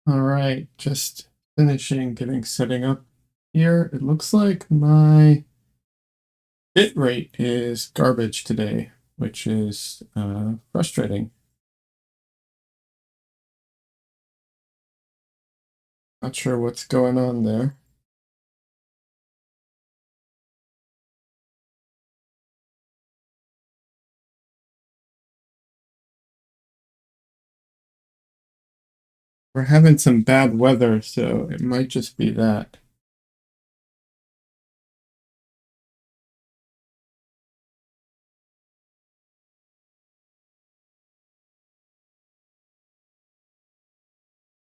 All right, just finishing setting up here. It looks like my bitrate is garbage today, which is frustrating. Not sure what's going on there. We're having some bad weather, so it might just be that.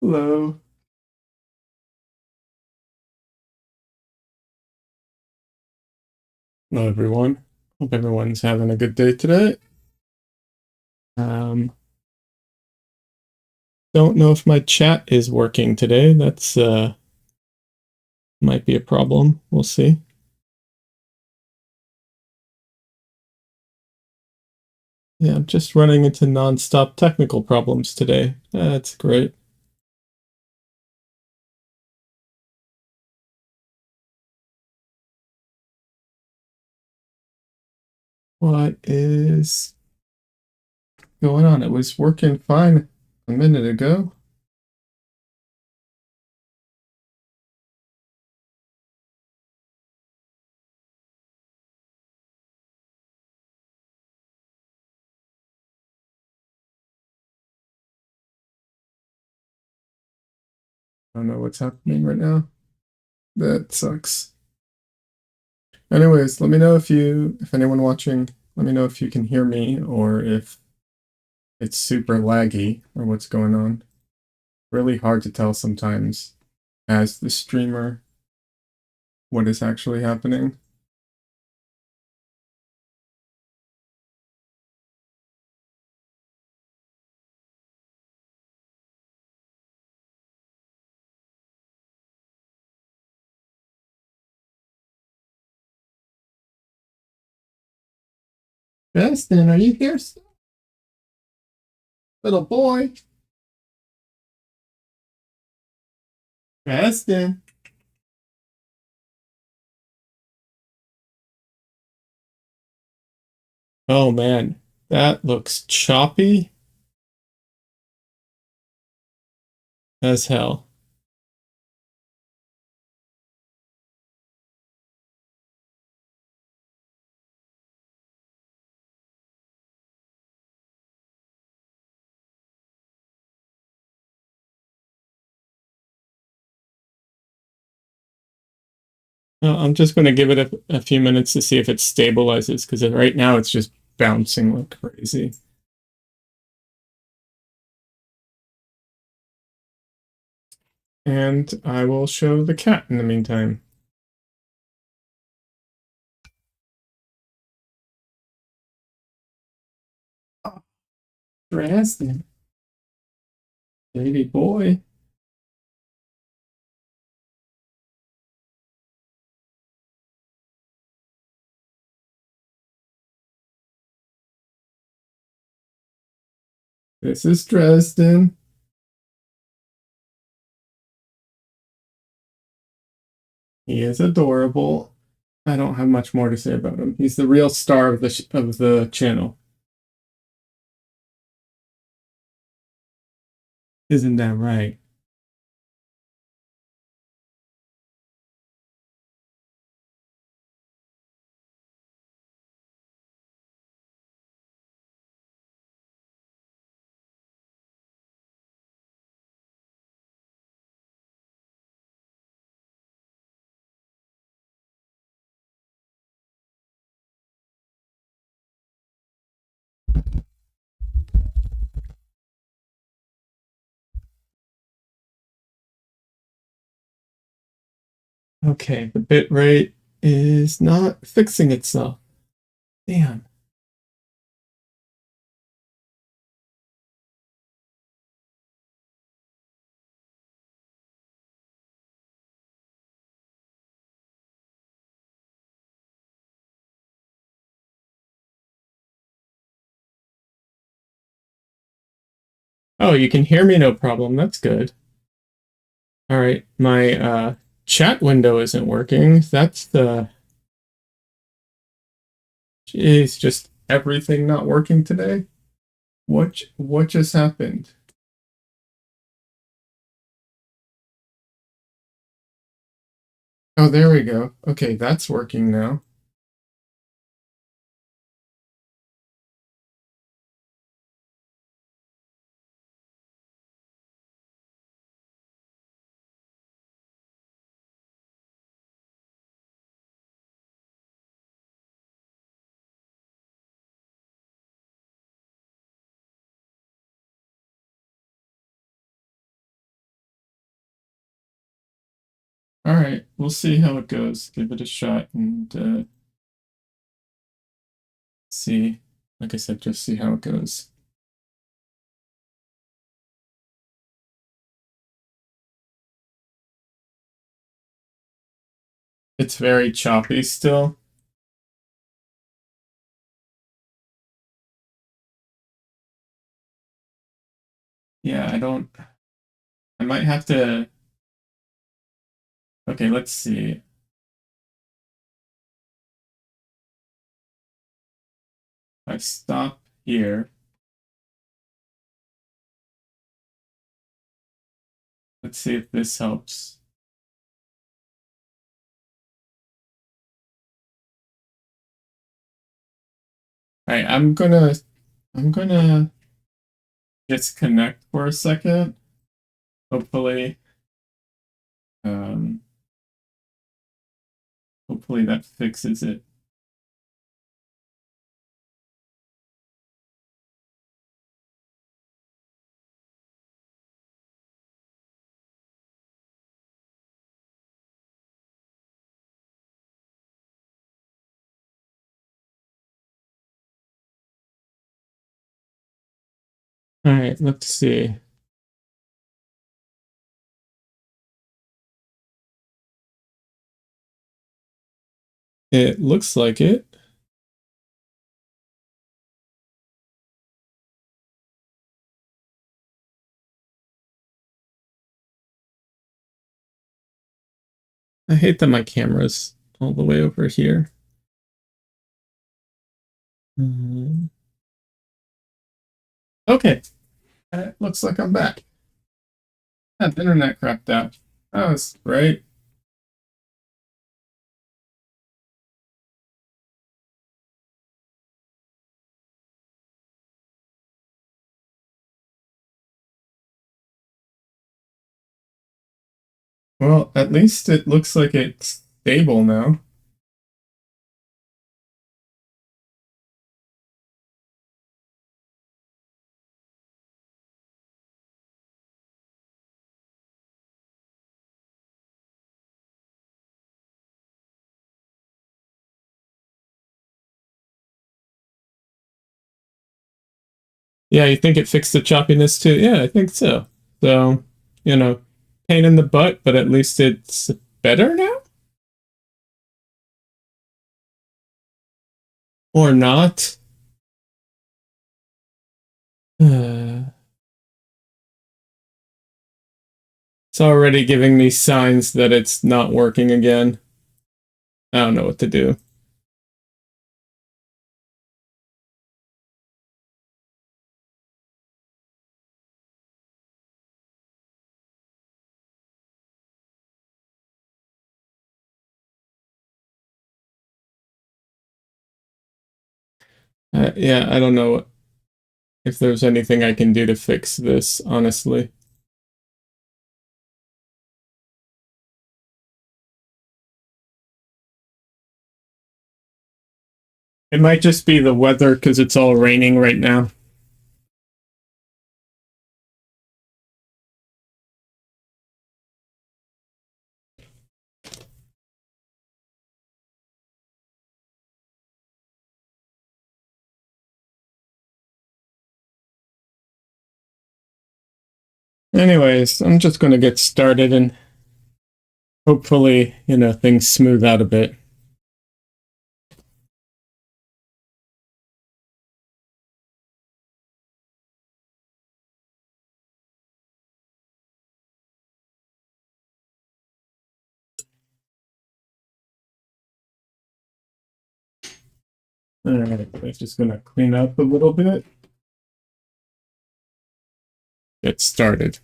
Hello. Hello, everyone. Hope everyone's having a good day today. Um, don't know if my chat is working today. That's might be a problem. We'll see. Yeah, I'm just running into nonstop technical problems today. That's great. What is going on? It was working fine a minute ago. I don't know what's happening right now. That sucks. Anyways, let me know if anyone watching, let me know if you can hear me or if it's super laggy or what's going on. Really hard to tell sometimes as the streamer what is actually happening. Justin, are you here still? Little boy? Justin. Oh man, that looks choppy as hell. I'm just going to give it a few minutes to see if it stabilizes because right now it's just bouncing like crazy. And I will show the cat in the meantime. Oh, Dresden, baby boy. This is Dresden. He is adorable. I don't have much more to say about him. He's the real star of the channel. Isn't that right? Okay, the bit rate is not fixing itself. Damn. Oh, you can hear me no problem. That's good. All right, my chat window isn't working. That's the Jeez, just everything not working today. What just happened? Oh, there we go. Okay, that's working now. All right, we'll see how it goes. Give it a shot and see. Like I said, just see how it goes. It's very choppy still. Yeah, I might have to. Okay, let's see. I stop here. Let's see if this helps. All right, I'm gonna disconnect for a second. Hopefully, um, hopefully that fixes it. All right, let's see. It looks like it. I hate that my camera's all the way over here. Um, okay, it looks like I'm back. Yeah, the internet crapped out. That was right. Well, at least it looks like it's stable now. Yeah, you think it fixed the choppiness too? Yeah, I think so. So, you know, pain in the butt, but at least it's better now? Or not? It's already giving me signs that it's not working again. I don't know what to do. Yeah, I don't know if there's anything I can do to fix this, honestly. It might just be the weather because it's all raining right now. Anyways, I'm just going to get started and hopefully, things smooth out a bit. All right, I'm just gonna clean up a little bit. Get started.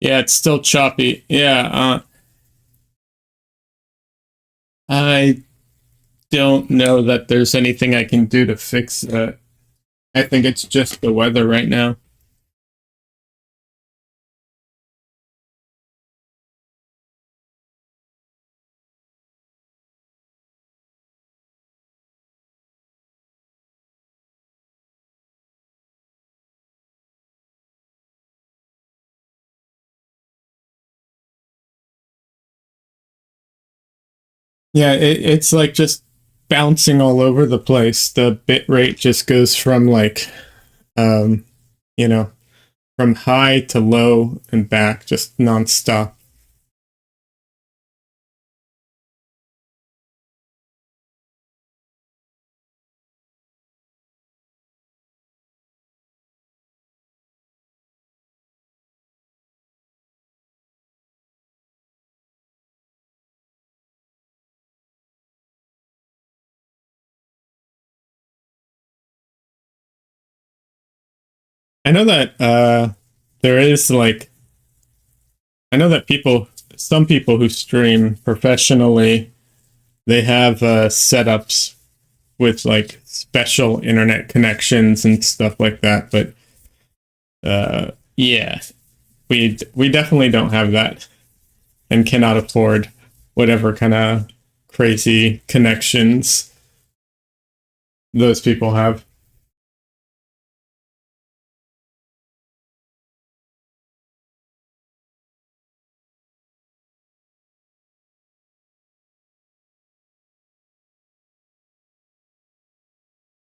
Yeah, it's still choppy. Yeah, I don't know that there's anything I can do to fix that. I think it's just the weather right now. Yeah, it's like just bouncing all over the place. The bit rate just goes from like, um, you know, from high to low and back, just nonstop. I know that there is like I know that some people who stream professionally, they have setups with like special internet connections and stuff like that. But yeah, we definitely don't have that and cannot afford whatever kind of crazy connections those people have.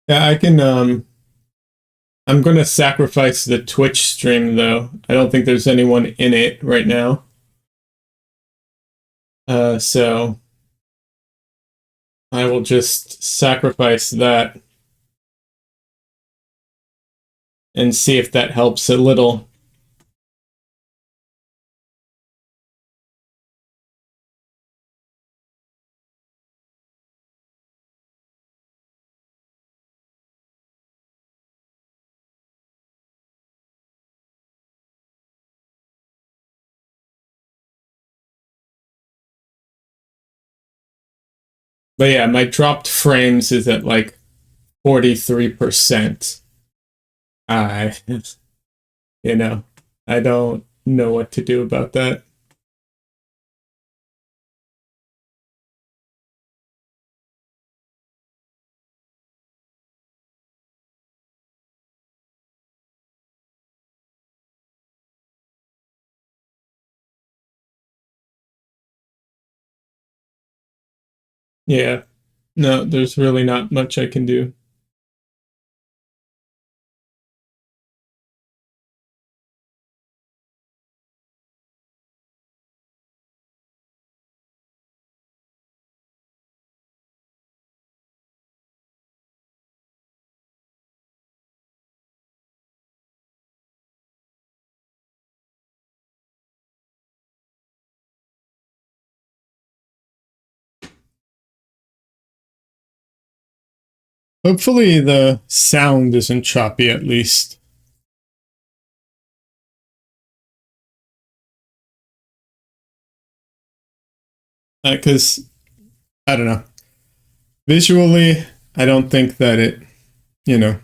Yeah, I can. I'm going to sacrifice the Twitch stream though. I don't think there's anyone in it right now. So I will just sacrifice that and see if that helps a little. But yeah, my dropped frames is at like 43%. I, you know, I don't know what to do about that. Yeah, no, there's really not much I can do. Hopefully the sound isn't choppy at least. Because I don't know. Visually, I don't think that you know,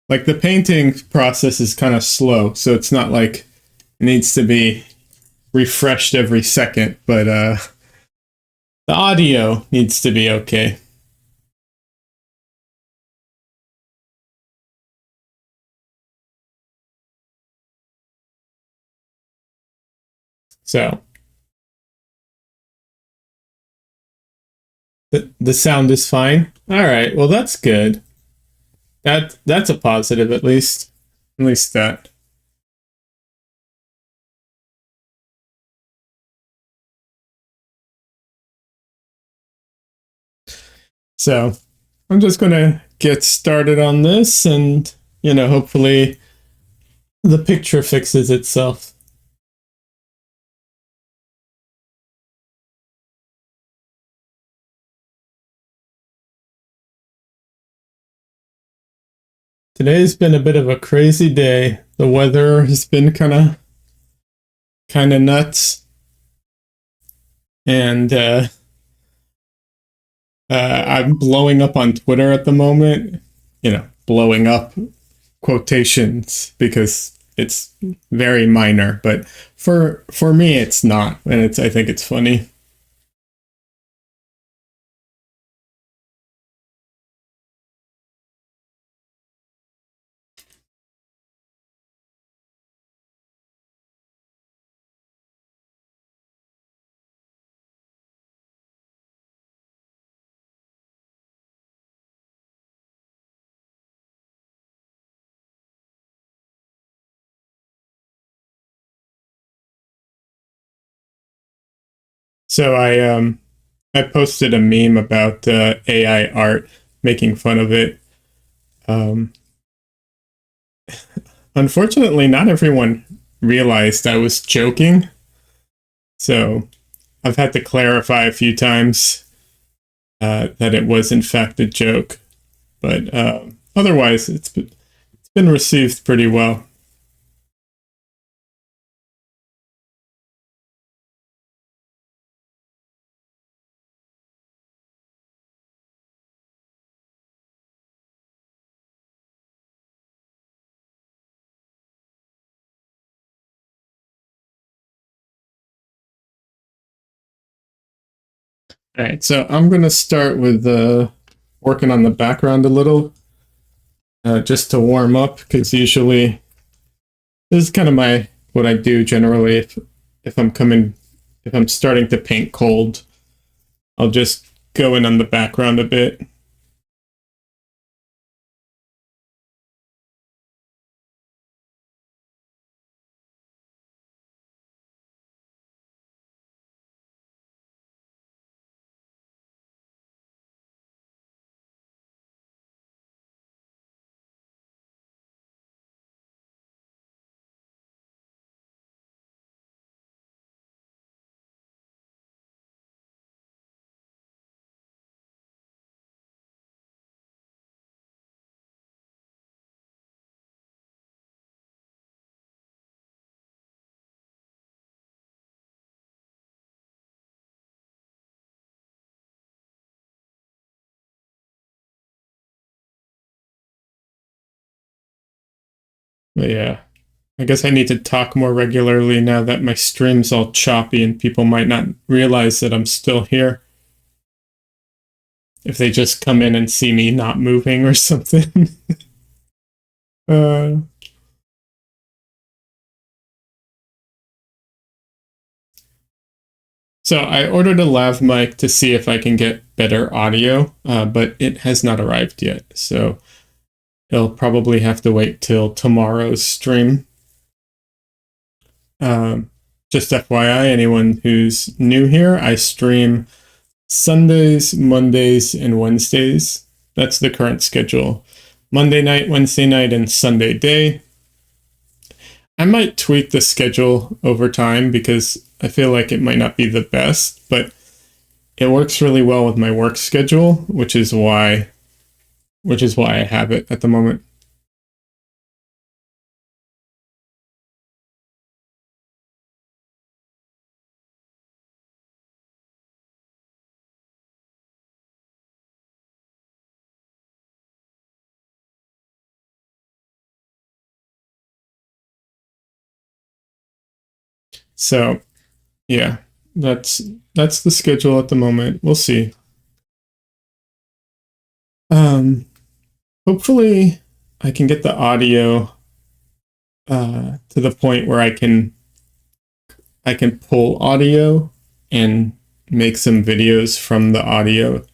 like the painting process is kind of slow, so it's not like it needs to be refreshed every second, but the audio needs to be okay. So the sound is fine. All right, well that's good. That's a positive at least. At least that. So I'm just going to get started on this and, hopefully the picture fixes itself. Today's been a bit of a crazy day. The weather has been kind of nuts. And I'm blowing up on Twitter at the moment. Blowing up quotations because it's very minor, but for me it's not, and I think it's funny. So I posted a meme about AI art, making fun of it. Um, Unfortunately, not everyone realized I was joking, so I've had to clarify a few times that it was in fact a joke. But otherwise, it's been received pretty well. All right, so I'm going to start with working on the background a little, just to warm up, because usually this is kind of what I do generally. If I'm starting to paint cold, I'll just go in on the background a bit. But yeah, I guess I need to talk more regularly now that my stream's all choppy and people might not realize that I'm still here. If they just come in and see me not moving or something. uh, so I ordered a lav mic to see if I can get better audio, but it has not arrived yet. So it'll probably have to wait till tomorrow's stream. Just FYI, anyone who's new here, I stream Sundays, Mondays, and Wednesdays. That's the current schedule. Monday night, Wednesday night, and Sunday day. I might tweak the schedule over time because I feel like it might not be the best, but it works really well with my work schedule, which is why I have it at the moment. So, yeah, that's the schedule at the moment. We'll see. Hopefully I can get the audio to the point where I can pull audio and make some videos from the audio.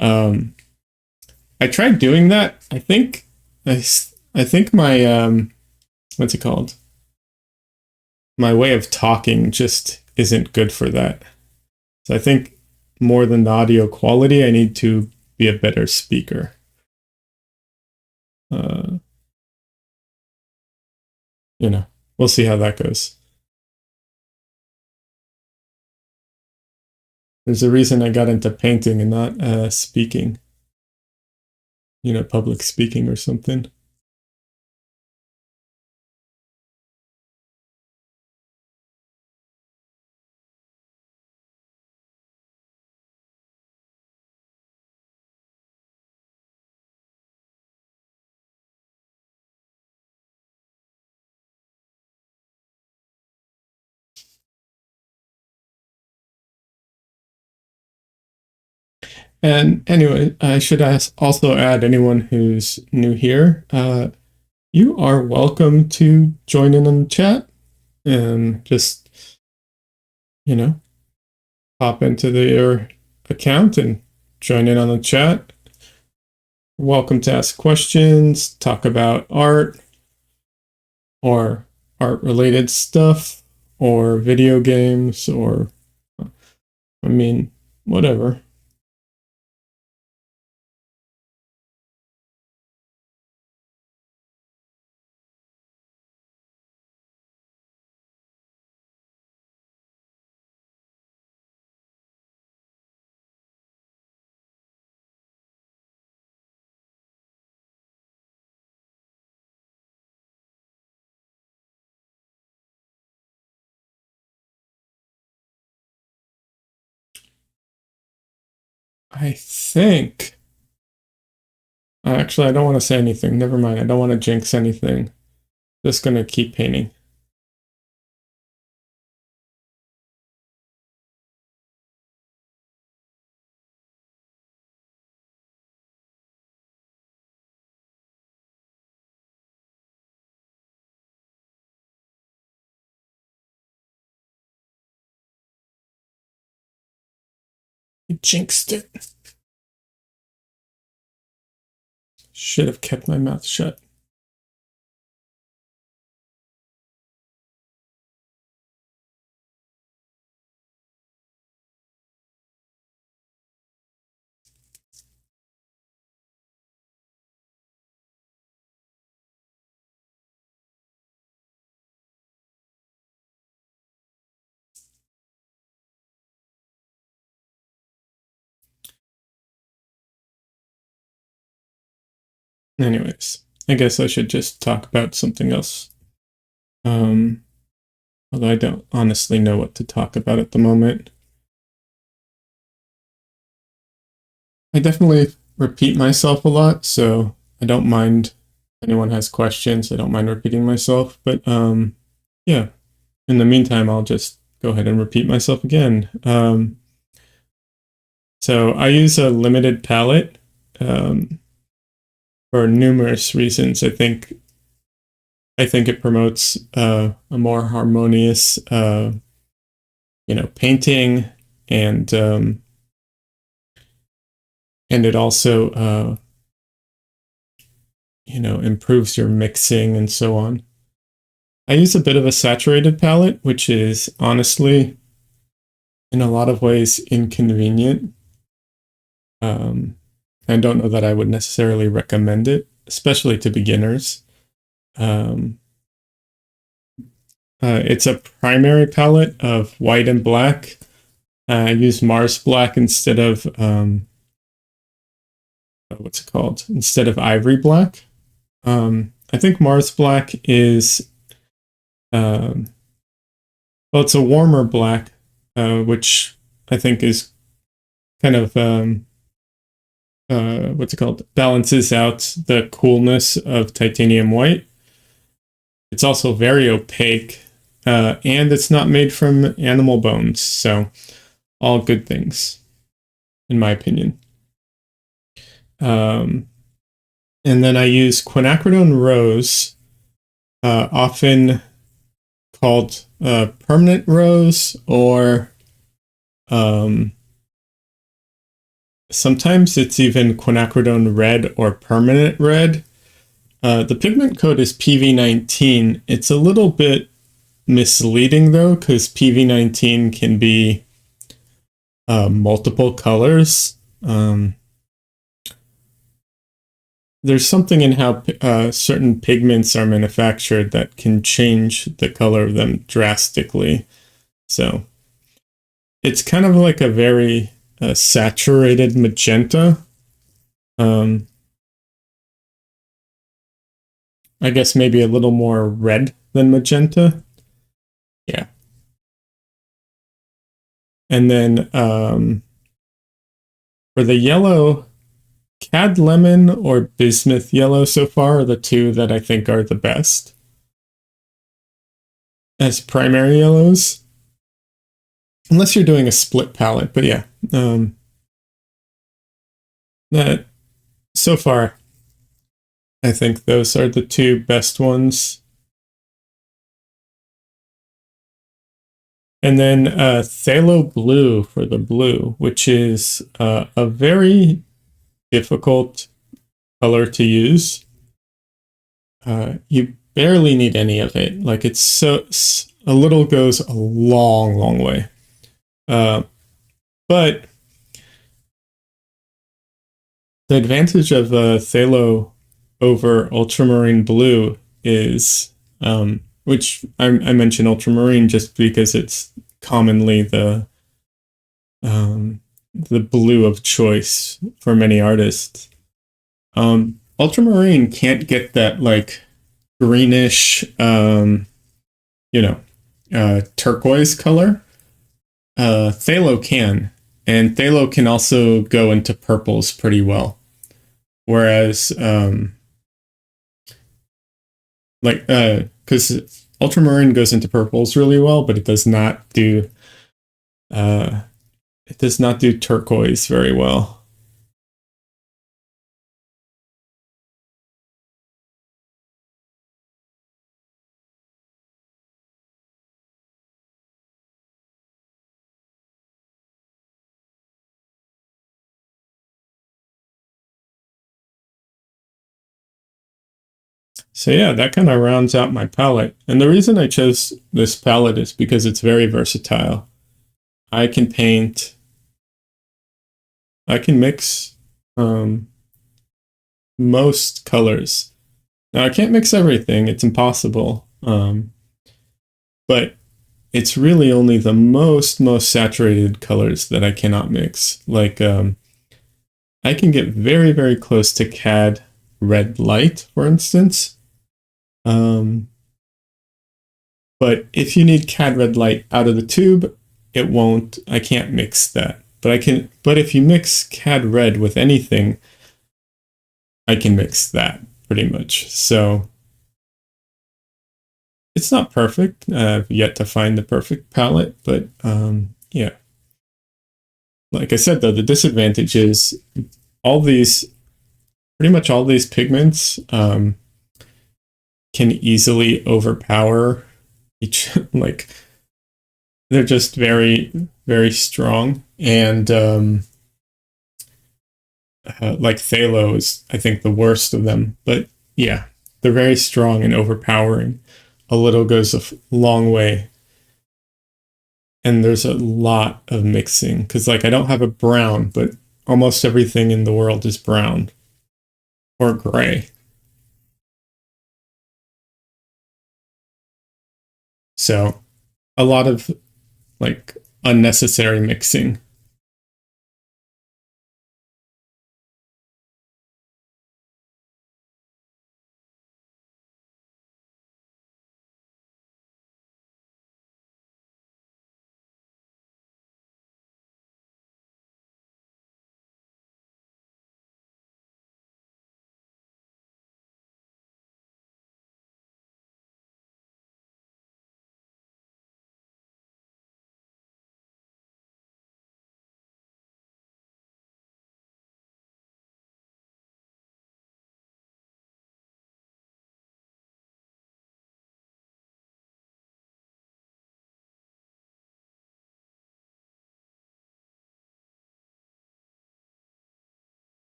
I tried doing that. I think my what's it called? My way of talking just isn't good for that. So I think more than the audio quality, I need to be a better speaker. You know, we'll see how that goes. There's a reason I got into painting and not speaking. You know, public speaking or something. And anyway, I should also add anyone who's new here, you are welcome to join in on the chat and just, you know, pop into your account and join in on the chat. Welcome to ask questions, talk about art or art related stuff or video games or, I mean, whatever. I think. Actually, I don't want to say anything. Never mind. I don't want to jinx anything. Just going to keep painting. I jinxed it. Should have kept my mouth shut. Anyways, I guess I should just talk about something else. Although I don't honestly know what to talk about at the moment. I definitely repeat myself a lot, so I don't mind if anyone has questions. I don't mind repeating myself, but yeah. In the meantime, I'll just go ahead and repeat myself again. So I use a limited palette for numerous reasons. I think it promotes a more harmonious, painting, and it also, improves your mixing and so on. I use a bit of a saturated palette, which is honestly, in a lot of ways, inconvenient. I don't know that I would necessarily recommend it, especially to beginners. It's a primary palette of white and black. I use Mars Black instead of what's it called? Instead of Ivory Black. I think Mars Black is it's a warmer black, which I think is kind of balances out the coolness of titanium white. It's also very opaque, and it's not made from animal bones, so all good things, in my opinion. And then I use quinacridone rose, often called permanent rose, or sometimes it's even quinacridone red or permanent red. The pigment code is PV19. It's a little bit misleading though, because PV19 can be multiple colors. there's something in how certain pigments are manufactured that can change the color of them drastically. So it's kind of like a very saturated magenta. Um, I guess maybe a little more red than magenta. Yeah. And then for the yellow, Cad Lemon or Bismuth Yellow so far are the two that I think are the best as primary yellows. Unless you're doing a split palette, but yeah. That so far, I think those are the two best ones. And then Phthalo Blue for the blue, which is a very difficult color to use. You barely need any of it. Like it's so a little goes a long, long way. But the advantage of Phthalo over Ultramarine Blue is, which I mention Ultramarine just because it's commonly the blue of choice for many artists. Ultramarine can't get that like greenish, turquoise color. Phthalo can, and Phthalo can also go into purples pretty well. Whereas, because Ultramarine goes into purples really well, but it does not do turquoise very well. So yeah, that kind of rounds out my palette. And the reason I chose this palette is because it's very versatile. I can paint, I can mix most colors. Now I can't mix everything, it's impossible. But it's really only the most saturated colors that I cannot mix. Like I can get very, very close to Cad Red Light, for instance. But if you need Cad Red Light out of the tube, it won't. I can't mix that. But I can. But if you mix Cad Red with anything, I can mix that pretty much. So it's not perfect. I've yet to find the perfect palette, but yeah. Like I said, though, the disadvantage is all these, pretty much all these pigments can easily overpower each. Like they're just very, very strong, and like Phthalo is, I think, the worst of them. But yeah, they're very strong and overpowering. A little goes a long way. And there's a lot of mixing because, like, I don't have a brown, but almost everything in the world is brown or gray. So a lot of like unnecessary mixing.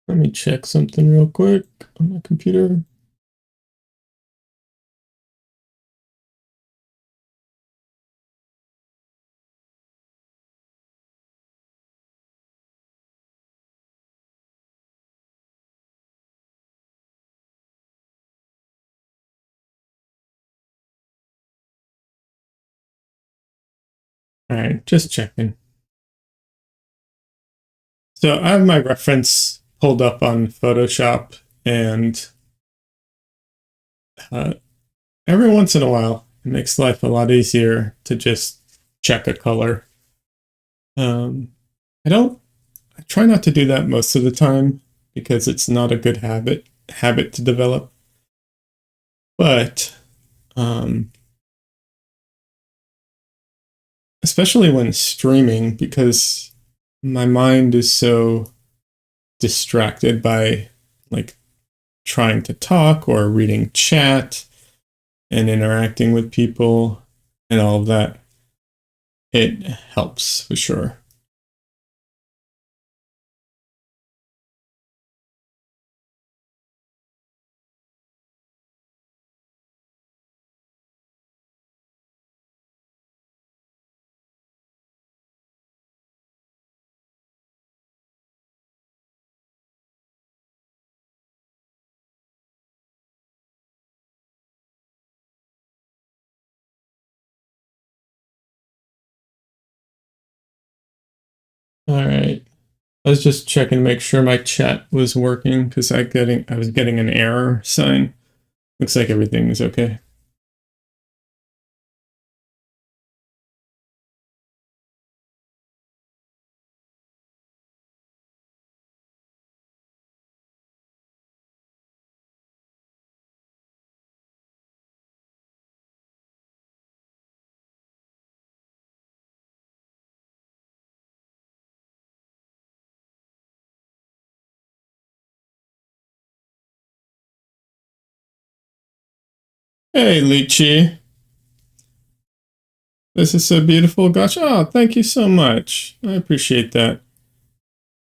Let me check something real quick on my computer. All right, just checking. So I have my reference pulled up on Photoshop, and uh, every once in a while, it makes life a lot easier to just check a color. Um, I try not to do that most of the time because it's not a good habit to develop. But um, especially when streaming, because my mind is so distracted by like trying to talk or reading chat and interacting with people and all of that. It helps for sure. All right. I was just checking to make sure my chat was working because I was getting an error sign. Looks like everything is okay. Hey, Lychee. This is so beautiful. Gosh, oh, thank you so much. I appreciate that.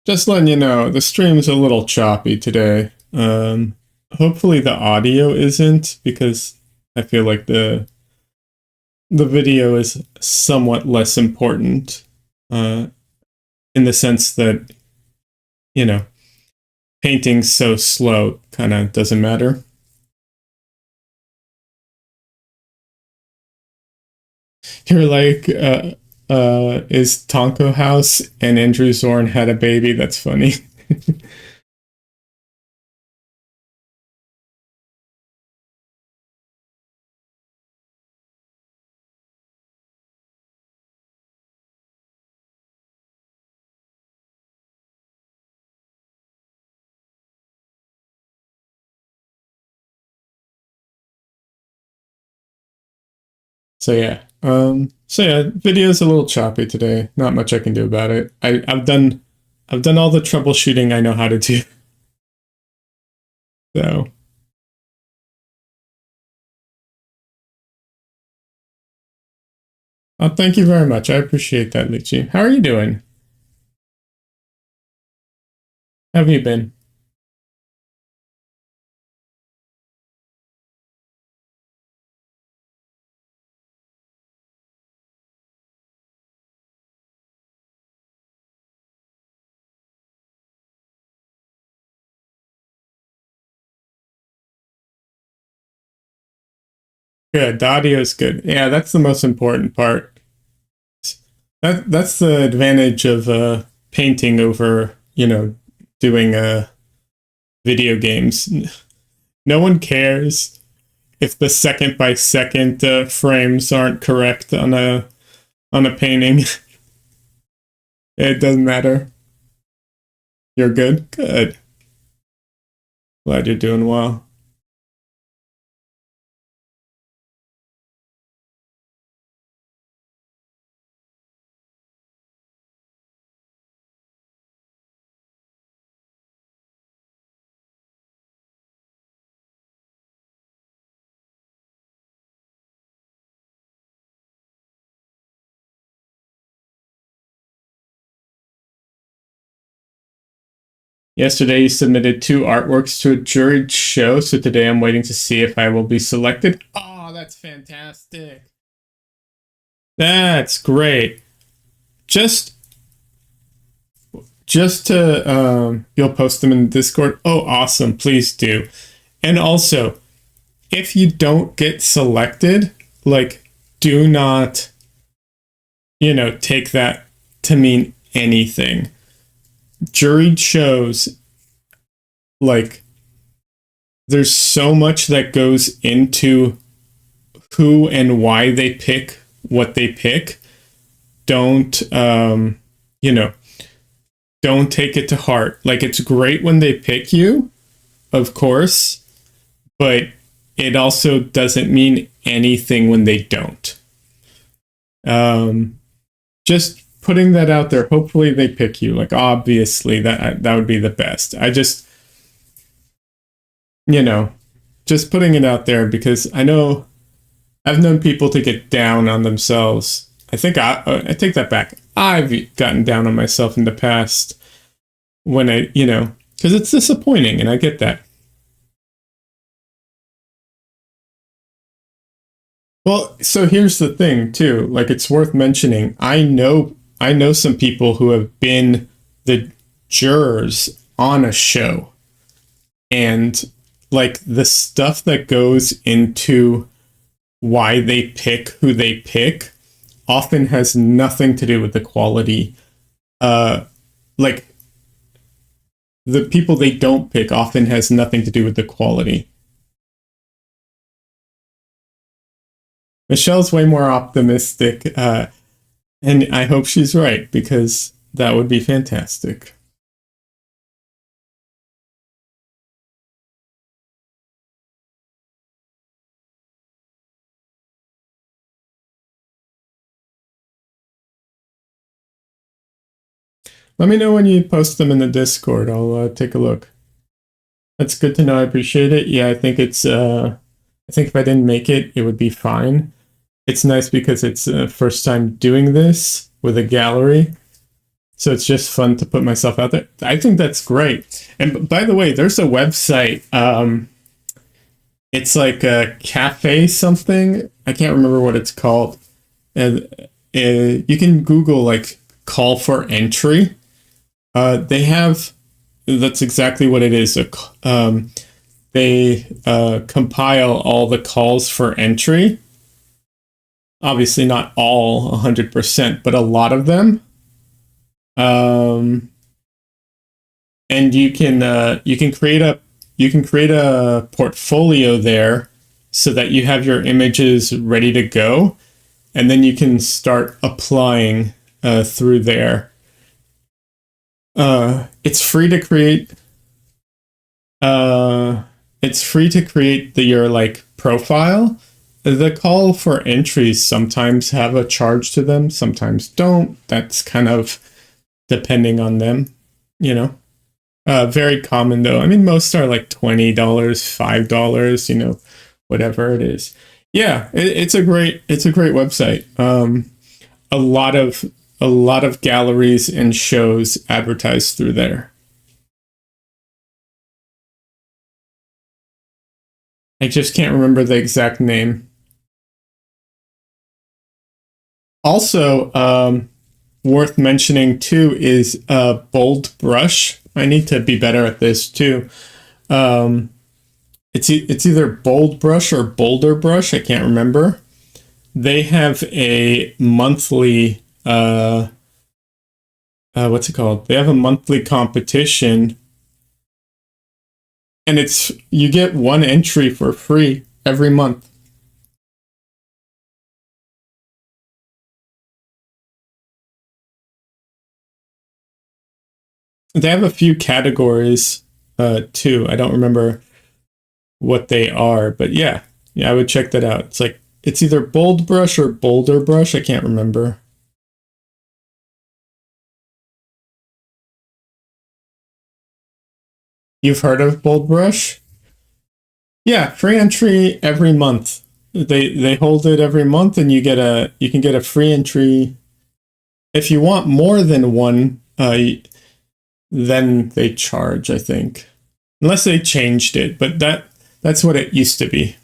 Just letting you know, the stream's a little choppy today. Hopefully the audio isn't because I feel like the video is somewhat less important uh, in the sense that, you know, painting's so slow, kind of doesn't matter. You're like, is Tonko House and Andrew Zorn had a baby? That's funny. So yeah, video's a little choppy today. Not much I can do about it. I've done all the troubleshooting I know how to do. So, thank you very much. I appreciate that, Lychee. How are you doing? How have you been? Good. The audio is good. Yeah, that's the most important part. That's the advantage of painting over, doing video games. No one cares if the second by second frames aren't correct on a painting. It doesn't matter. You're good? Good. Glad you're doing well. Yesterday, you submitted two artworks to a juried show, so today I'm waiting to see if I will be selected. Oh, that's fantastic. That's great. Just just to you'll post them in Discord. Oh, awesome. Please do. And also, if you don't get selected, like do not take that to mean anything. Juried shows, like, there's so much that goes into who and why they pick what they pick. Don't, you know, don't take it to heart. Like, it's great when they pick you, of course, but it also doesn't mean anything when they don't. Just putting that out there. Hopefully they pick you. Like, obviously that would be the best. I just, just putting it out there, because I know I've known people to get down on themselves. I think I take that back. I've gotten down on myself in the past when because it's disappointing, and I get that. Well, so here's the thing too. Like, it's worth mentioning. I know some people who have been the jurors on a show, and like the stuff that goes into why they pick who they pick often has nothing to do with the quality. Like, the people they don't pick often has nothing to do with the quality. Michelle's way more optimistic, and I hope she's right, because that would be fantastic. Let me know when you post them in the Discord. I'll take a look. That's good to know. I appreciate it. Yeah, I think I think if I didn't make it, it would be fine. It's nice because it's first time doing this with a gallery. So it's just fun to put myself out there. I think that's great. And by the way, there's a website. It's like a cafe something. I can't remember what it's called. And you can Google like call for entry. They have, that's exactly what it is. They compile all the calls for entry. Obviously, not all 100%, but a lot of them. And you can create a portfolio there, so that you have your images ready to go, and then you can start applying through there. It's free to create. Uh, it's free to create your like profile. The call for entries sometimes have a charge to them, sometimes don't. That's kind of depending on them, you know. Very common though. I mean, most are like $20, $5, whatever it is. Yeah, it's a great website. A lot of a lot of galleries and shows advertise through there. I just can't remember the exact name. Also, worth mentioning too is Bold Brush. I need to be better at this too. Um, it's either Bold Brush or Boulder Brush. I can't remember. They have a monthly what's it called? They have a monthly competition, and it's you get one entry for free every month. They have a few categories too. I don't remember what they are, but yeah, I would check that out. It's like it's either Bold Brush or Boulder Brush. I can't remember. You've heard of Bold Brush? Yeah, free entry every month. They hold it every month, and you can get a free entry. If you want more than one, then they charge, I think, unless they changed it. But that's what it used to be.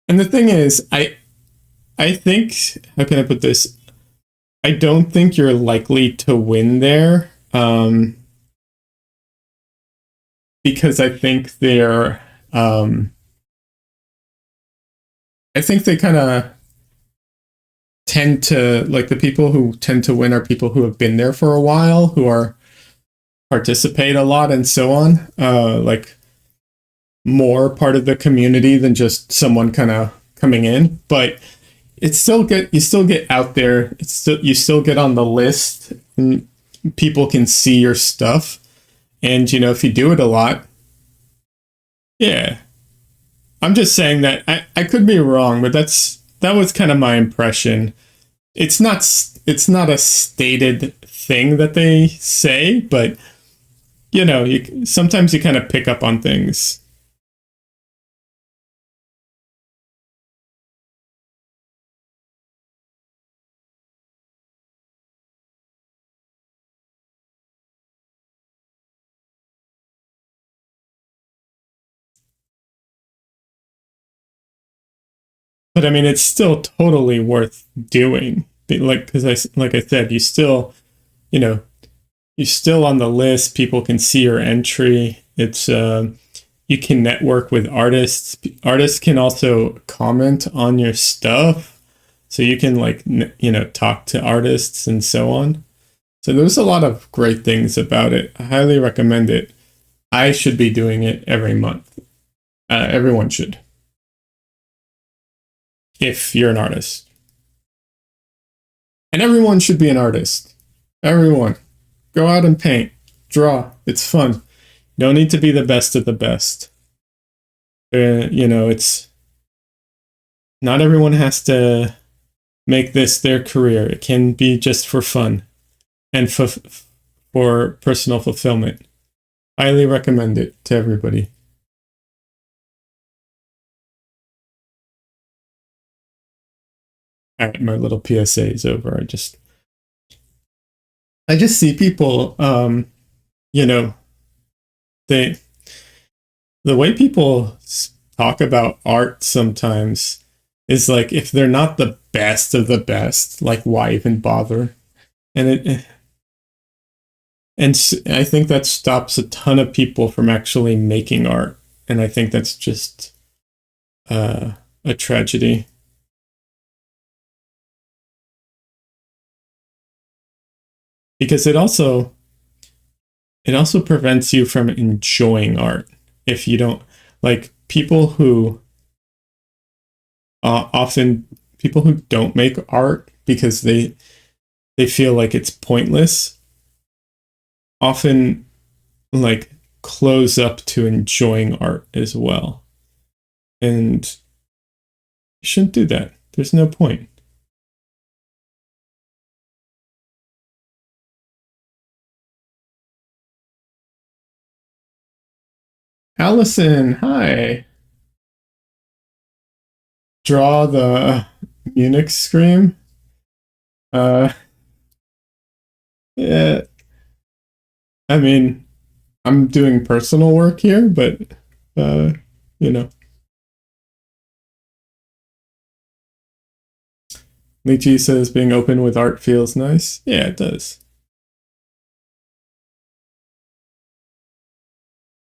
And the thing is, I think, how can I put this? I don't think you're likely to win there, because I think um, I think they kind of tend to, like, the people who tend to win are people who have been there for a while, who are participate a lot and so on. Like more part of the community than just someone kind of coming in. But it's still good. You still get out there. It's still, you still get on the list, and people can see your stuff. And you know, if you do it a lot, yeah. I'm just saying that I could be wrong, but that was kind of my impression. It's not a stated thing that they say, but you know, sometimes you kind of pick up on things. But I mean, it's still totally worth doing. Like, because like I said, you still, you know, you're still on the list. People can see your entry. It's you can network with artists. Artists can also comment on your stuff, so you can like you know, talk to artists and so on. So there's a lot of great things about it. I highly recommend it. I should be doing it every month. Everyone should, if you're an artist, and everyone should be an artist. Everyone, go out and paint, draw. It's fun. You don't need to be the best of the best. You know, it's not everyone has to make this their career. It can be just for fun and for personal fulfillment. Highly recommend it to everybody. All right, my little PSA is over. I just see people, you know, they the way people talk about art sometimes is like, if they're not the best of the best, like why even bother? And I think that stops a ton of people from actually making art, and I think that's just a tragedy. Because it also prevents you from enjoying art if you don't, like, people who often people who don't make art because they feel like it's pointless, often like close up to enjoying art as well. And you shouldn't do that. There's no point. Allison, hi. Draw the Munich scream. Uh, yeah, I mean, I'm doing personal work here, but uh, you know, Nietzsche says being open with art feels nice. Yeah, it does.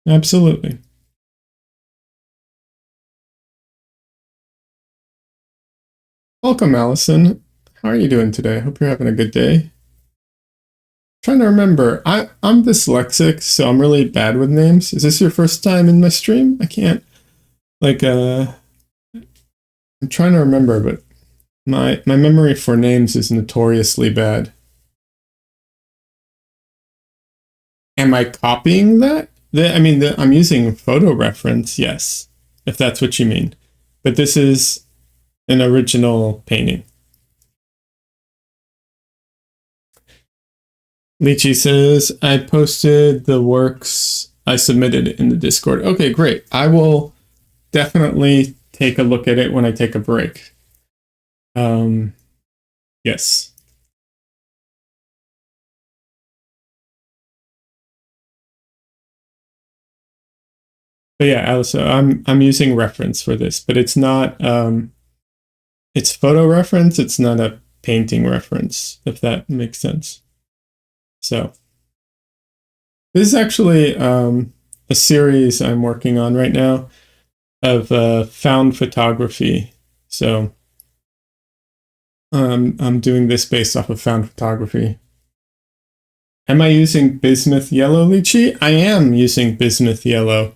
Absolutely. Welcome, Allison. How are you doing today? Hope you're having a good day. Trying to remember. I'm dyslexic, so I'm really bad with names. Is this your first time in my stream? I can't like I'm trying to remember, but my memory for names is notoriously bad. Am I copying that? I mean, I'm using photo reference, yes, if that's what you mean. But this is an original painting. Lychee says, I posted the works I submitted in the Discord. Okay, great. I will definitely take a look at it when I take a break. Yes. But yeah, Alice, I'm using reference for this, but it's not it's photo reference, it's not a painting reference, if that makes sense. So this is actually a series I'm working on right now of found photography. So I'm doing this based off of found photography. Am I using bismuth yellow lychee? I am using bismuth yellow.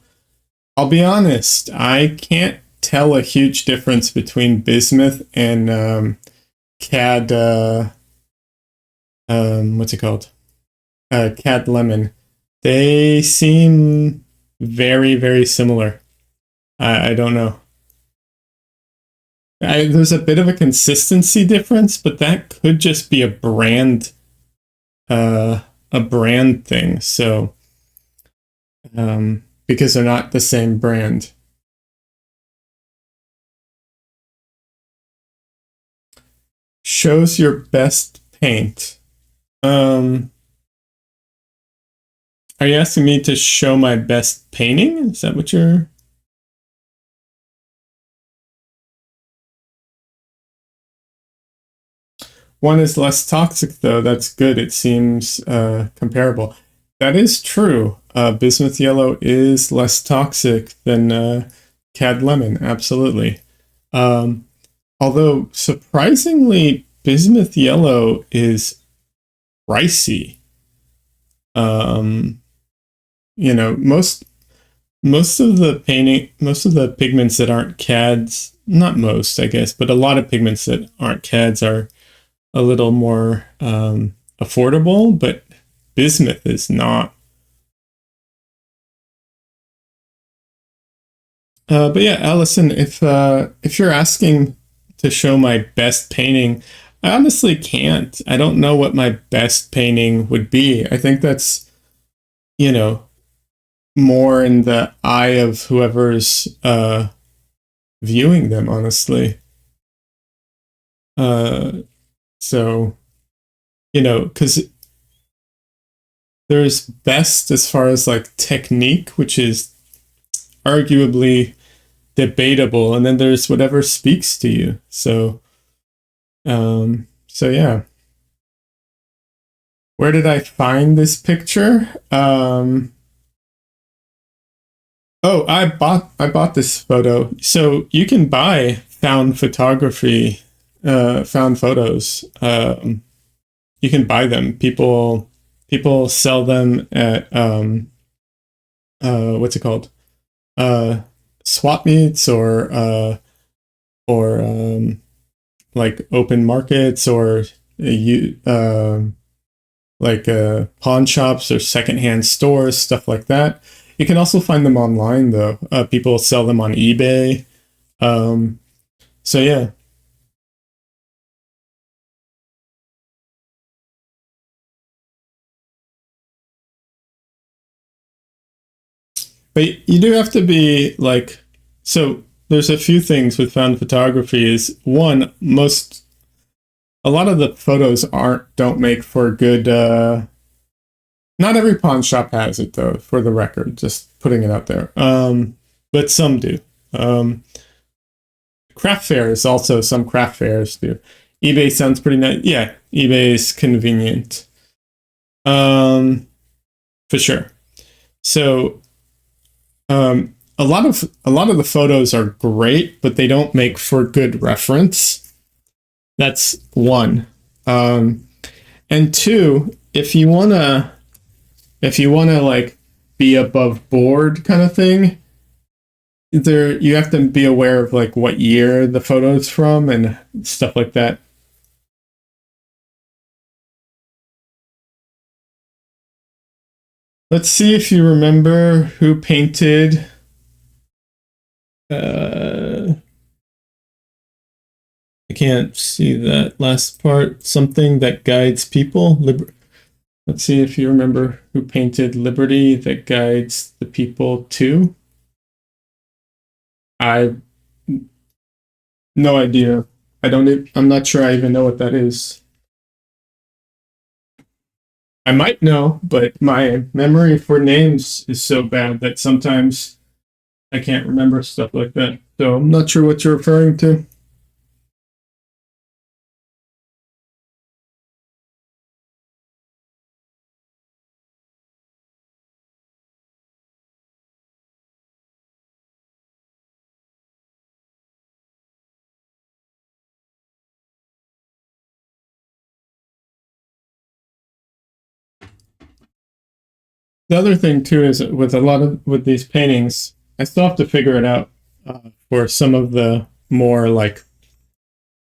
I'll be honest, I can't tell a huge difference between bismuth and cad what's it called? Cad lemon. They seem very, very similar. I don't know. There's a bit of a consistency difference, but that could just be uh, a brand thing. So, because they're not the same brand. Shows your best paint. Are you asking me to show my best painting? Is that what you're? One is less toxic, though. That's good. It seems comparable. That is true. Bismuth yellow is less toxic than cad lemon. Absolutely. Um, Although surprisingly, bismuth yellow is pricey. Um, you know, most of the pigments that aren't CADs, not most, I guess, but a lot of pigments that aren't CADs are a little more affordable, but bismuth is not. But yeah, Allison, if you're asking to show my best painting, I honestly can't. I don't know what my best painting would be. I think that's, you know, more in the eye of whoever's viewing them, honestly. Uh, so, because there's best as far as like technique, which is arguably debatable, and then there's whatever speaks to you. So yeah. Where did I find this picture? Oh, I bought this photo. So you can buy found photography, found photos. You can buy them. People sell them at what's it called? Swap meets or like open markets or you like pawn shops or secondhand stores, stuff like that. You can also find them online though. People sell them on eBay. Um, so yeah, but you do have to be like, so there's a few things with found photography is one, a lot of the photos aren't don't make for good not every pawn shop has it though, for the record, just putting it out there. But some do. Um, Craft fairs also, some craft fairs do. eBay sounds pretty nice. Yeah, eBay is convenient. Um, for sure. So a lot of the photos are great, but they don't make for good reference. That's one. Um, and two, if you wanna like be above board kind of thing, there you have to be aware of like what year the photo's from and stuff like that. Let's see if you remember who painted. Uh, I can't see that last part. Something that guides people. Let's see if you remember who painted Liberty that guides the people to. I no idea. I don't. I'm not sure I even know what that is. I might know, but my memory for names is so bad that sometimes I can't remember stuff like that. So I'm not sure what you're referring to. The other thing too is with a lot of with these paintings, I still have to figure it out for some of the more like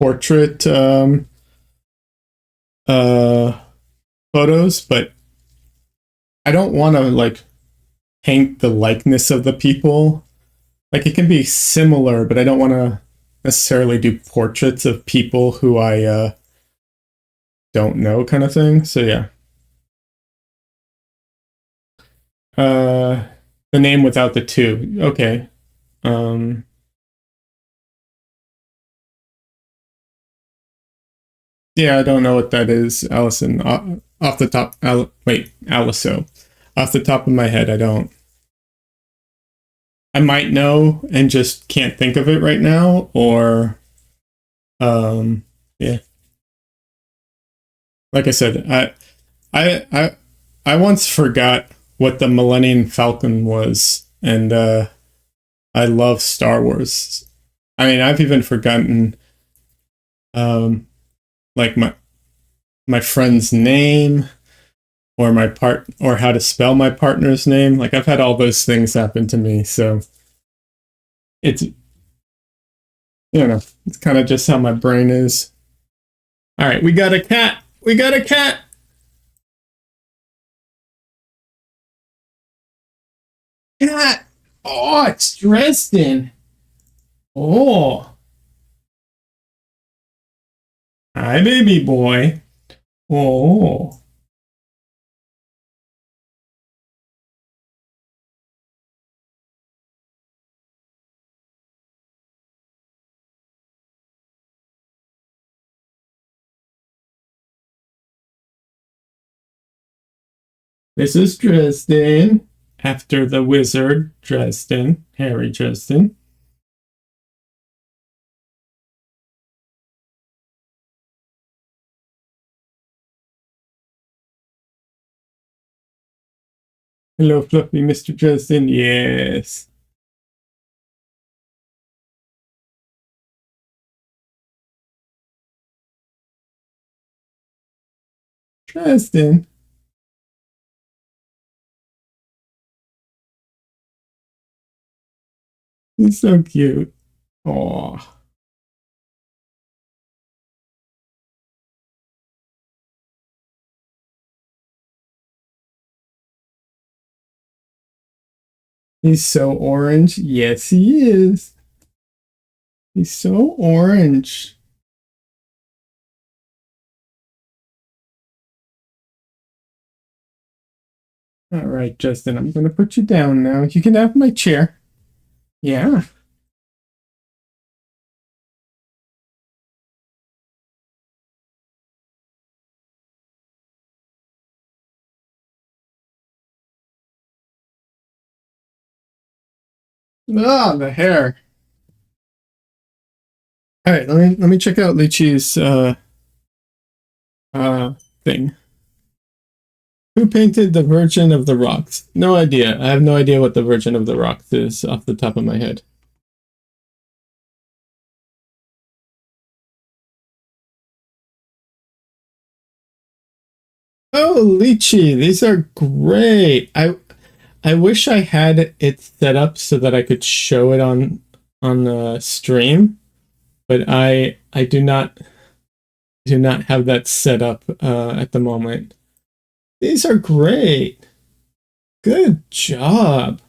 portrait uh, photos, but I don't want to like paint the likeness of the people. Like it can be similar, but I don't want to necessarily do portraits of people who I don't know, kind of thing. So yeah, uh, the name without the two. Okay. Um, yeah, I don't know what that is, Allison. Off the top, wait, Aliso. Off the top of my head, I don't. I might know and just can't think of it right now, or yeah. Like I said, I, I, I once forgot what the Millennium Falcon was, and I love Star Wars. I mean, I've even forgotten um, like my friend's name or my part or how to spell my partner's name. Like I've had all those things happen to me, so it's it's kind of just how my brain is. All right, we got a cat. We got a cat. Cat. Oh, it's Dresden. Oh, hi, baby boy. Oh, this is Dresden. After the wizard, Dresden, Harry Dresden. Hello, fluffy Mr. Dresden. Yes. Dresden. He's so cute. Oh, he's so orange. Yes, he is. He's so orange. All right, Justin, I'm going to put you down now. You can have my chair. Yeah. Ah, the hair. All right, let me check out Lychee's uh thing. Who painted the Virgin of the Rocks? No idea. I have no idea what the Virgin of the Rocks is off the top of my head. Oh, Lychee, these are great. I wish I had it set up so that I could show it on the stream, but I do not have that set up at the moment. These are great. Good job.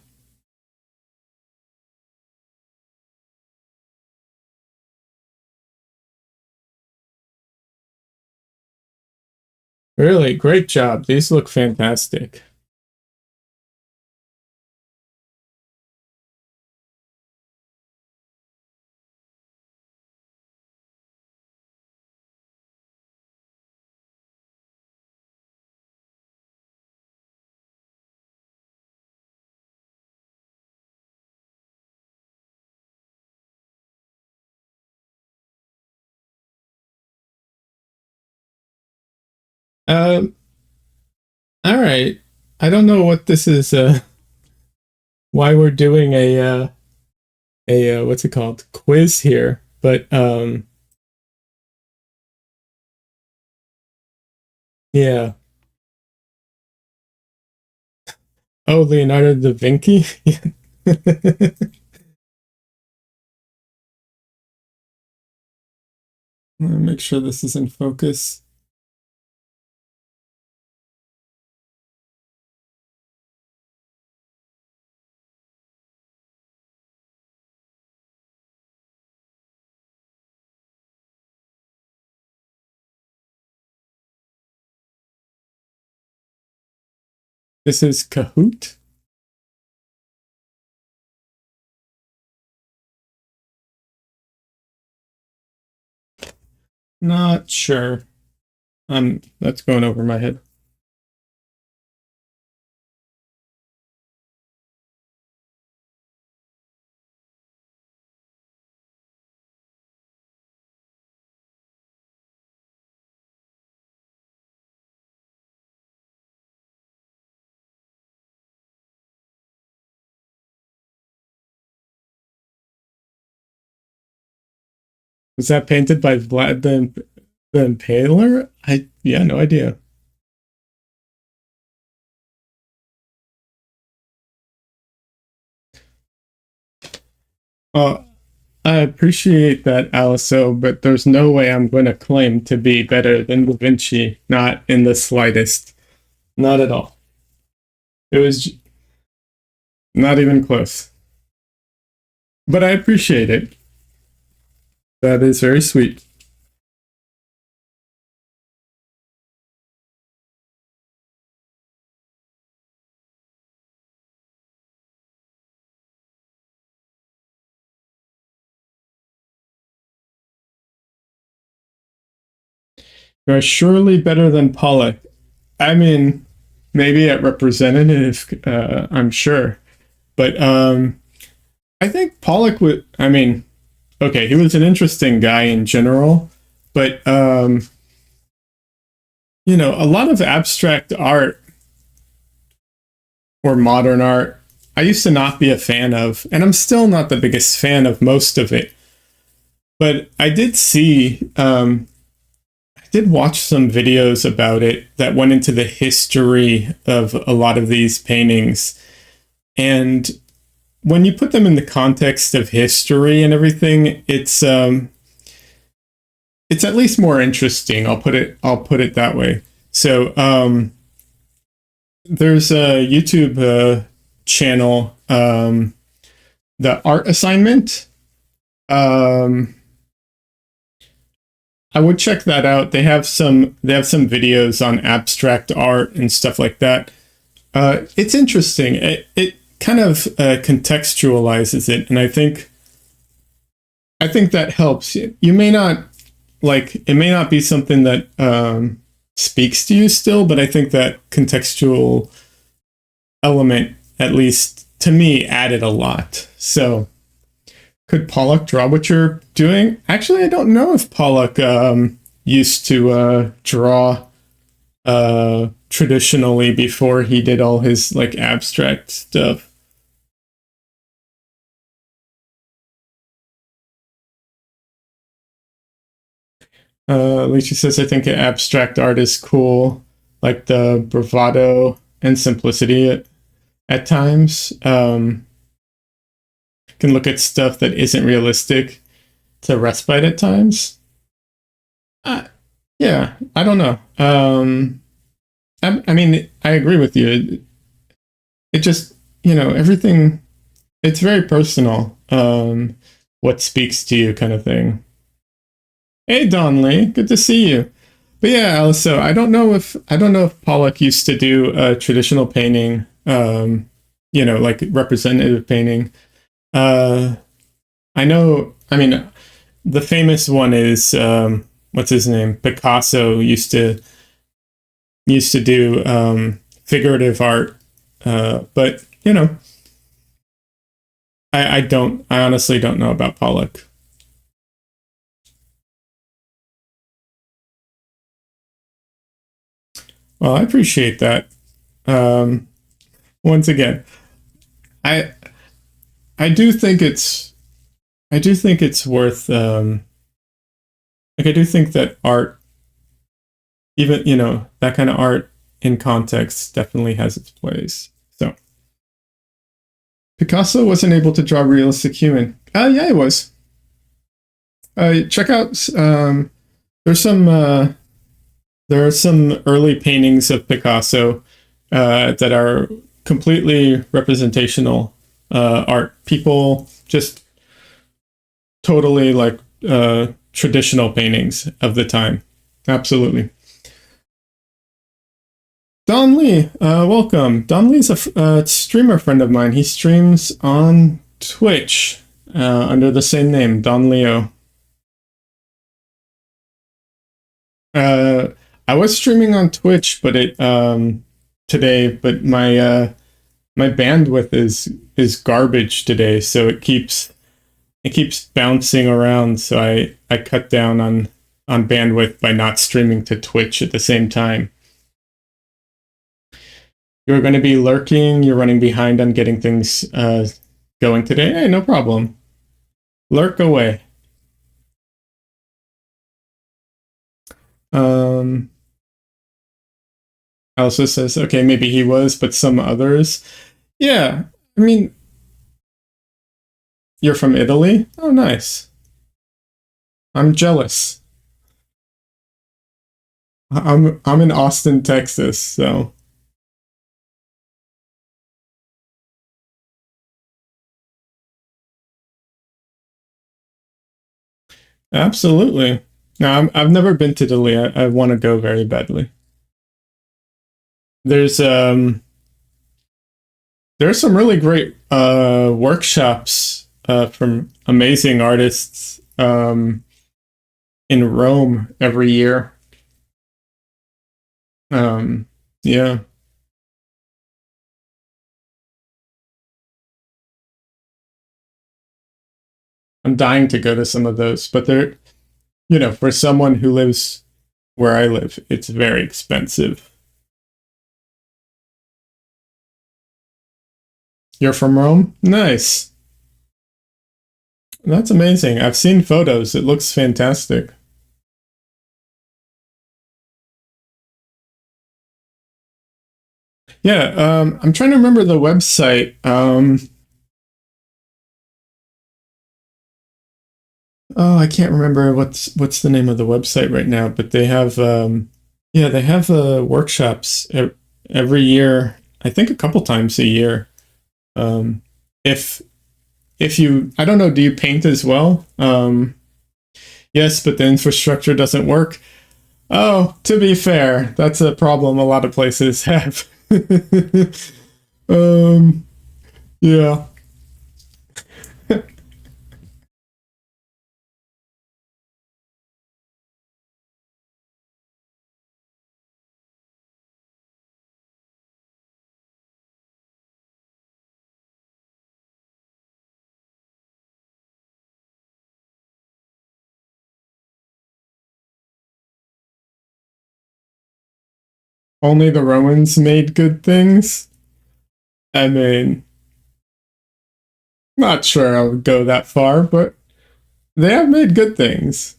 Really great job. These look fantastic. Um, all right. I don't know what this is. Why we're doing a what's it called, quiz here, but yeah. Oh, Leonardo da Vinci. Let me make sure this is in focus. This is Kahoot. Not sure. That's going over my head. Was that painted by Vlad the Impaler? Yeah, no idea. Well, I appreciate that, Aliso, but there's no way I'm going to claim to be better than Da Vinci. Not in the slightest. Not at all. It was not even close. But I appreciate it. That is very sweet. You're surely better than Pollock. I mean, maybe at representative, I'm sure. But I think Pollock would, I mean, okay, he was an interesting guy in general, but a lot of abstract art or modern art, I used to not be a fan of, and I'm still not the biggest fan of most of it. But I did see, I did watch some videos about it that went into the history of a lot of these paintings. And when you put them in the context of history and everything, it's at least more interesting. I'll put it that way. So there's a YouTube channel, the Art Assignment. I would check that out. They have some videos on abstract art and stuff like that. It's interesting. It kind of contextualizes it, and I think that helps. You may not like it may not be something that speaks to you still, but I think that contextual element, at least to me, added a lot. So could Pollock draw what you're doing? Actually, I don't know if Pollock used to draw traditionally before he did all his like abstract stuff. Alicia says, I think abstract art is cool, like the bravado and simplicity at times. Can look at stuff that isn't realistic to respite at times. Uh, yeah, I don't know. I mean, I agree with you. It just, everything, it's very personal. What speaks to you kind of thing. Hey, Donley, good to see you. But yeah, also, I don't know if Pollock used to do traditional painting, like representative painting. Uh, I know. I mean, the famous one is what's his name? Picasso used to do figurative art, but I honestly don't know about Pollock. Well, I appreciate that. Um, Once again, I I do think it's worth like I do think that art, even that kind of art in context, definitely has its place. So Picasso wasn't able to draw realistic human. Yeah, he was. Check out. There's some. There are some early paintings of Picasso that are completely representational art. People just totally like traditional paintings of the time. Absolutely. Don Lee, welcome. Don Lee's a streamer friend of mine. He streams on Twitch under the same name, Don Leo. I was streaming on Twitch, but it today, but my bandwidth is garbage today, so it keeps bouncing around. So I cut down on bandwidth by not streaming to Twitch at the same time. You're going to be lurking. You're running behind on getting things going today. Hey, no problem. Lurk away. Elsa says, okay, maybe he was, but some others. Yeah, I mean, you're from Italy? Oh, nice. I'm jealous. I'm in Austin, Texas, so absolutely. No, I've never been to Italy. I want to go very badly. There's there's some really great workshops from amazing artists in Rome every year. Yeah. I'm dying to go to some of those, but they're, for someone who lives where I live, it's very expensive. You're from Rome? Nice. That's amazing. I've seen photos. It looks fantastic. Yeah, I'm trying to remember the website. Oh, I can't remember what's the name of the website right now, but they have yeah, they have workshops every year. I think a couple times a year. Um, if I don't know, do you paint as well? Yes, but the infrastructure doesn't work. Oh, to be fair, that's a problem a lot of places have. um, yeah. Only the Romans made good things. I mean, not sure I would go that far, but they have made good things.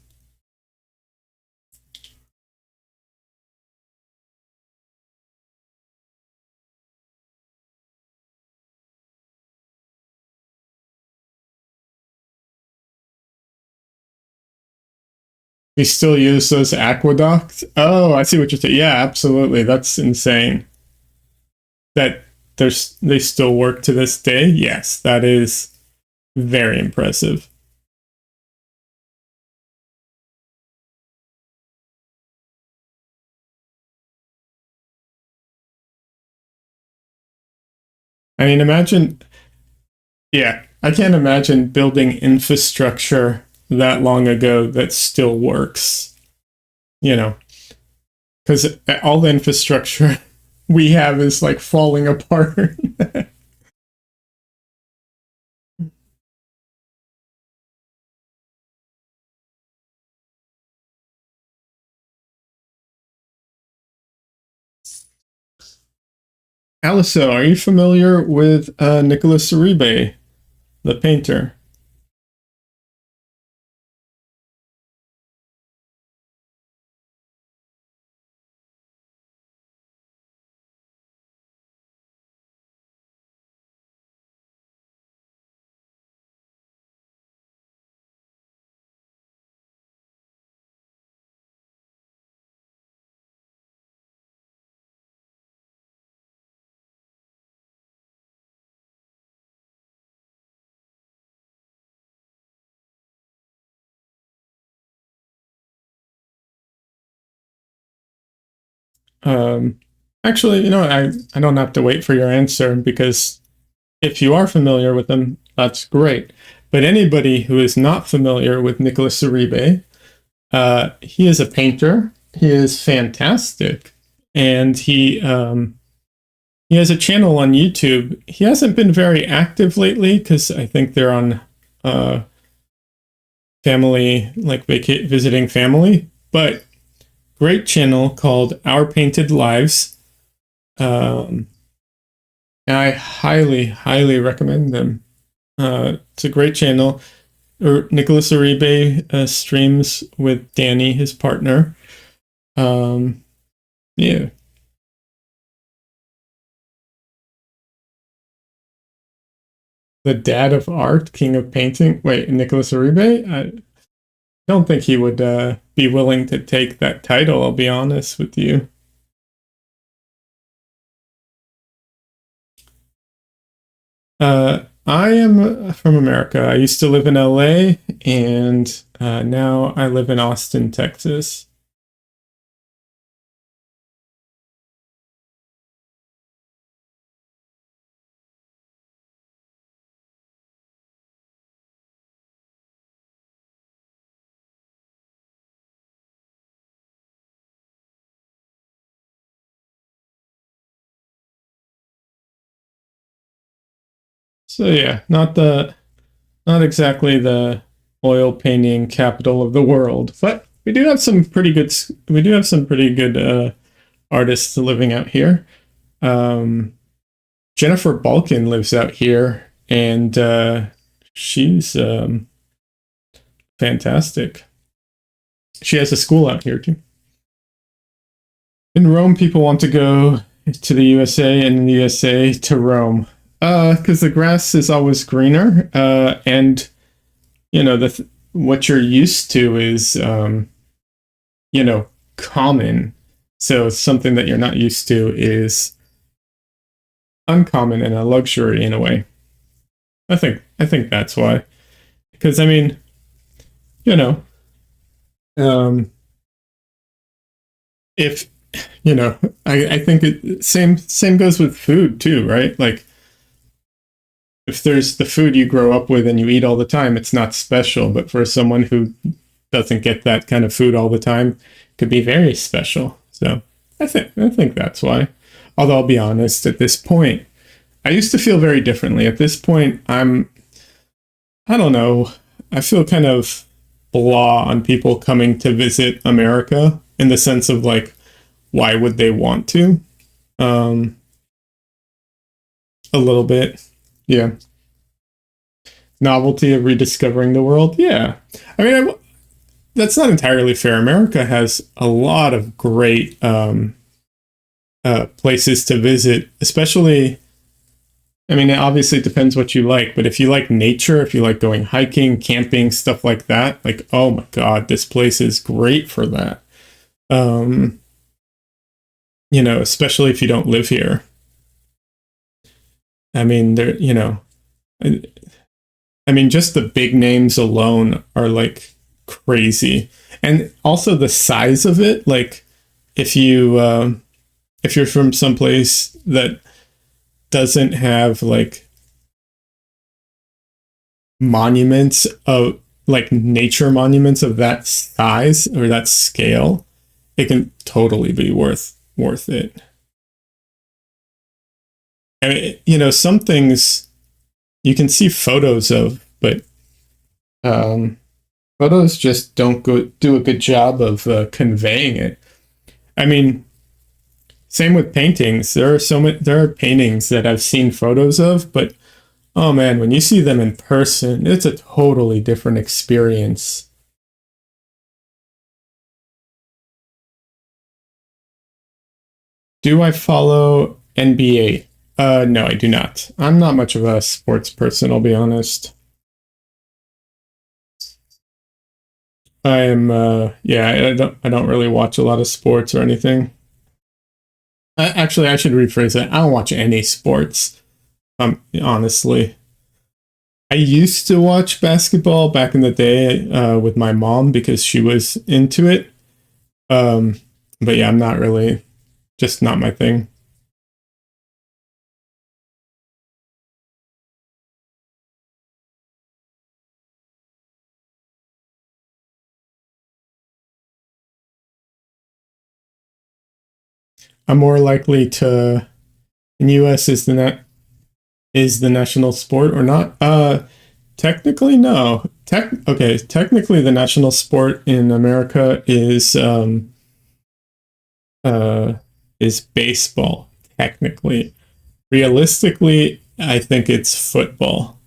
We still use those aqueducts. Oh, I see what you're saying. Yeah, absolutely. That's insane. That they still work to this day. Yes, that is very impressive. I mean, imagine. Yeah, I can't imagine building infrastructure that long ago that still works. You know, because all the infrastructure we have is like falling apart. Aliso, are you familiar with Nicholas Uribe, the painter? Actually, I don't have to wait for your answer because if you are familiar with him, that's great. But anybody who is not familiar with Nicholas Uribe, he is a painter. He is fantastic, and he has a channel on YouTube. He hasn't been very active lately because I think they're on uh, family, like visiting family. But great channel called Our Painted Lives. I highly, highly recommend them. It's a great channel. Nicholas Uribe streams with Danny, his partner. Yeah. The dad of art, king of painting. Wait, Nicholas Uribe? I don't think he would be willing to take that title, I'll be honest with you. I am from America. I used to live in LA, and now I live in Austin, Texas. So yeah, not exactly the oil painting capital of the world, but we do have some pretty good artists living out here. Um, Jennifer Balkin lives out here, and she's fantastic. She has a school out here too. In Rome, people want to go to the USA, and in the USA to Rome, because the grass is always greener, and what you're used to is common. So something that you're not used to is uncommon and a luxury in a way. I think that's why. Because I mean, you know, um, if I think same goes with food too, right? Like if there's the food you grow up with and you eat all the time, it's not special. But for someone who doesn't get that kind of food all the time, it could be very special. So I think that's why. Although I'll be honest, at this point, I used to feel very differently. At this point, I don't know. I feel kind of blah on people coming to visit America in the sense of like, why would they want to? Um, a little bit. Yeah. Novelty of rediscovering the world. Yeah. I mean, that's not entirely fair. America has a lot of great places to visit, especially. I mean, it obviously depends what you like, but if you like nature, if you like going hiking, camping, stuff like that, like, oh my God, this place is great for that. Um, especially if you don't live here. I mean, I, I mean, just the big names alone are like crazy. And also the size of it, like if if you're from someplace that doesn't have like monuments of like nature monuments of that size or that scale, it can totally be worth it. I mean, some things you can see photos of, but um, photos just don't do a good job of conveying it. I mean, same with paintings. There are paintings that I've seen photos of, but oh man, when you see them in person, it's a totally different experience. Do I follow NBA? No, I do not. I'm not much of a sports person, I'll be honest. I am yeah, I don't really watch a lot of sports or anything. Actually, I should rephrase it. I don't watch any sports. Honestly. I used to watch basketball back in the day with my mom because she was into it. Um, but yeah, I'm not really. just not my thing. I'm more likely to in US is the national sport or not? Technically no. Technically the national sport in America uh is baseball technically. Realistically, I think it's football.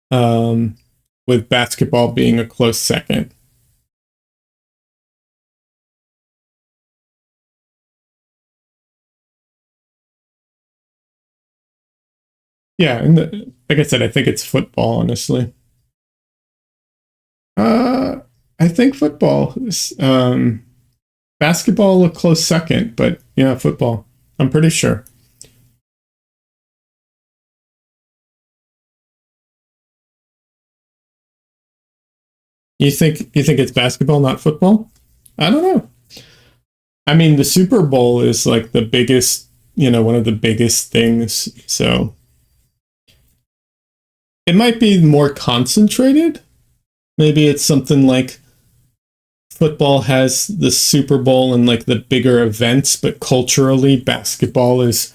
Um with basketball being a close second. Yeah, and like I said, I think it's football, honestly. Uh, I think football. Basketball a close second, but yeah, football. I'm pretty sure. You think it's basketball, not football? I don't know. I mean, the Super Bowl is like the biggest, one of the biggest things. So it might be more concentrated. Maybe it's something like football has the Super Bowl and like the bigger events, but culturally, basketball is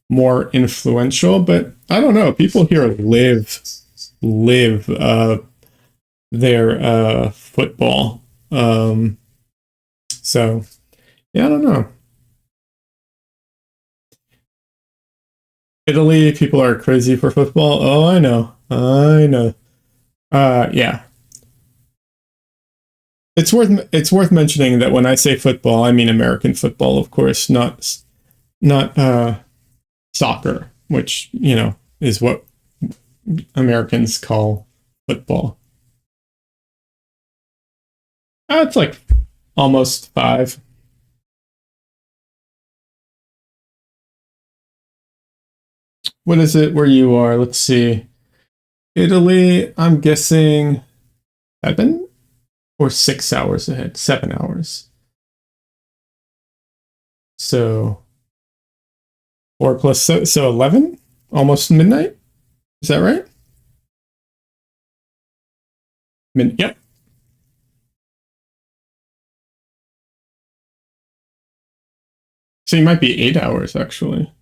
more influential. But I don't know. People here live their football. So yeah, I don't know. Italy, people are crazy for football. Oh, I know. I know. Yeah. It's worth mentioning that when I say football, I mean American football, of course, not soccer, which, is what Americans call football. It's like almost 5. What is it where you are? Let's see. Italy, I'm guessing 7 or 6 hours ahead. 7 hours. So 4 plus so 11, almost midnight. Is that right? Yep. So you might be 8 hours actually.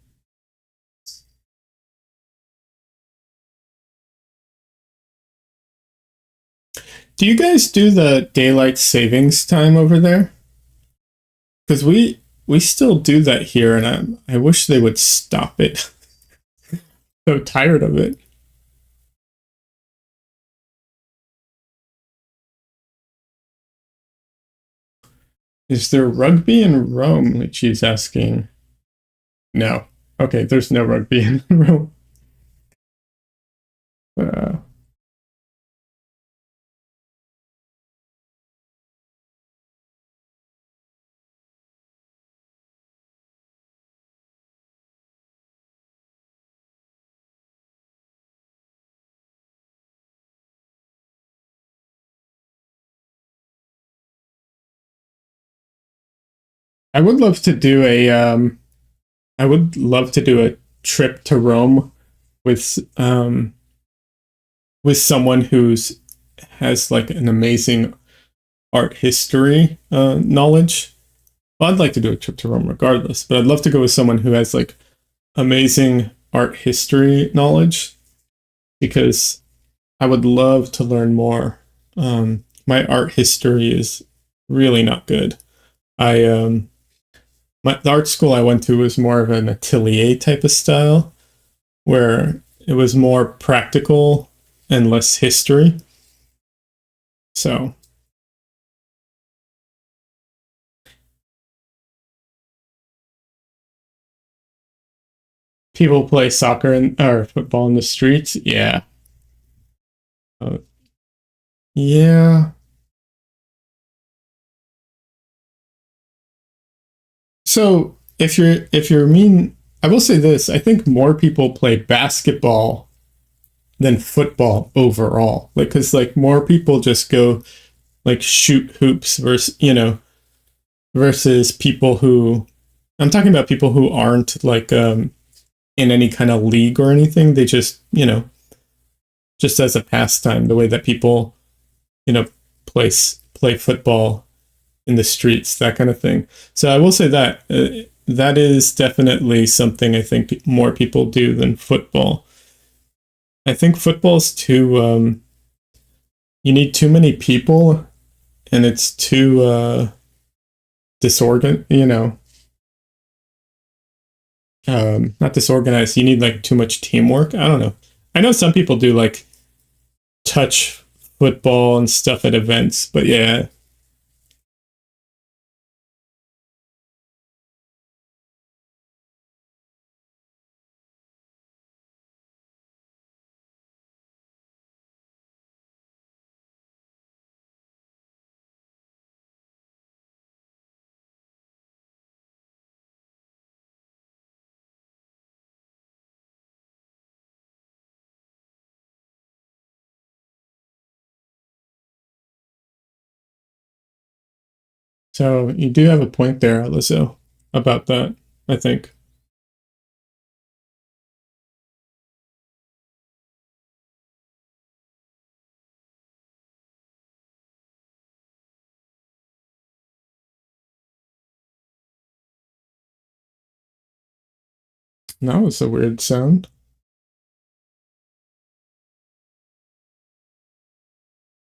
Do you guys do the daylight savings time over there? Because we still do that here, and I wish they would stop it. So tired of it. Is there rugby in Rome? She's asking. No. Okay, there's no rugby in Rome. Uh, I would love to do a I would love to do a trip to Rome with someone who's has like an amazing art history knowledge. Well, I'd like to do a trip to Rome regardless, but I'd love to go with someone who has like amazing art history knowledge because I would love to learn more. My art history is really not good. I the art school I went to was more of an atelier type of style where it was more practical and less history. So people play soccer or football in the streets. Yeah. Uh, yeah. So if you're mean, I will say this: I think more people play basketball than football overall. Like, cause like more people just go like shoot hoops versus versus people who I'm talking about people who aren't like in any kind of league or anything. They just, just as a pastime, the way that people, you know, play football in the streets, that kind of thing. So I will say that that is definitely something I think more people do than football. I think football's too. You need too many people, and it's too disorgan. Not disorganized. You need like too much teamwork. I don't know. I know some people do like touch football and stuff at events, but yeah. So you do have a point there, Alyssa, about that, I think. That was a weird sound.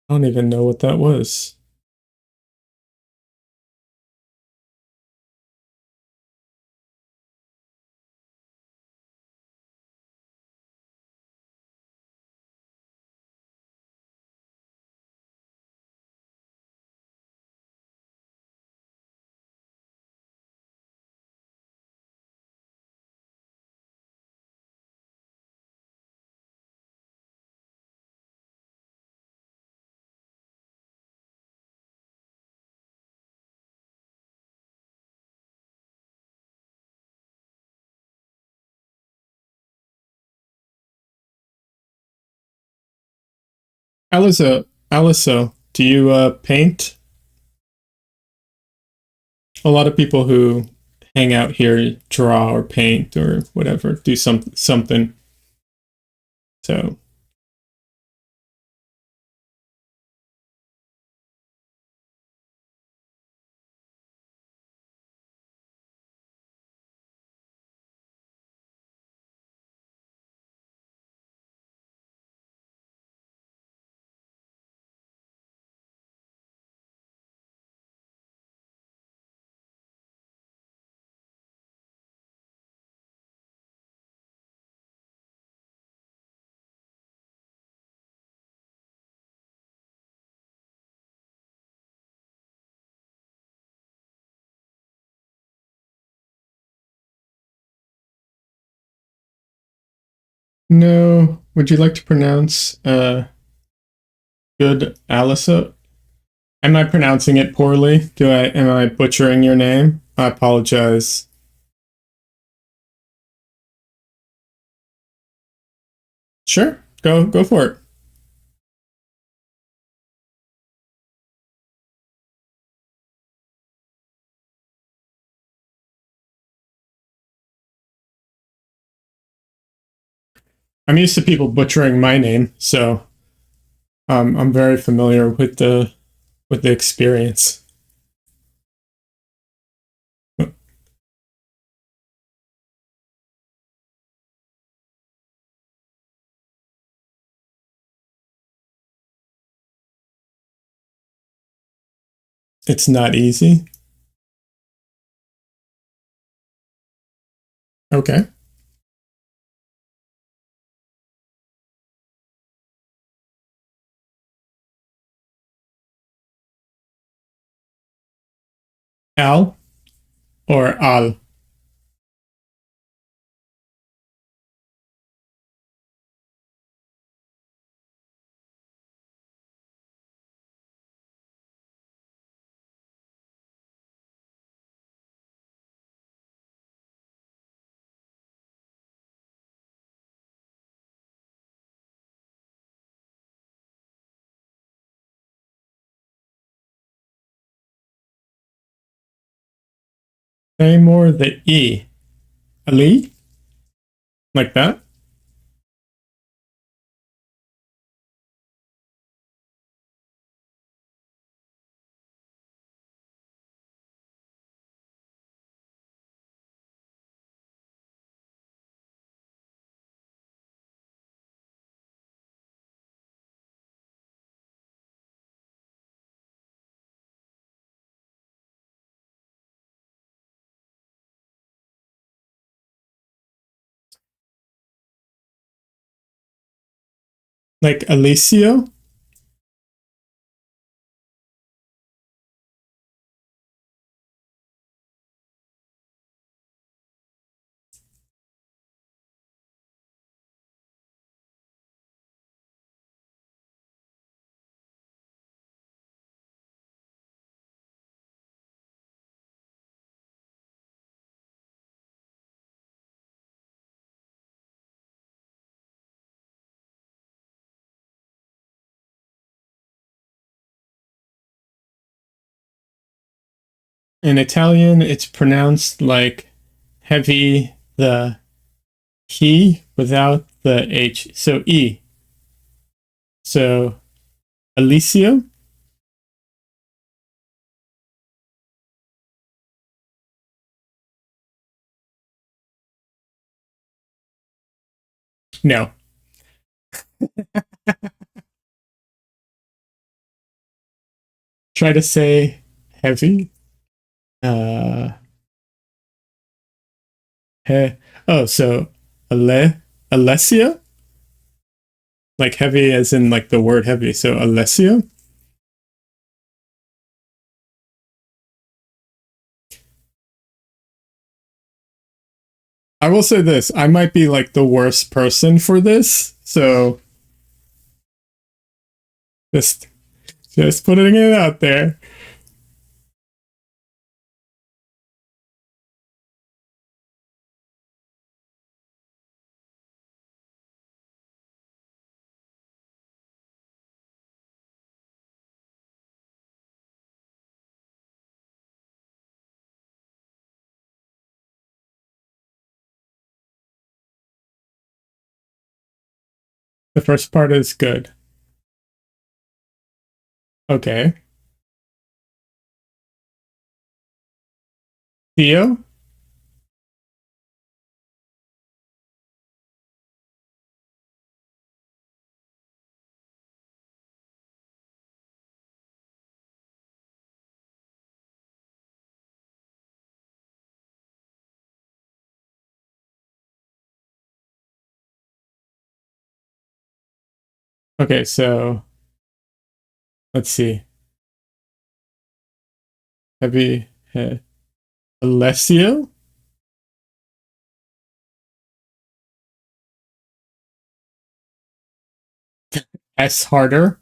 I don't even know what that was. Alyssa, do you paint? A lot of people who hang out here draw or paint or whatever, do something. So no. Would you like to pronounce good Alyssa? Am I pronouncing it poorly? Do I am I butchering your name? I apologize. Sure. Go for it. I'm used to people butchering my name, so I'm very familiar with the experience. It's not easy. Okay. Al or Al? Say more the E. Ali? Like that? Like Alicio? In Italian, it's pronounced like heavy, the he without the H. So E. So Alicio? No. Try to say heavy. Uh, he, oh, so Alessio? Like heavy as in like the word heavy. So Alessio? I will say this. I might be like the worst person for this. So just just putting it out there. The first part is good. Okay. Theo? Okay, so let's see. Heavy Alessio? S harder.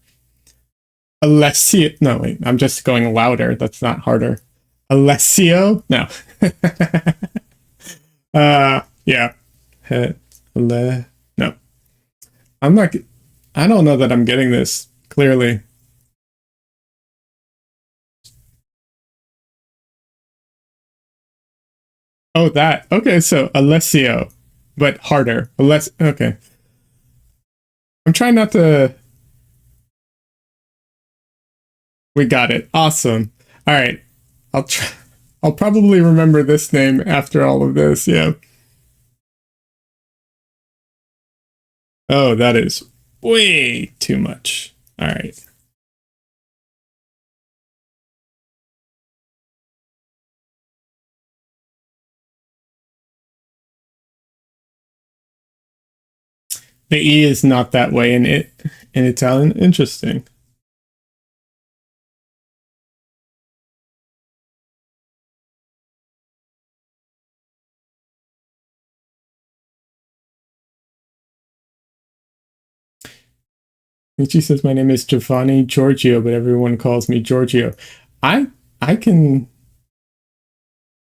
Alessio. No, wait. I'm just going louder. That's not harder. Alessio? No. Yeah. Le. No. I'm not. I don't know that I'm getting this clearly. Oh, that. Okay, so Alessio, but harder. Okay. I'm trying not to. We got it. Awesome. All right. I'll try. I'll probably remember this name after all of this. Yeah. Oh, that is way too much. All right. The E is not that way in Italian. Interesting. Michi says my name is Giovanni Giorgio, but everyone calls me Giorgio. I I can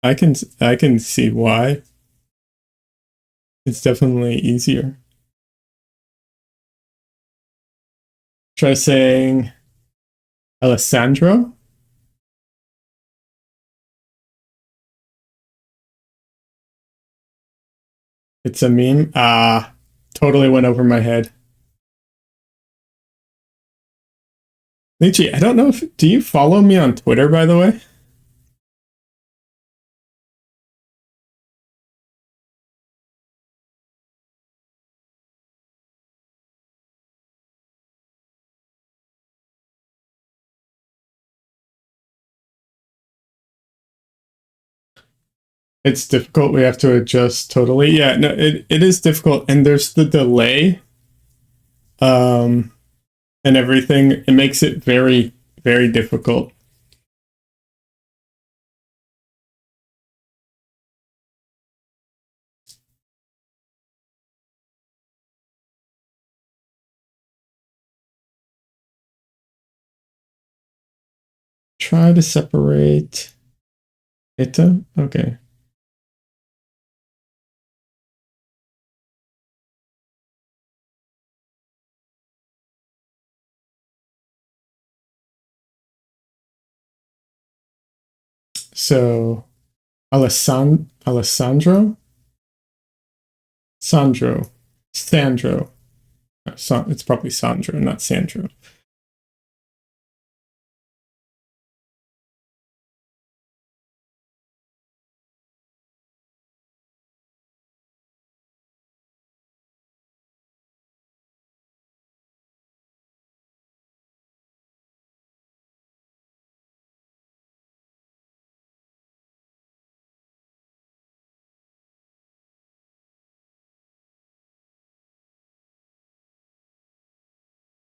I can see why. It's definitely easier. Try saying Alessandro. It's a meme. Ah, totally went over my head. Lychee, I don't know if do you follow me on Twitter, by the way? It's difficult. We have to adjust totally. Yeah, no, it is difficult. And there's the delay, um, and everything. It makes it very, very difficult. Try to separate it. Okay. So Alessandro? Sandro. It's probably Sandro, not Sandro.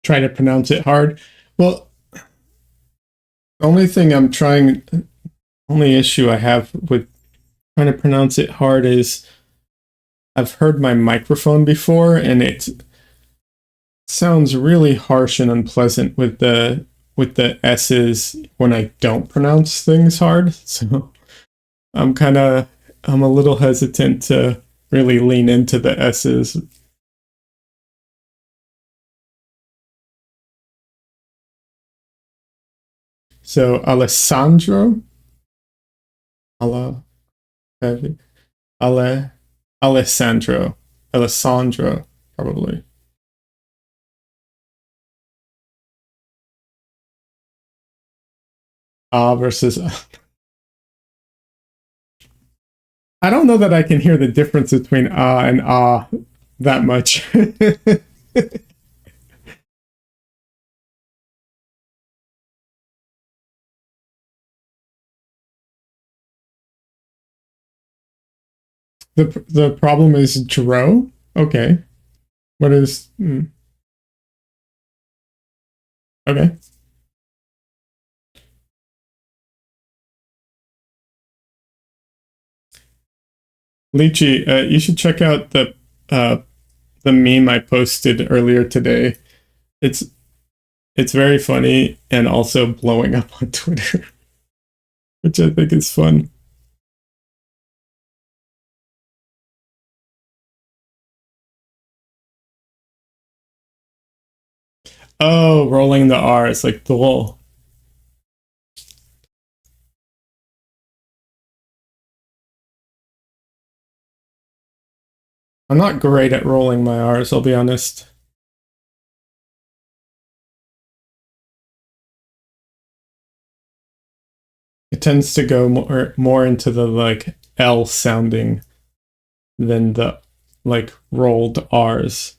Try to pronounce it hard. Well, only thing I'm trying, only issue I have with trying to pronounce it hard is I've heard my microphone before and it sounds really harsh and unpleasant with the S's when I don't pronounce things hard. So I'm a little hesitant to really lean into the S's. So Alessandro, Alla, Ale, Alessandro, probably. Versus I don't know that I can hear the difference between and that much. The problem is Dro. Okay. What is okay. Lychee, you should check out the meme I posted earlier today. It's it's very funny and also blowing up on Twitter, which I think is fun. Oh, rolling the R. It's like the whole. I'm not great at rolling my R's, I'll be honest. It tends to go more into the like L sounding than the like rolled R's.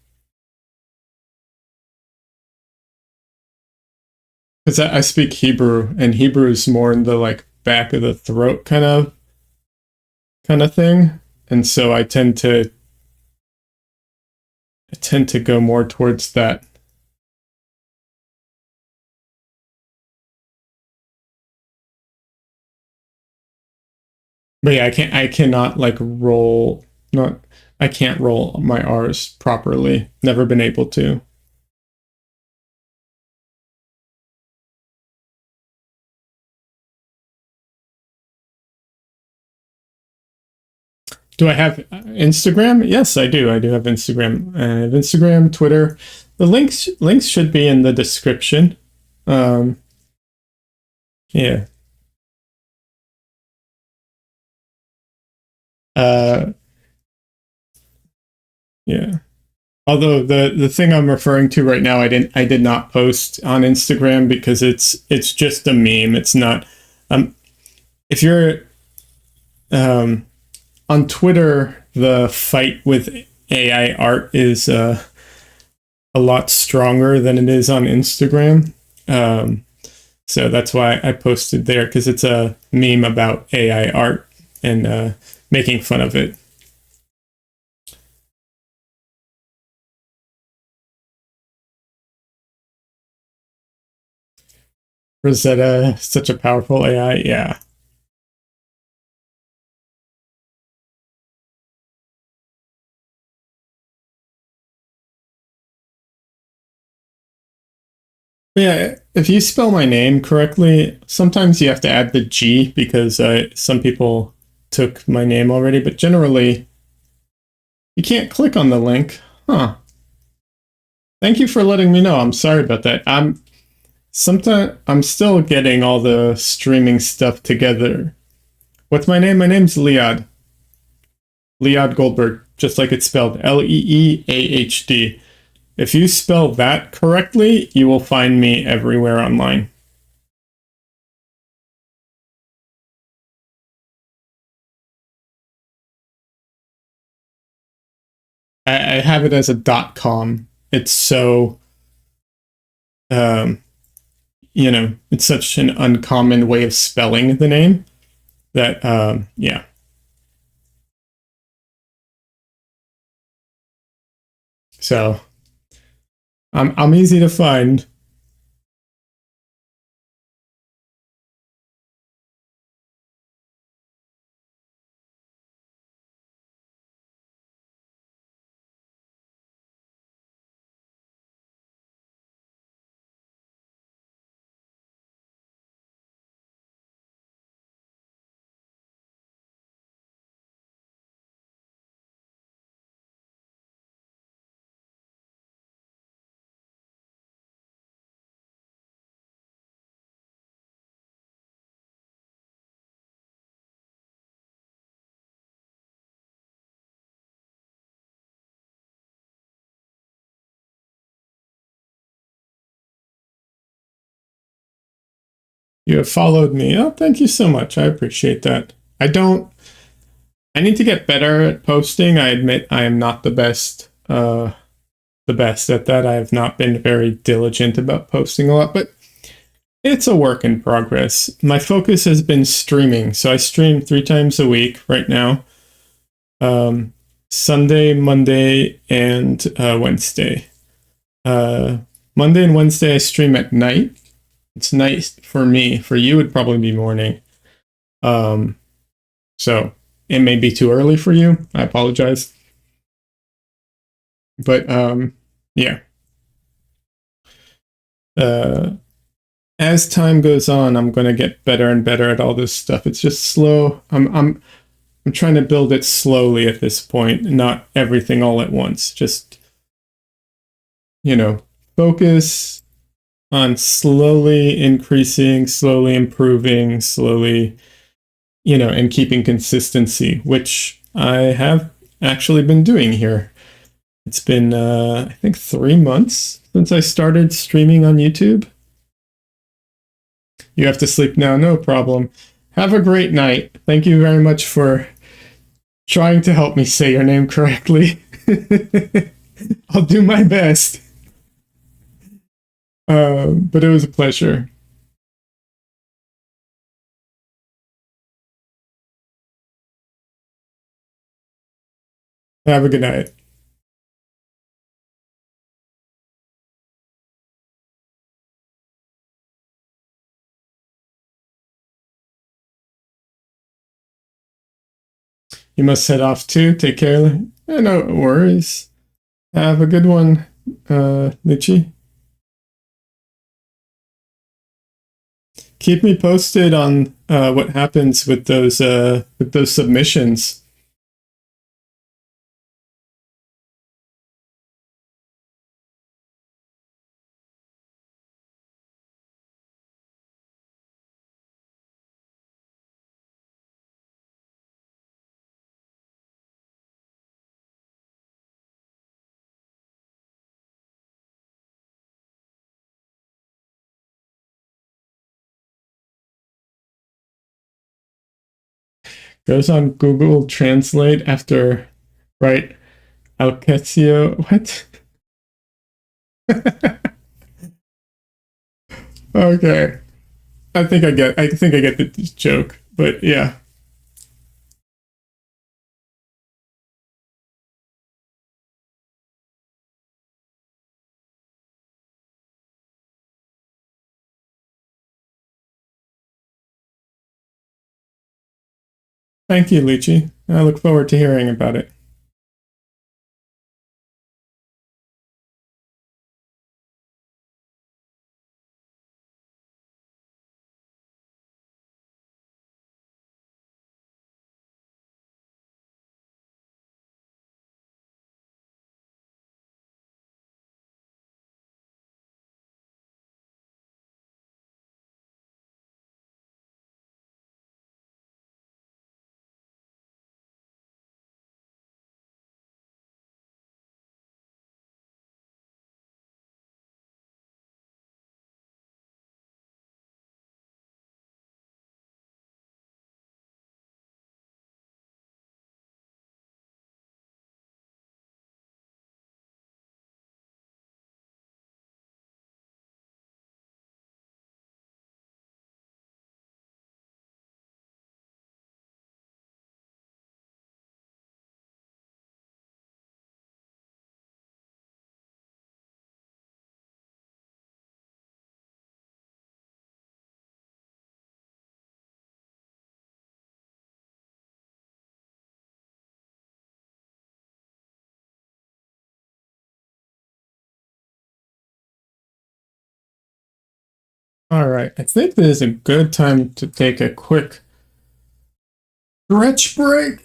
Because I speak Hebrew, and Hebrew is more in the like back of the throat kind of thing, and so I tend to go more towards that. But yeah, I cannot like roll not I can't roll my R's properly. Never been able to. Do I have Instagram? Yes, I do. I do have Instagram. I have Instagram, Twitter. The links should be in the description. Um, yeah. Uh, Yeah. Although the thing I'm referring to right now, I did not post on Instagram because it's just a meme. It's not. Um, if you're um, on Twitter, the fight with AI art is a lot stronger than it is on Instagram. Um, so that's why I posted there because it's a meme about AI art and making fun of it. Rosetta, such a powerful AI. Yeah. Yeah, if you spell my name correctly, sometimes you have to add the G because some people took my name already, but generally you can't click on the link. Huh. Thank you for letting me know. I'm sorry about that. I'm still getting all the streaming stuff together. What's my name? My name's Liad. Liad Goldberg, just like it's spelled Leeahd. If you spell that correctly, you will find me everywhere online. I have it as a .com. It's so um, it's such an uncommon way of spelling the name that yeah. So I'm easy to find. You have followed me. Oh, thank you so much. I appreciate that. I don't. I need to get better at posting. I admit I am not the best at that. I have not been very diligent about posting a lot, but it's a work in progress. My focus has been streaming, so I stream 3 times a week right now. Um, Sunday, Monday, and Wednesday. Uh, Monday and Wednesday I stream at night. It's night for me. For you, it'd probably be morning. Um, so it may be too early for you. I apologize, but yeah. Uh, as time goes on, I'm going to get better and better at all this stuff. It's just slow. I'm trying to build it slowly at this point, not everything all at once. Just, you know, focus on slowly increasing, slowly improving, slowly, and keeping consistency, which I have actually been doing here. It's been, I think, 3 months since I started streaming on YouTube. You have to sleep now, no problem. Have a great night. Thank you very much for trying to help me say your name correctly. I'll do my best. But it was a pleasure. Have a good night. You must head off too. Take care. No worries. Have a good one, Lichi. Keep me posted on what happens with those submissions. Goes on Google Translate after right Alquecio. What? Okay. I think I get the joke, but yeah. Thank you, Lychee. I look forward to hearing about it. All right. I think this is a good time to take a quick stretch break.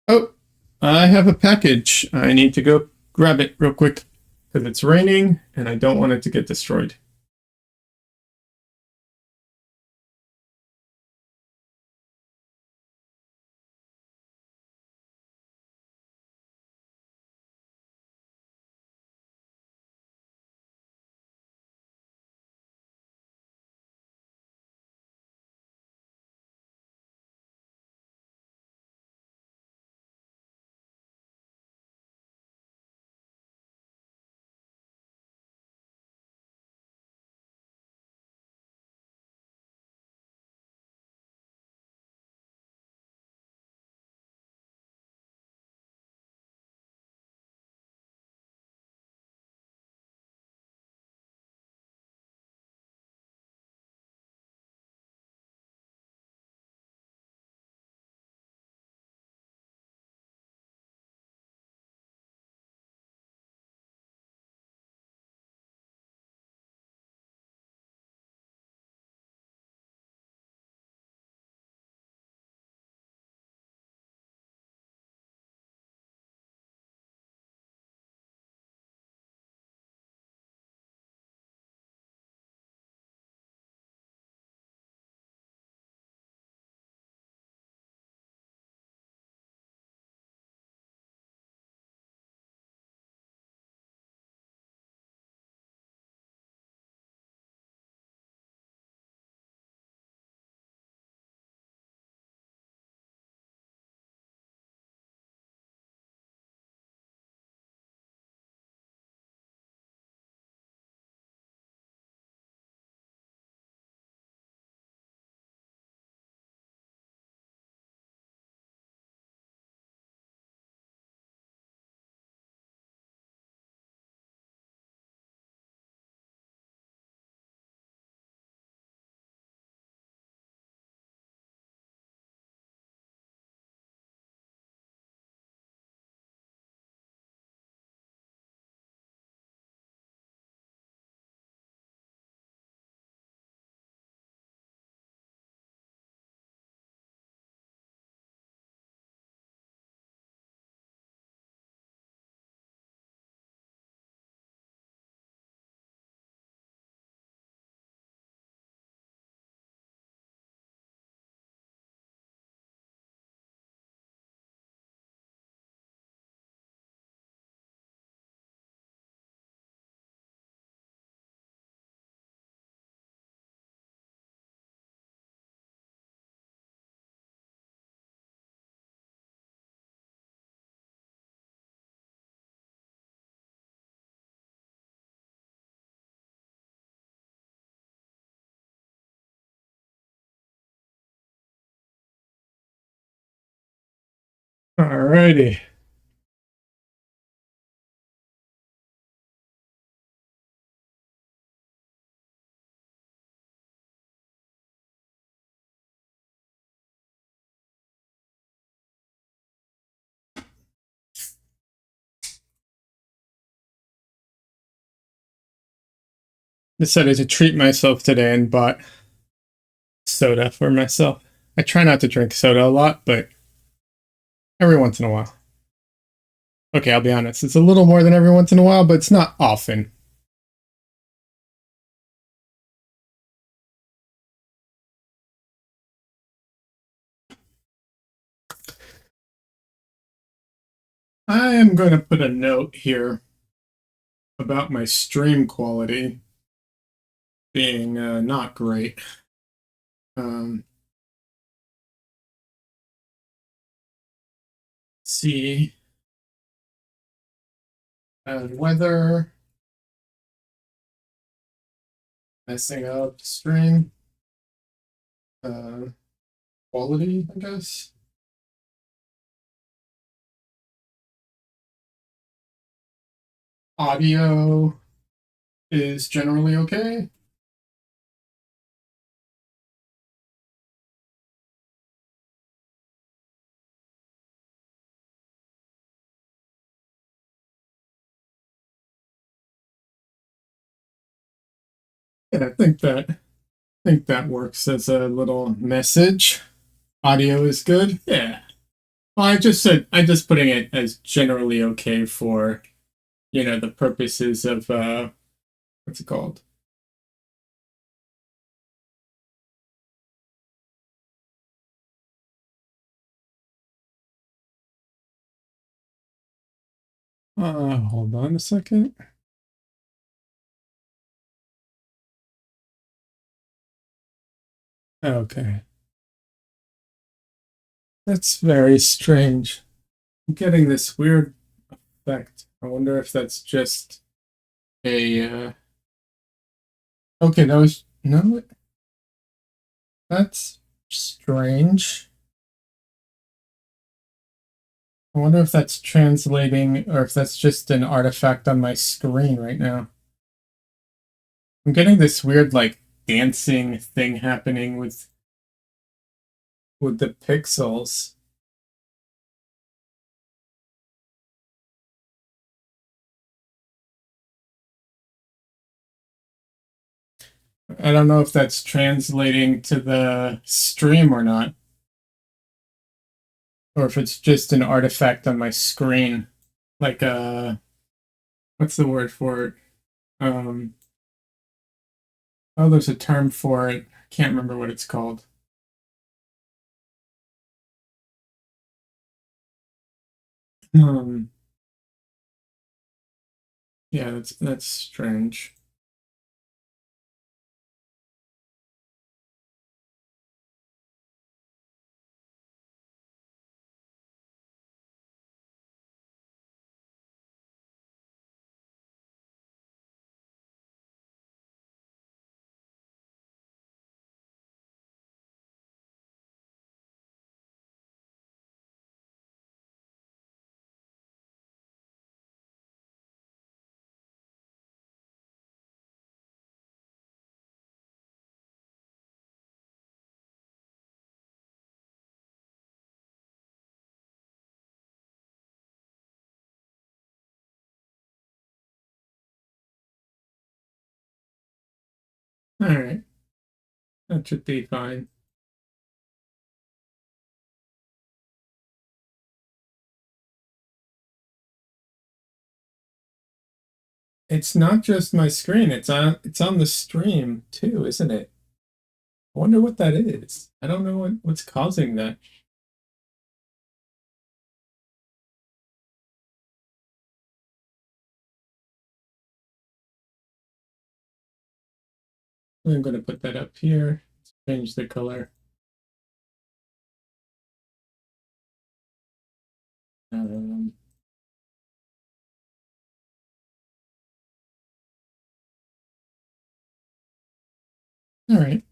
Oh, I have a package. I need to go grab it real quick because it's raining and I don't want it to get destroyed. Alrighty. Decided to treat myself today and bought soda for myself. I try not to drink soda a lot, but every once in a while. Okay, I'll be honest. It's a little more than every once in a while, but it's not often. I am going to put a note here about my stream quality being not great. See, weather, messing up stream, quality, I guess. Audio is generally okay. Yeah, I think that works as a little message. Audio is good. Yeah. Well, I just putting it as generally okay for, the purposes of what's it called? Hold on a second. Okay. That's very strange. I'm getting this weird effect. I wonder if that's just a okay, that was no, that's strange. I wonder if that's translating or if that's just an artifact on my screen right now. I'm getting this weird like dancing thing happening with the pixels. I don't know if that's translating to the stream or not, or if it's just an artifact on my screen. Like what's the word for it? Um oh, there's a term for it. I can't remember what it's called. Um yeah, that's strange. All right, that should be fine. It's not just my screen. It's on the stream too, isn't it? I wonder what that is. I don't know what's causing that. I'm going to put that up here. Change the color. Um, all right.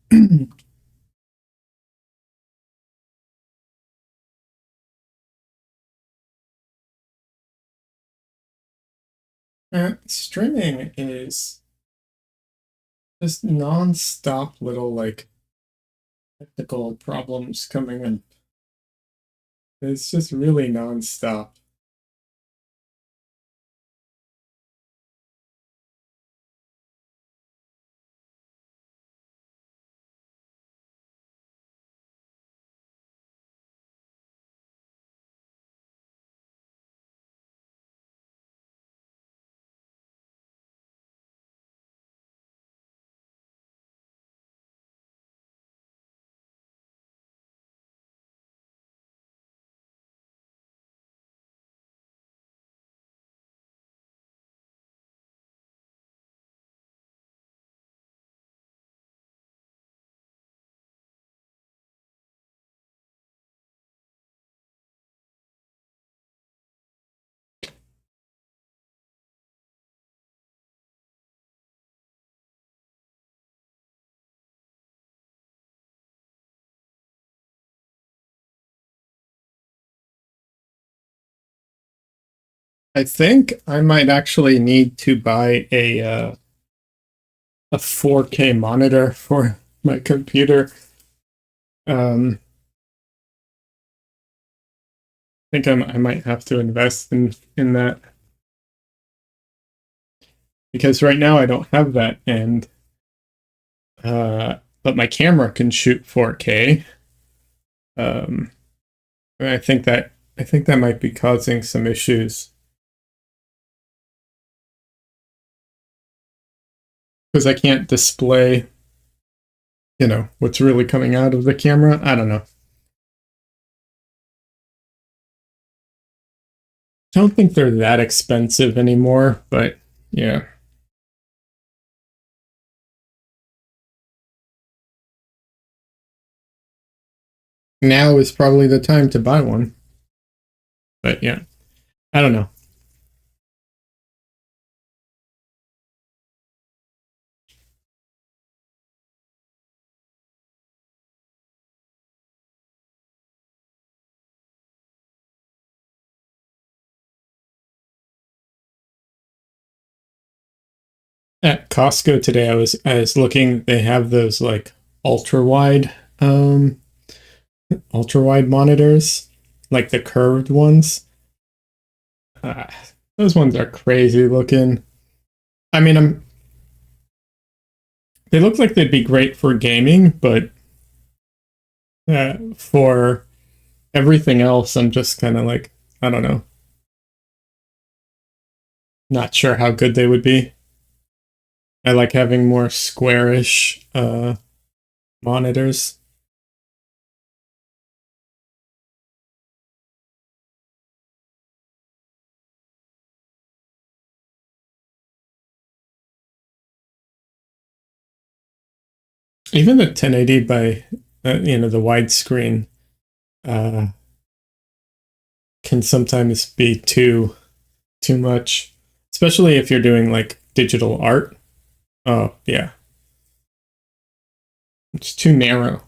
Streaming is just non-stop little like technical problems coming in. It's just really non-stop. I think I might actually need to buy a 4K monitor for my computer. I think I might have to invest in that because right now I don't have that, and but my camera can shoot 4K. Um, and I think that might be causing some issues because I can't display, what's really coming out of the camera. I don't know. I don't think they're that expensive anymore, but yeah. Now is probably the time to buy one. But yeah, I don't know. At Costco today, I was looking. They have those like ultra wide, um, ultra wide monitors, like the curved ones. Uh, those ones are crazy looking. I mean, they look like they'd be great for gaming, but for everything else, I'm just kind of like, I don't know, not sure how good they would be. I like having more squarish monitors. Even the 1080 by, the widescreen uh, can sometimes be too much, especially if you're doing like digital art. Oh yeah, it's too narrow.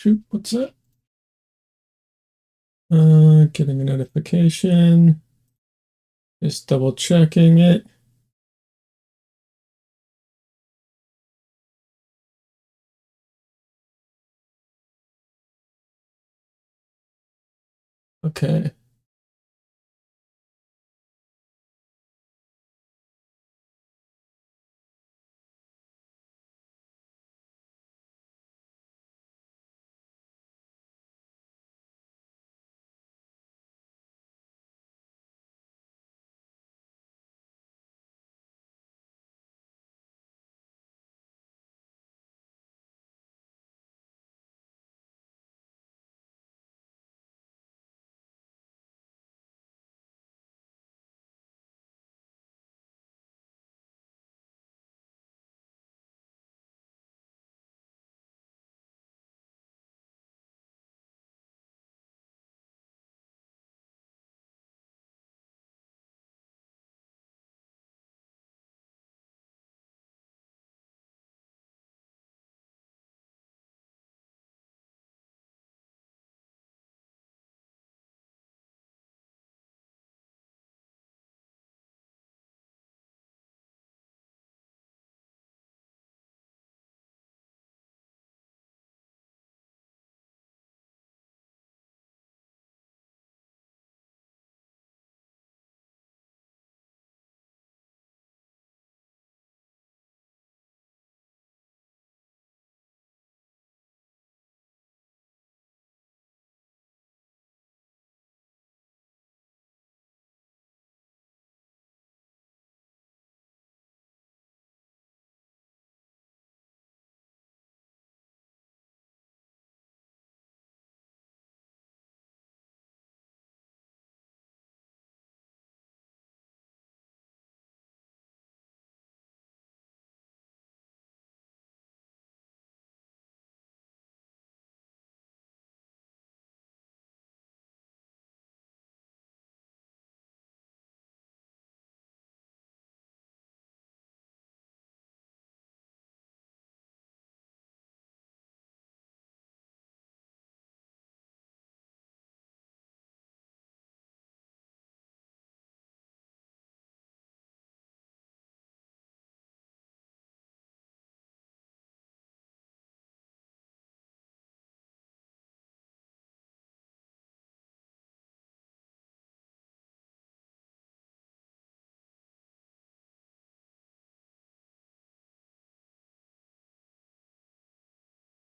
shoot, what's that? Getting a notification. Just double checking it. Okay.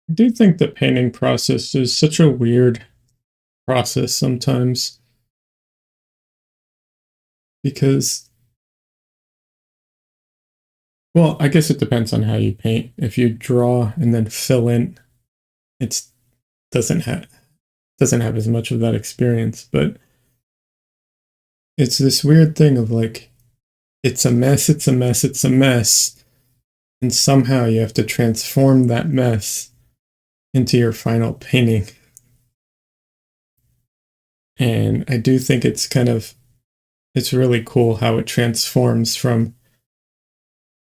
I do think the painting process is such a weird process sometimes because, well, I guess it depends on how you paint. If you draw and then fill in, it doesn't have as much of that experience, but it's this weird thing of like it's a mess, it's a mess, it's a mess, and somehow you have to transform that mess into your final painting. And I do think it's really cool how it transforms from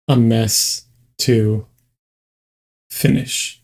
a mess to finish.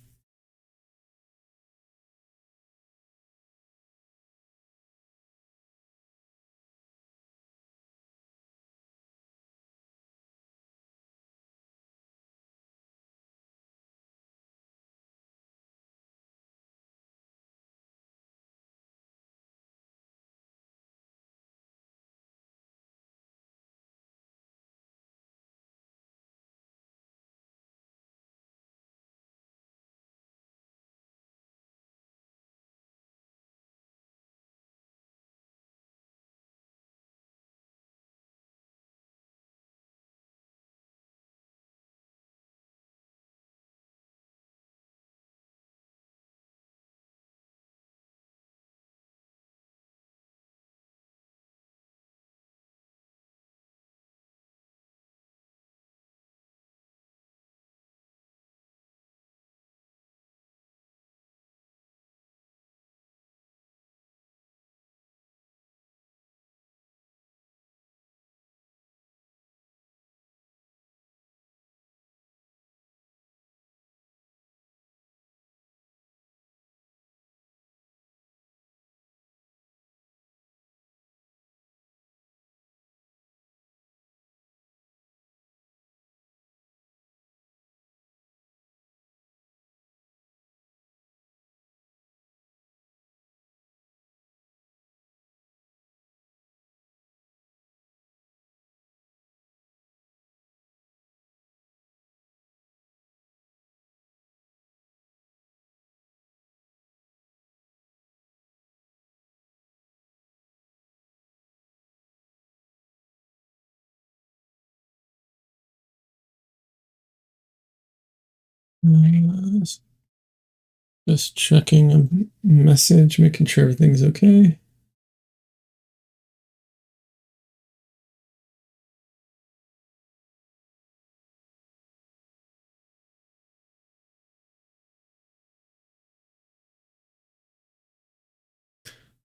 Just checking a message, making sure everything's okay.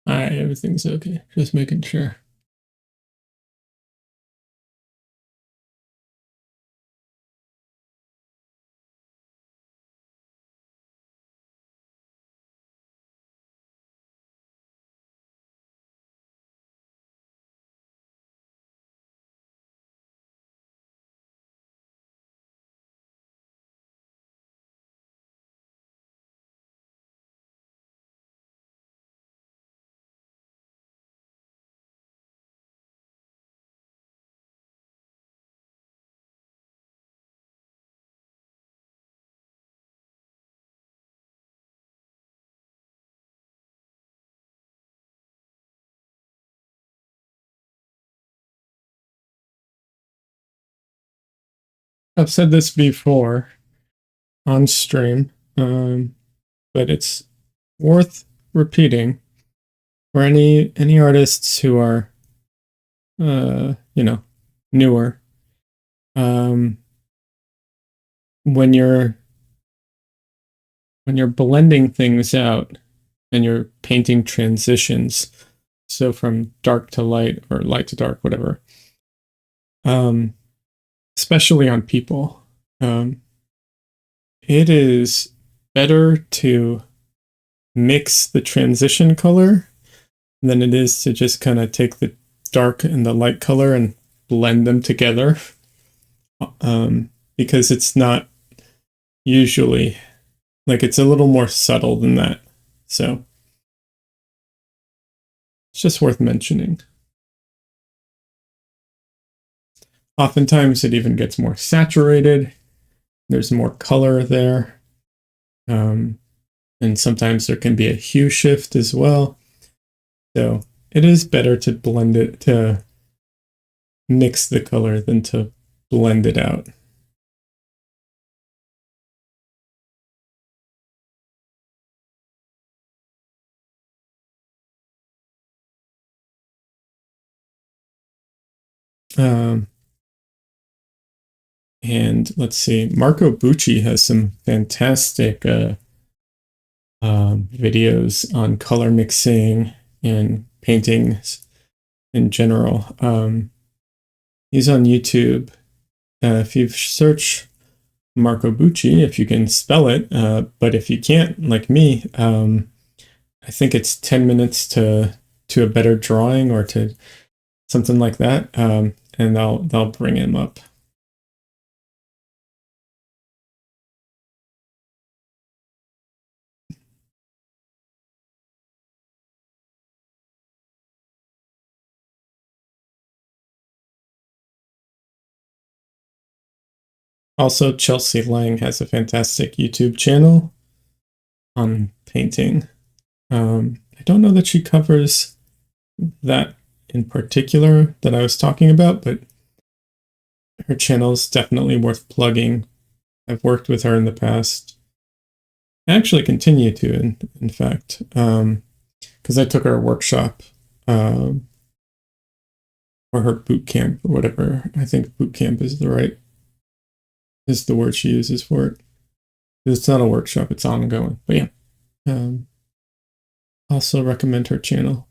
All right, everything's okay. Just making sure. I've said this before on stream, but it's worth repeating for any artists who are, newer. Um, when you're blending things out and you're painting transitions, so from dark to light or light to dark, whatever. Especially on people, it is better to mix the transition color than it is to just kind of take the dark and the light color and blend them together, because it's not usually, like, it's a little more subtle than that. So it's just worth mentioning. Oftentimes it even gets more saturated. There's more color there. And sometimes there can be a hue shift as well. So it is better to blend it, to mix the color than to blend it out. And let's see, Marco Bucci has some fantastic videos on color mixing and paintings in general. He's on YouTube. If you search Marco Bucci, if you can spell it, but if you can't, like me, I think it's 10 minutes to a better drawing or to something like that, and they'll bring him up. Also, Chelsea Lang has a fantastic YouTube channel on painting. I don't know that she covers that in particular that I was talking about, but her channel is definitely worth plugging. I've worked with her in the past. I actually continue to, in fact, because I took her workshop, or her boot camp or whatever. I think boot camp is the word she uses for it. It's not a workshop; it's ongoing. But yeah, also recommend her channel.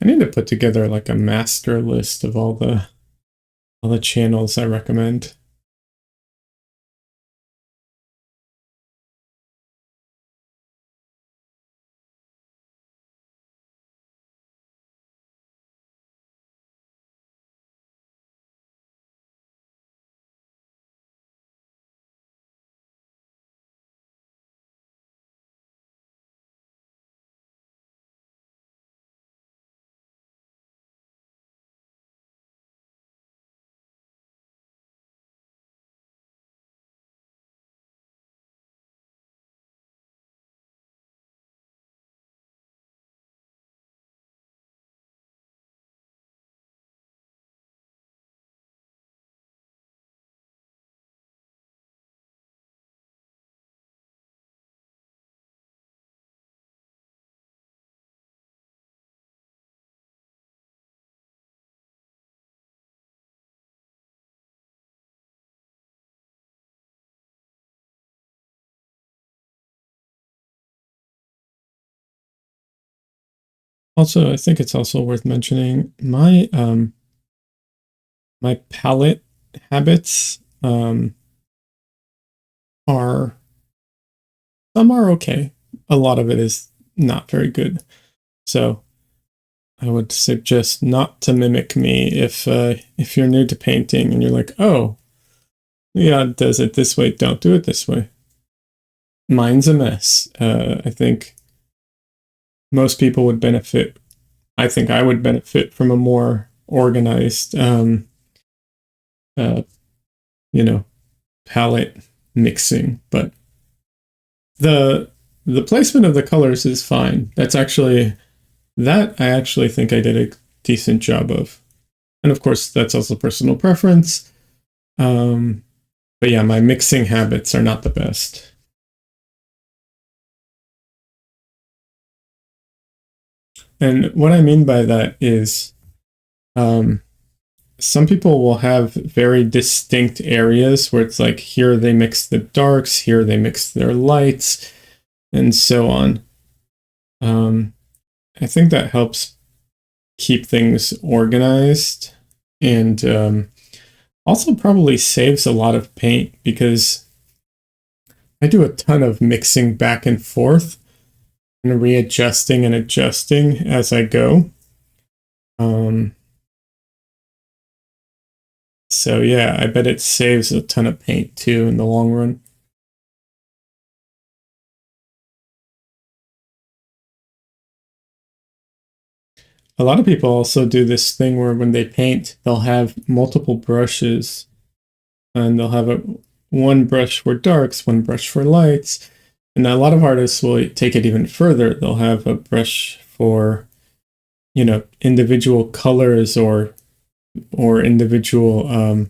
I need to put together like a master list of all the channels I recommend. Also, I think it's also worth mentioning my palette habits are some are okay. A lot of it is not very good. So I would suggest not to mimic me if you're new to painting and you're like, oh, yeah, it does it this way. Don't do it this way. Mine's a mess. I think most people would benefit. I think I would benefit from a more organized, uh, you know, palette mixing. But the the placement of the colors is fine. That I actually think I did a decent job of. And of course, that's also personal preference. Um, but yeah, my mixing habits are not the best. And what I mean by that is um, some people will have very distinct areas where it's like here they mix the darks, here they mix their lights, and so on. Um, I think that helps keep things organized and also probably saves a lot of paint because I do a ton of mixing back and forth and readjusting and adjusting as I go. Um, so yeah, I bet it saves a ton of paint too in the long run. A lot of people also do this thing where when they paint, they'll have multiple brushes and they'll have one brush for darks, one brush for lights. And a lot of artists will take it even further. They'll have a brush for, individual colors or individual,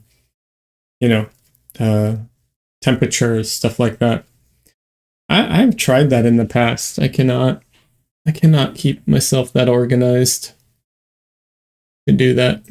you know, uh, temperatures, stuff like that. I've tried that in the past. I cannot keep myself that organized to do that.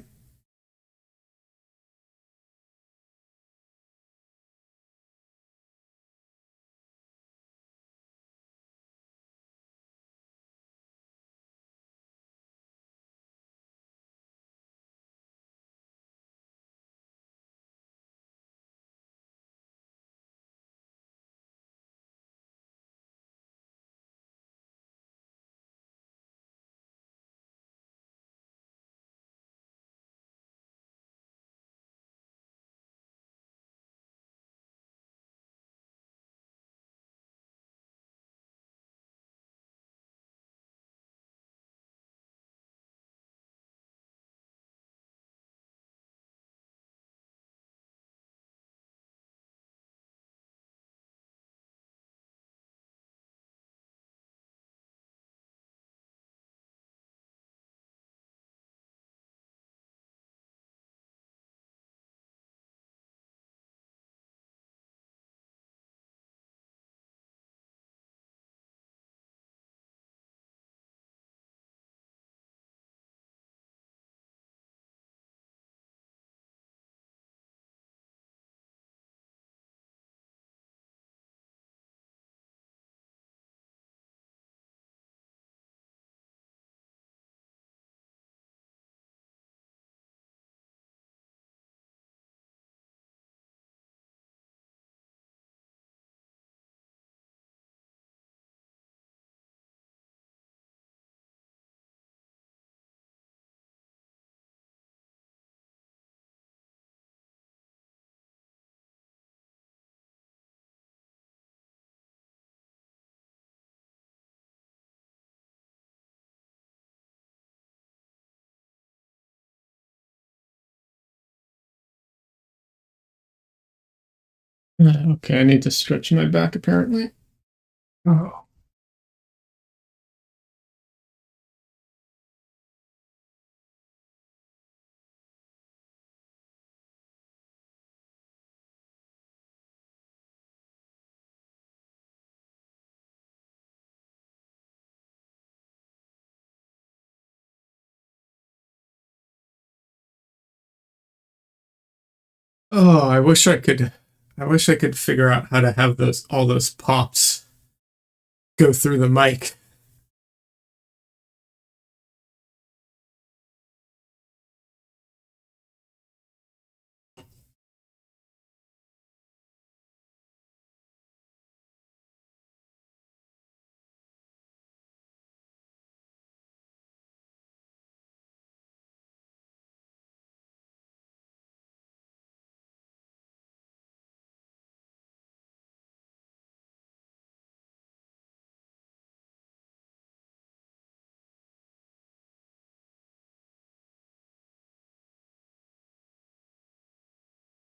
Okay, I need to stretch my back apparently. Oh. Oh, I wish I could figure out how to have those all those pops go through the mic.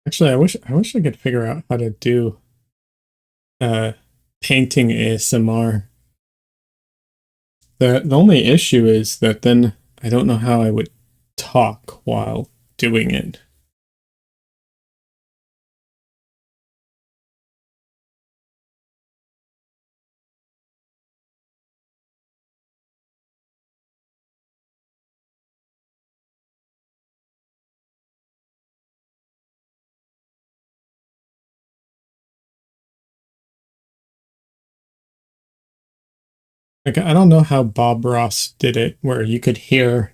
Actually, I wish I could figure out how to do uh painting ASMR. The only issue is that then I don't know how I would talk while doing it. Like I don't know how Bob Ross did it, where you could hear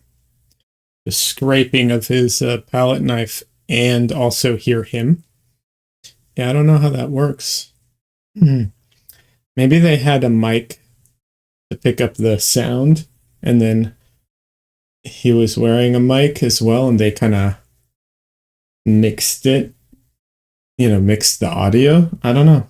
the scraping of his palette knife and also hear him. Yeah, I don't know how that works. Hmm. Maybe they had a mic to pick up the sound, and then he was wearing a mic as well, and they kind of mixed it, mixed the audio. I don't know.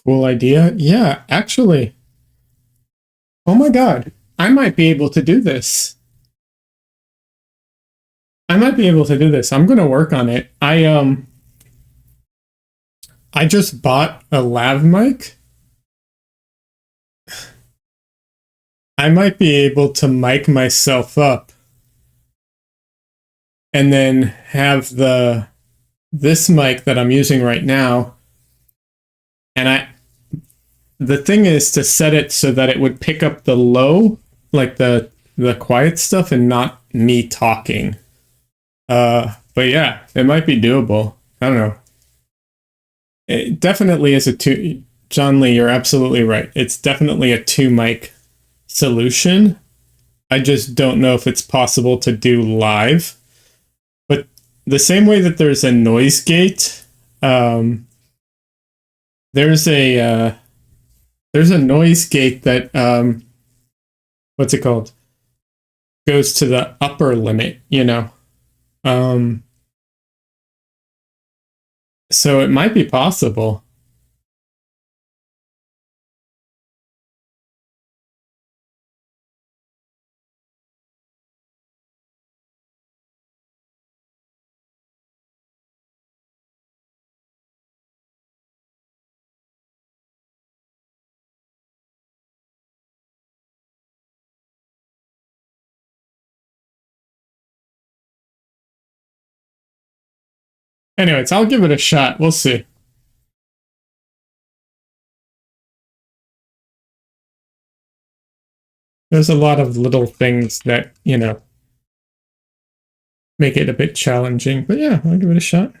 Cool idea. Yeah, actually, oh my God, I might be able to do this. I might be able to do this. I'm going to work on it. I just bought a lav mic. I might be able to mic myself up and then have this mic that I'm using right now, and the thing is to set it so that it would pick up the low, like the quiet stuff, and not me talking. But yeah, it might be doable. I don't know. It definitely is a two. John Lee, you're absolutely right. It's definitely a two mic solution. I just don't know if it's possible to do live. But the same way that there's a noise gate, there's a noise gate that what's it called? Goes to the upper limit, Um, so it might be possible. Anyways, I'll give it a shot. We'll see. There's a lot of little things that, make it a bit challenging. But yeah, I'll give it a shot.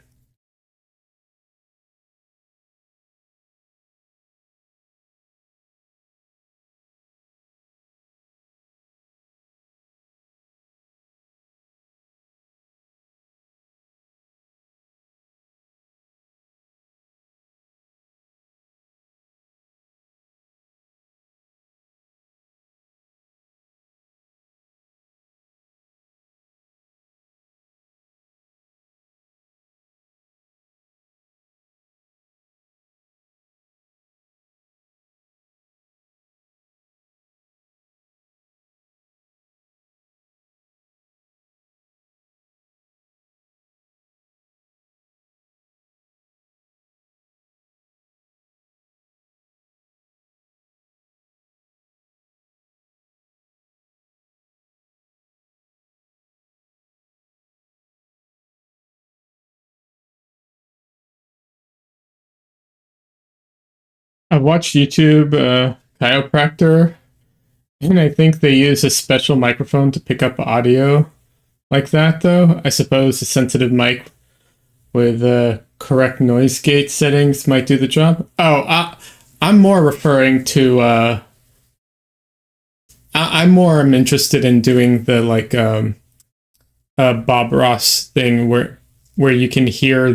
I've watched YouTube chiropractor, and I think they use a special microphone to pick up audio like that, though. I suppose a sensitive mic with correct noise gate settings might do the job. Oh, I'm more referring to. I'm more interested in doing the like Bob Ross thing where you can hear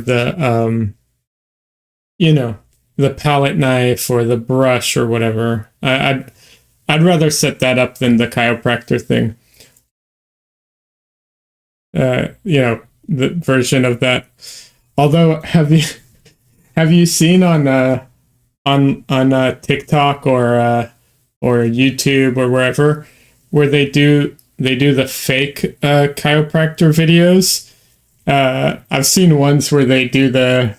you know the palette knife or the brush or whatever. I'd rather set that up than the chiropractor thing. the version of that. Although, have you seen on TikTok or YouTube or wherever where they do the fake chiropractor videos? I've seen ones where they do the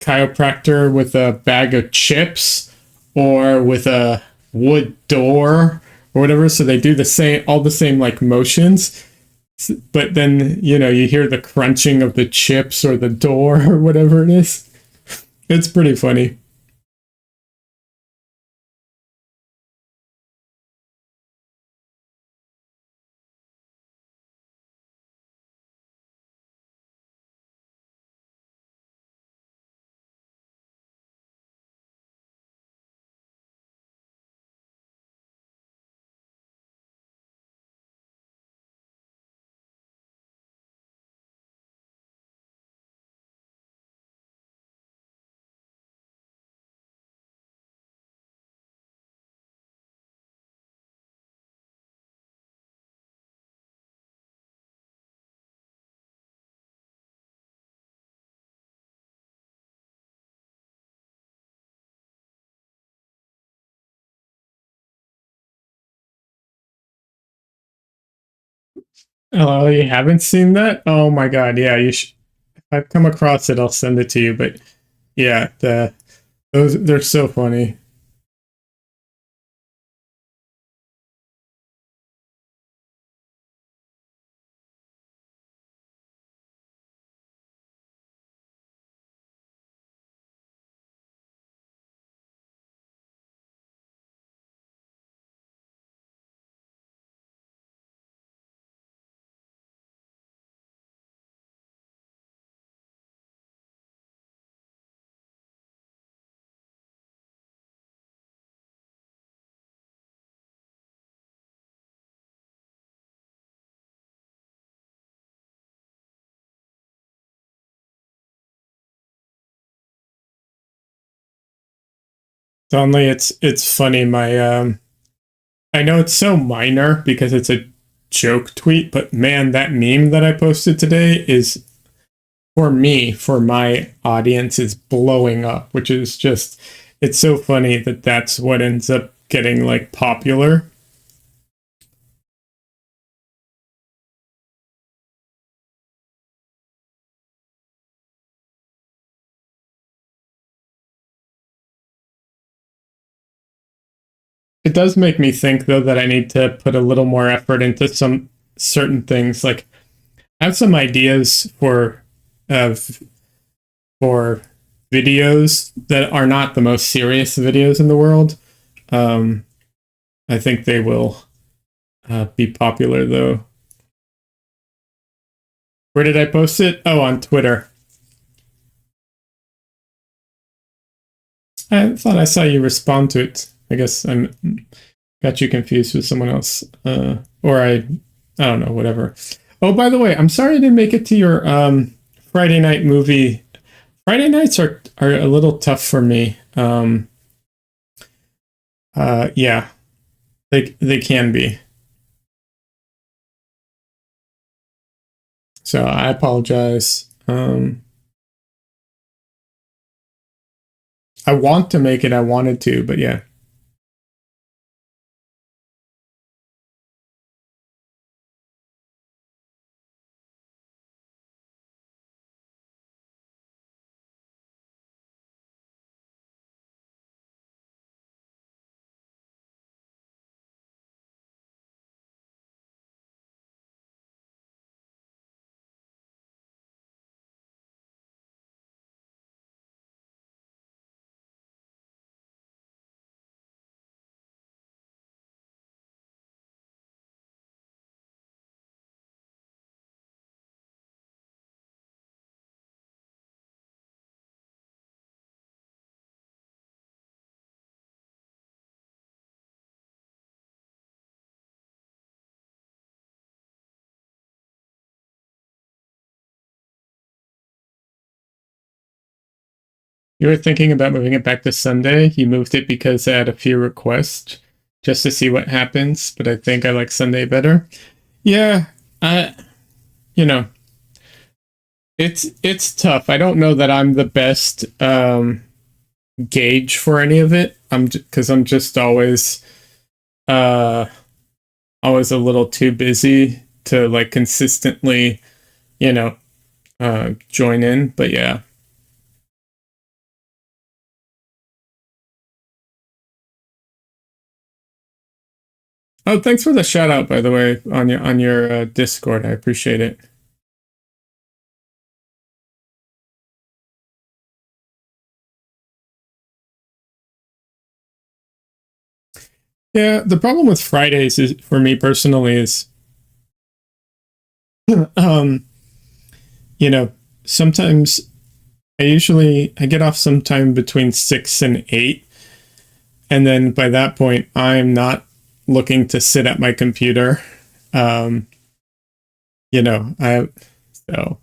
chiropractor with a bag of chips or with a wood door or whatever. So they do all the same like motions, but then you hear the crunching of the chips or the door or whatever it is. It's pretty funny. Oh, you haven't seen that? Oh my god, yeah, you should. If I've come across it, I'll send it to you. But yeah, they're so funny. Only it's funny. My I know it's so minor because it's a joke tweet, but man, that meme that I posted today is for me, for my audience, is blowing up, which is just it's so funny that that's what ends up getting like popular. It does make me think though that I need to put a little more effort into some certain things. Like I have some ideas uh, for videos that are not the most serious videos in the world. Um, I think they will be popular though. Where did I post it? Oh, on Twitter. I thought I saw you respond to it. I guess I'm got you confused with someone else, or I don't know, whatever. Oh, by the way, I'm sorry I didn't make it to your Friday night movie. Friday nights are a little tough for me. Yeah, they can be. So I apologize. I want to make it. I wanted to, but yeah. You were thinking about moving it back to Sunday. You moved it because I had a few requests just to see what happens, but I think I like Sunday better. Yeah, I you know, it's tough. I don't know that I'm the best gauge for any of it. Because I'm just uh always a little too busy to like consistently, you know, join in. But yeah. Oh, thanks for the shout out, by the way, on your Discord. I appreciate it. Yeah, the problem with Fridays is for me personally is, um, you know, sometimes I get off sometime between 6 and 8, and then by that point I'm not looking to sit at my computer. Um, I so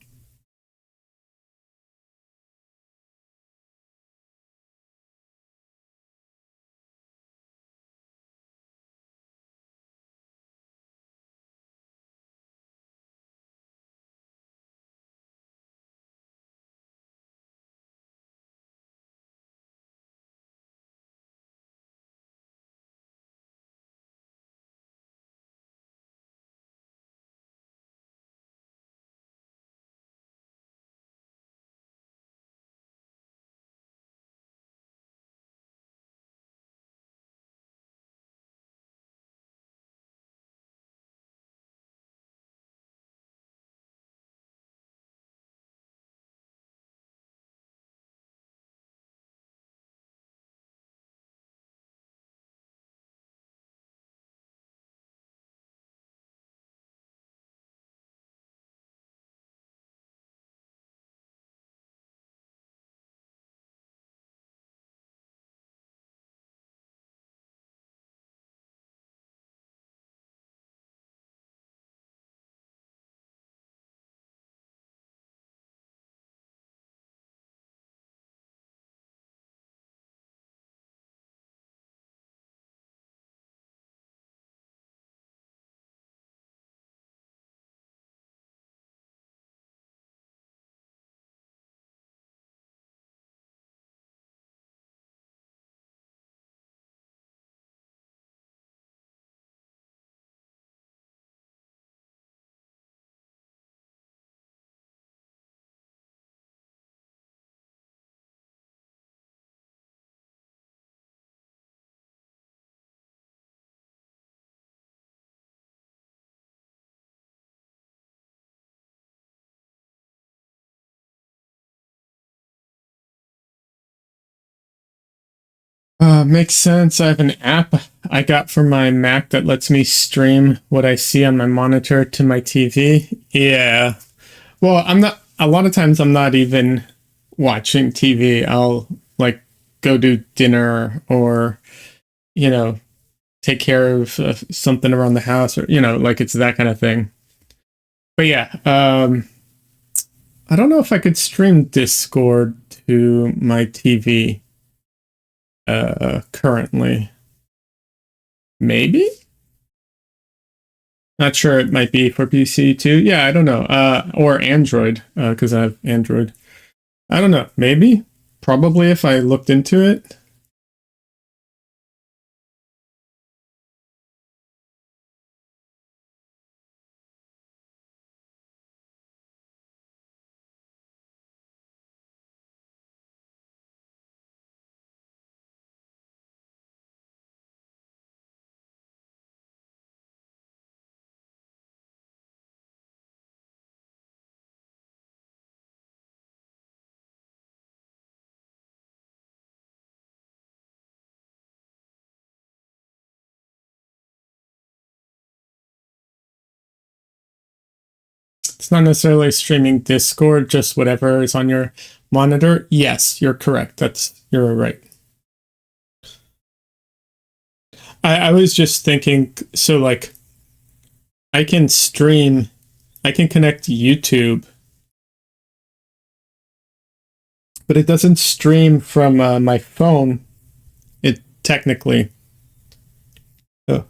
makes sense. I have an app I got for my Mac that lets me stream what I see on my monitor to my TV. Yeah. Well, I'm not. A lot of times, I'm not even watching TV. I'll like go do dinner or you know take care of something around the house or like it's that kind of thing. But yeah, I don't know if I could stream Discord to my TV currently. Maybe. Not sure. It might be for PC too. Yeah, I don't know. Or Android, because I have Android. I don't know. Maybe. Probably if I looked into it. It's not necessarily streaming Discord, just whatever is on your monitor. Yes, you're correct. You're right. I was just thinking, so like I can stream, I can connect to YouTube, but it doesn't stream from my phone. It technically. Oh,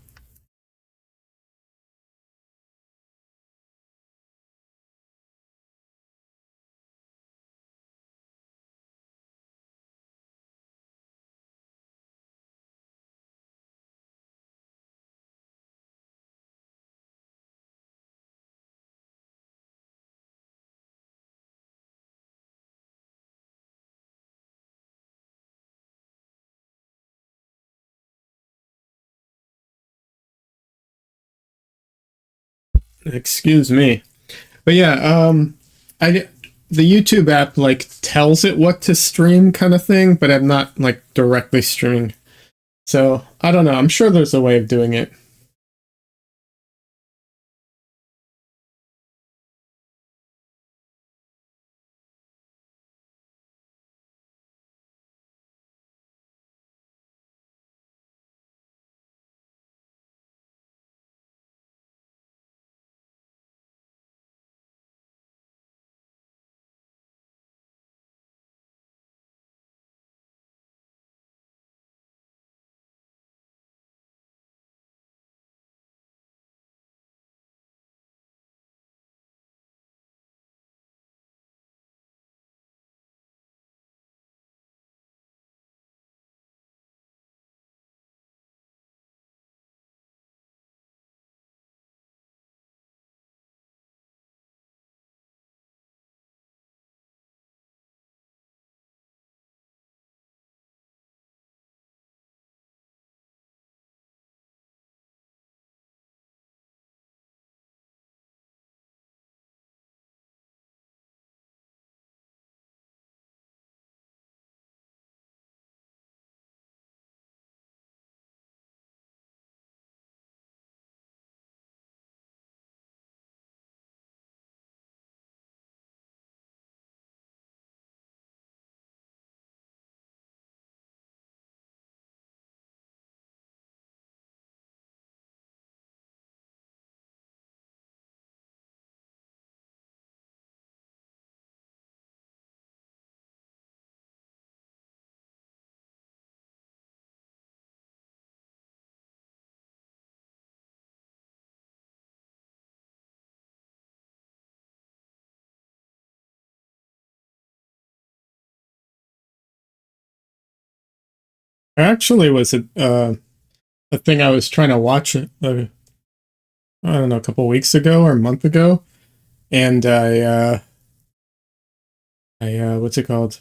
Excuse me. But yeah, I the YouTube app like tells it what to stream kind of thing, but I'm not like directly streaming. So I don't know. I'm sure there's a way of doing it. Actually, was a thing I was trying to watch. I don't know, a couple weeks ago or a month ago, and what's it called?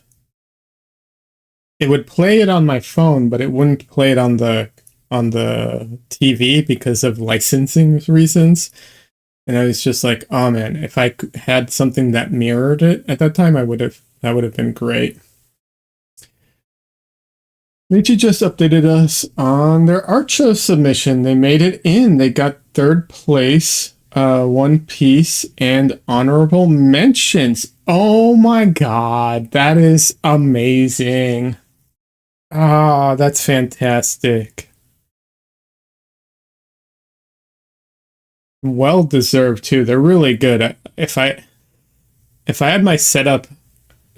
It would play it on my phone, but it wouldn't play it on the TV because of licensing reasons. And I was just like, oh man, if had something that mirrored it at that time, that would have been great. Nietzsche just updated us on their art show submission. They made it in. They got third place, one piece, and honorable mentions. Oh my god, that is amazing. Ah, that's fantastic. Well deserved too. They're really good. If I had my setup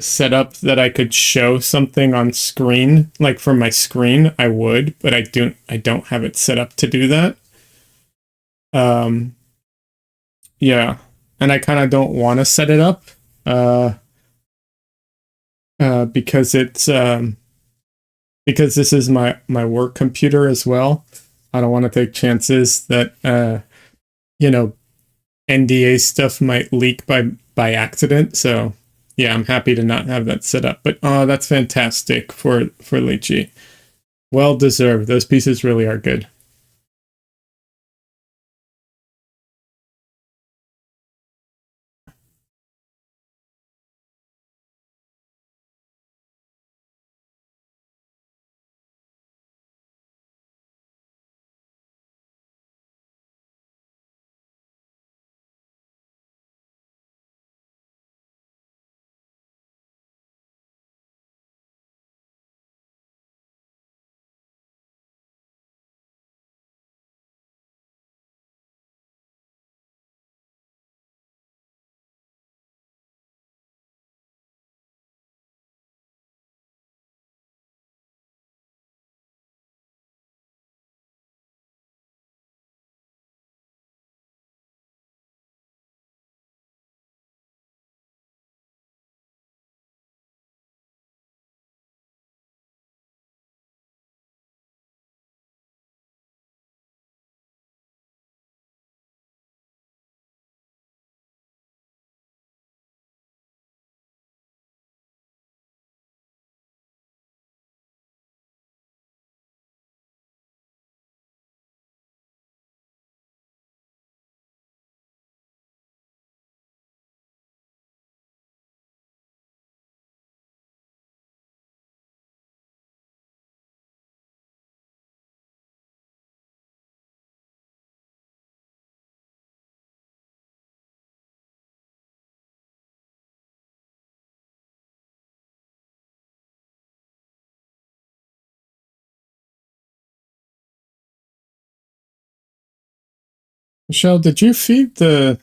set up that I could show something on screen, like from my screen, I would, but I don't have it set up to do that. Um yeah. And I kind of don't want to set it up uh because because this is my work computer as well. I don't want to take chances that you know NDA stuff might leak by accident. So yeah, I'm happy to not have that set up. But that's fantastic for Lychee. Well deserved. Those pieces really are good. Michelle, did you feed the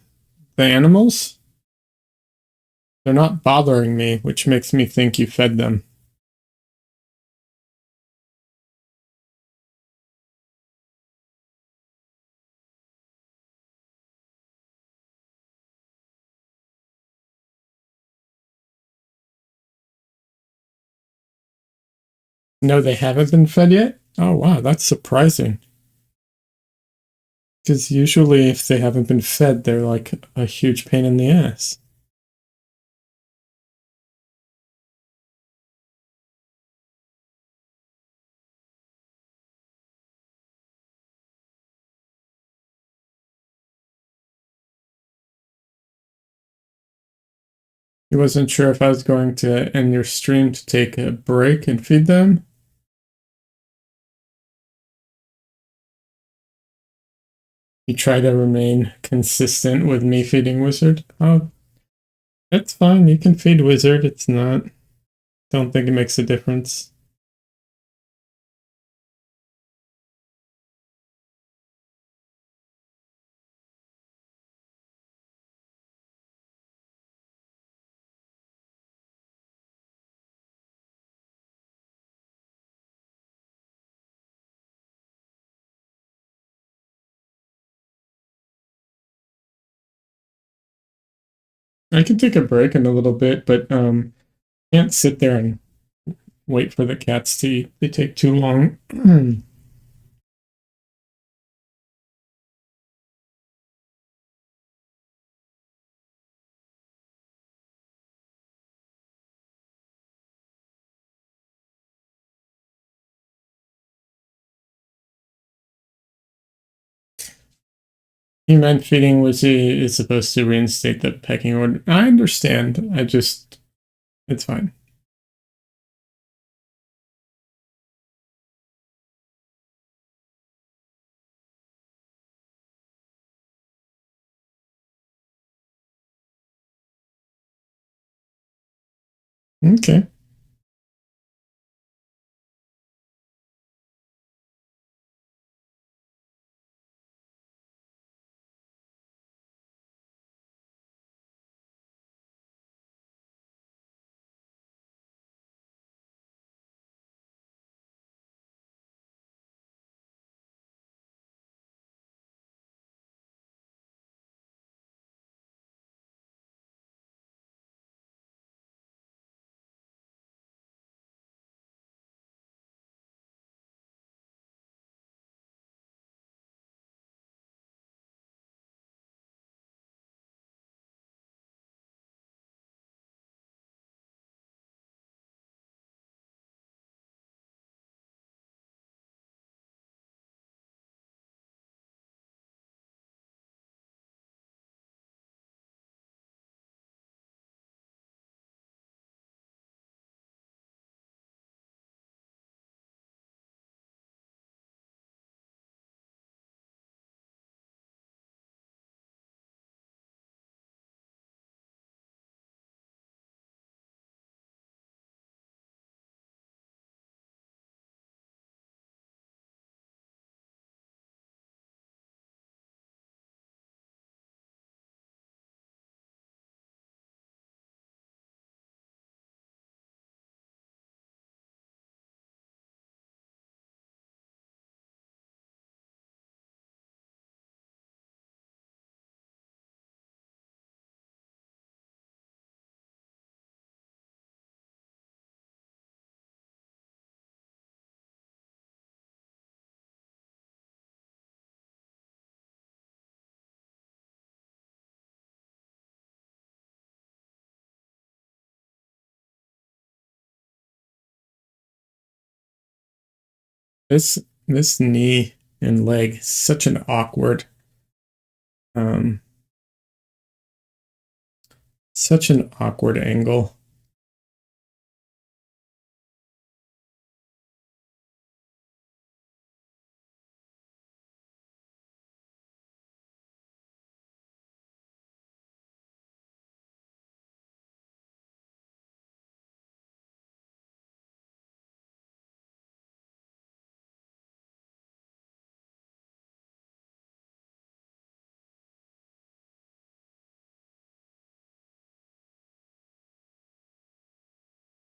animals? They're not bothering me, which makes me think you fed them. No, they haven't been fed yet? Oh, wow, that's surprising. Because usually, if they haven't been fed, they're like a huge pain in the ass. He wasn't sure if I was going to end your stream to take a break and feed them. You try to remain consistent with me feeding Wizard. Oh, that's fine. You can feed Wizard. It's not. Don't think it makes a difference. I can take a break in a little bit, but can't sit there and wait for the cats to eat. They take too long. Human feeding was is supposed to reinstate the pecking order. I understand. I just it's fine. Okay. This this knee and leg is such an um awkward angle.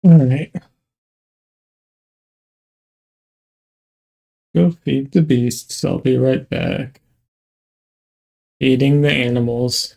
All right. Go feed the beasts. I'll be right back. Feeding the animals.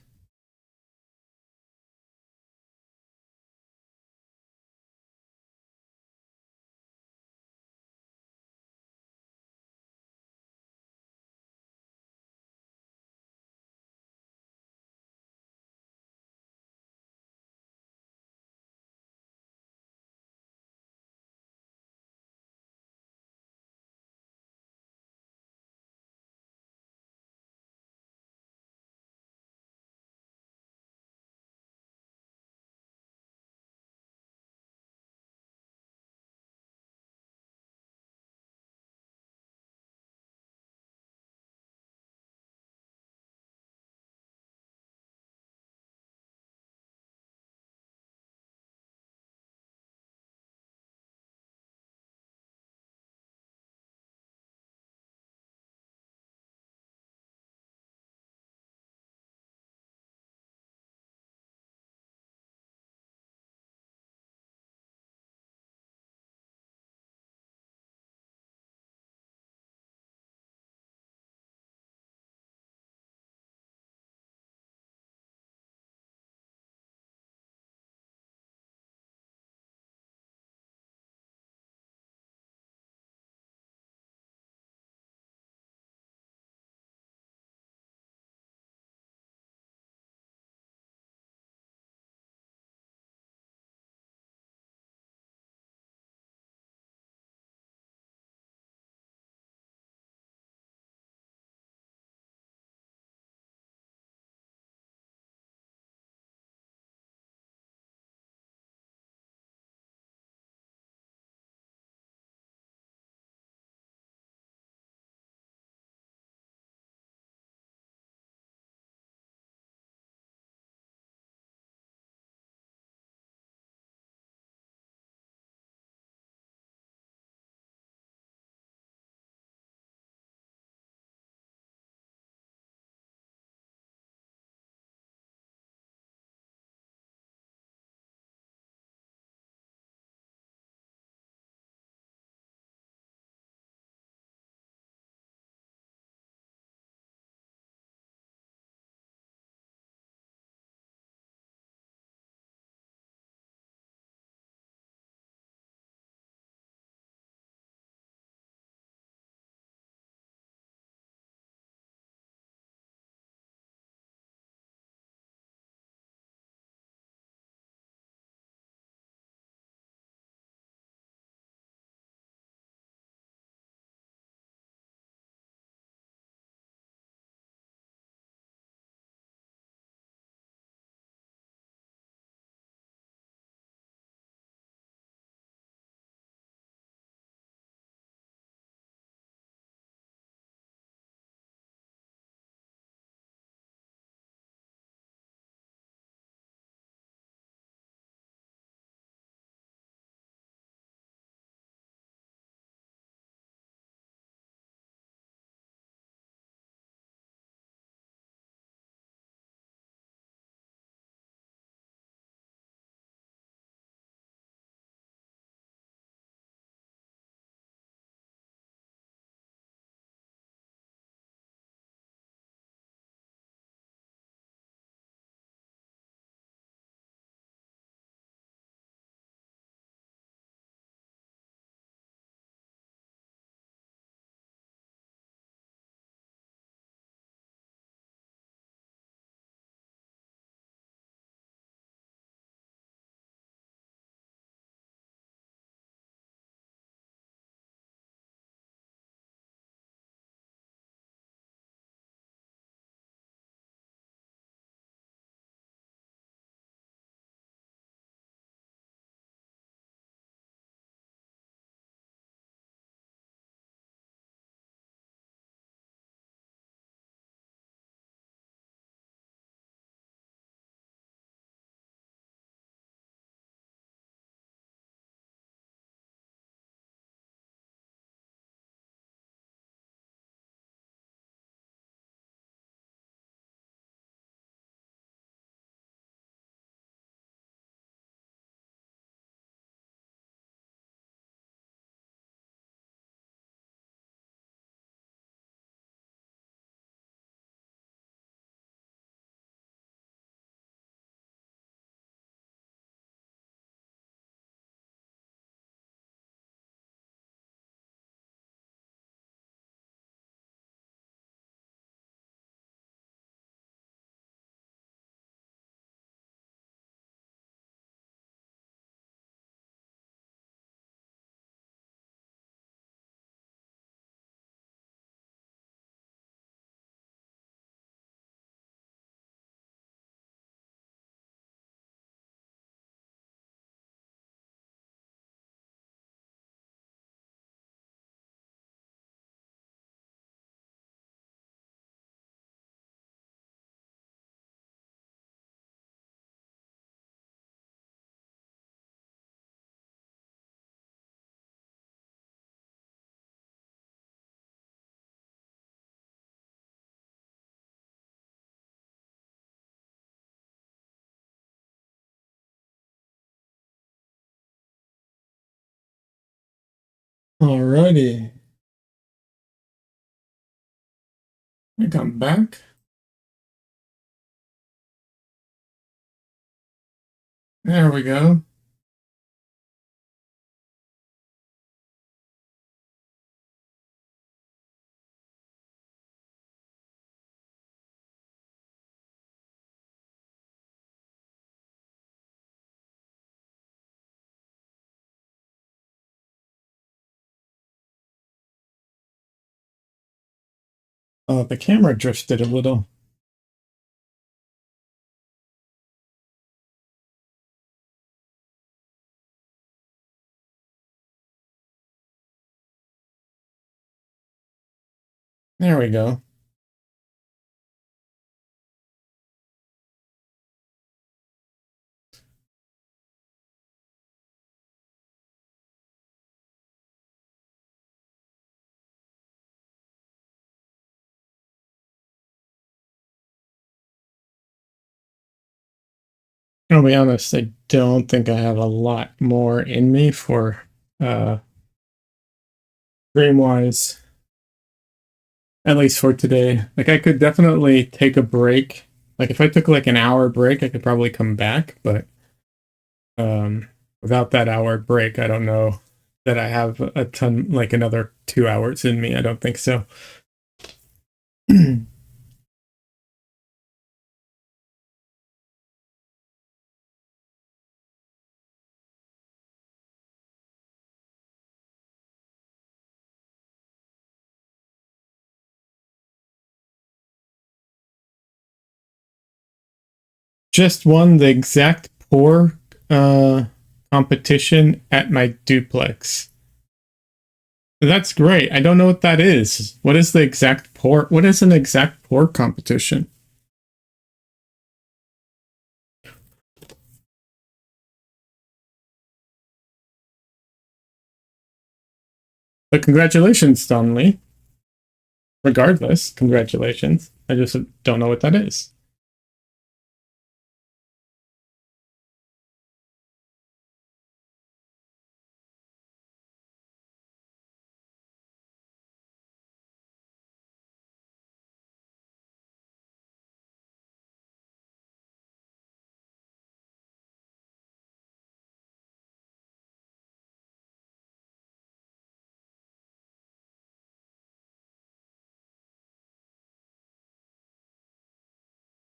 Alrighty, I come back. There we go. Oh, the camera drifted a little. There we go. I'll be honest, I don't think I have a lot more in me for Dreamwise, at least for today. Like, I could definitely take a break. Like, if I took like an hour break, I could probably come back, but without that hour break, I don't know that I have a ton, like another 2 hours in me. I don't think so. Just won the exact pour competition at my duplex. That's great. I don't know what that is. What is the exact pour? What is an exact pour competition? But congratulations, Stanley. Regardless, congratulations. I just don't know what that is.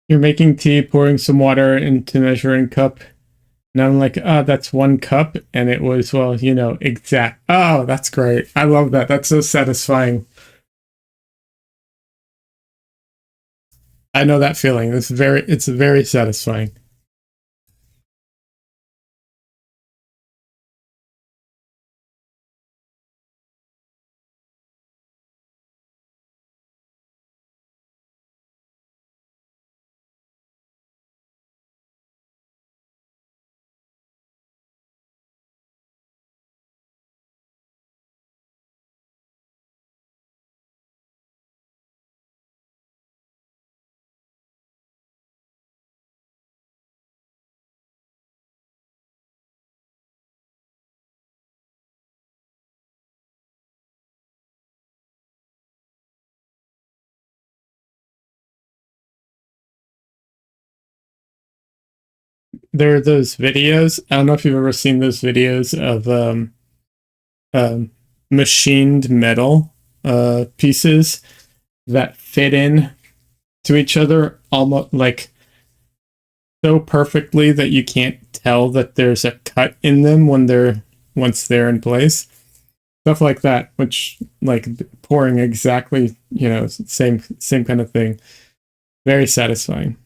You're making tea, pouring some water into measuring cup. And I'm like, oh, that's 1 cup. And it was, well, exact. Oh, that's great. I love that. That's so satisfying. I know that feeling. It's very satisfying. There are those videos. I don't know if you've ever seen those videos of um, machined metal pieces that fit in to each other almost like so perfectly that you can't tell that there's a cut in them once they're in place. Stuff like that, which like pouring exactly, same kind of thing. Very satisfying.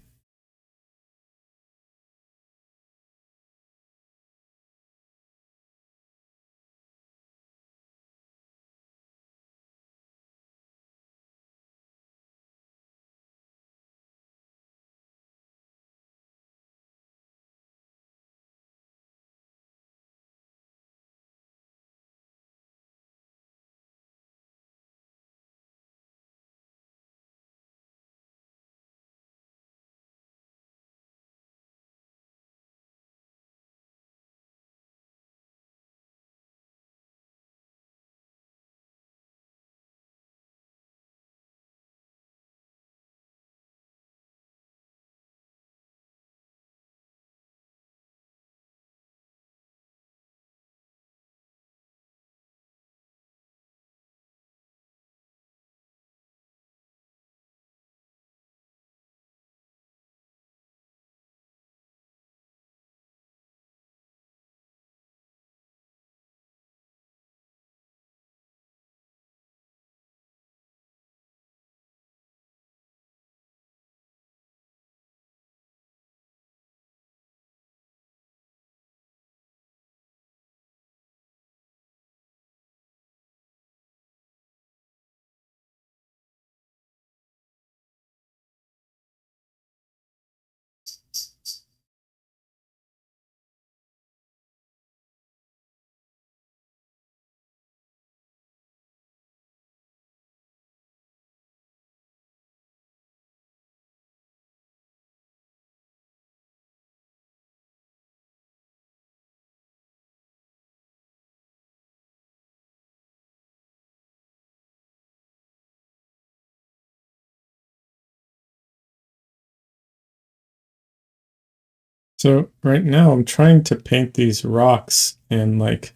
So right now I'm trying to paint these rocks and like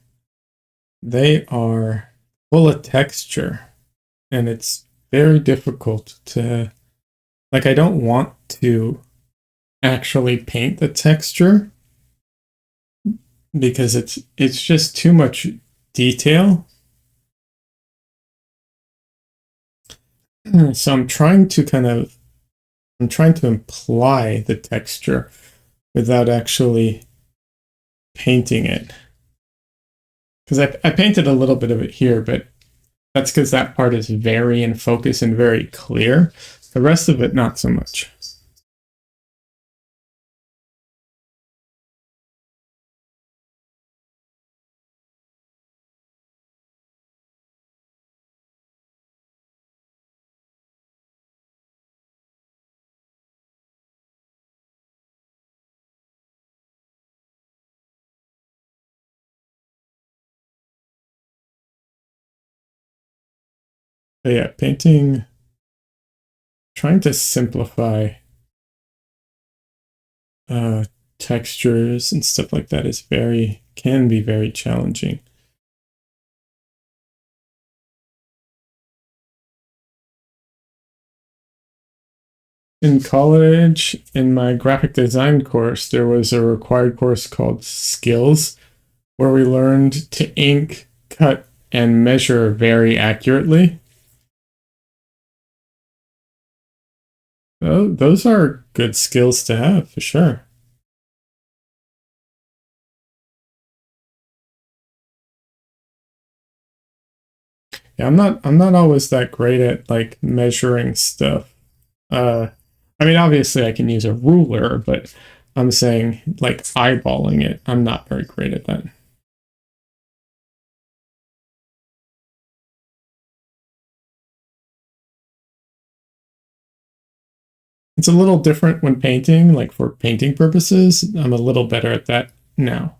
they are full of texture and it's very difficult to like I don't want to actually paint the texture because it's just too much detail. So I'm trying to imply the texture without actually painting it. Because I painted a little bit of it here, but that's because that part is very in focus and very clear. The rest of it, not so much. But yeah, painting, trying to simplify uh, textures and stuff like that can be very challenging. In college, in my graphic design course, there was a required course called Skills, where we learned to ink, cut, and measure very accurately. Oh, those are good skills to have for sure. Yeah, I'm not always that great at like measuring stuff. Uh I mean obviously I can use a ruler, but I'm saying like eyeballing it. I'm not very great at that. It's a little different when painting, like for painting purposes. I'm a little better at that now.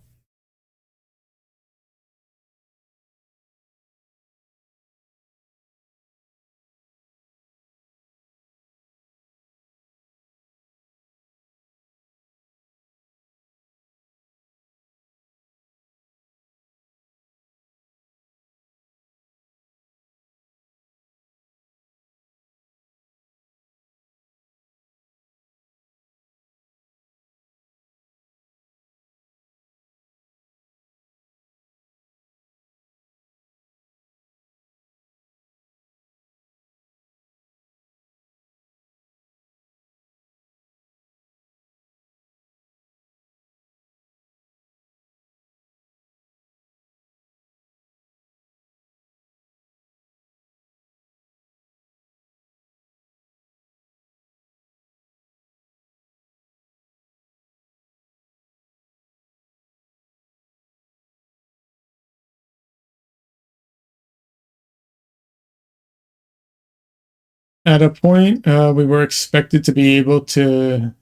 At a point, we were expected to be able to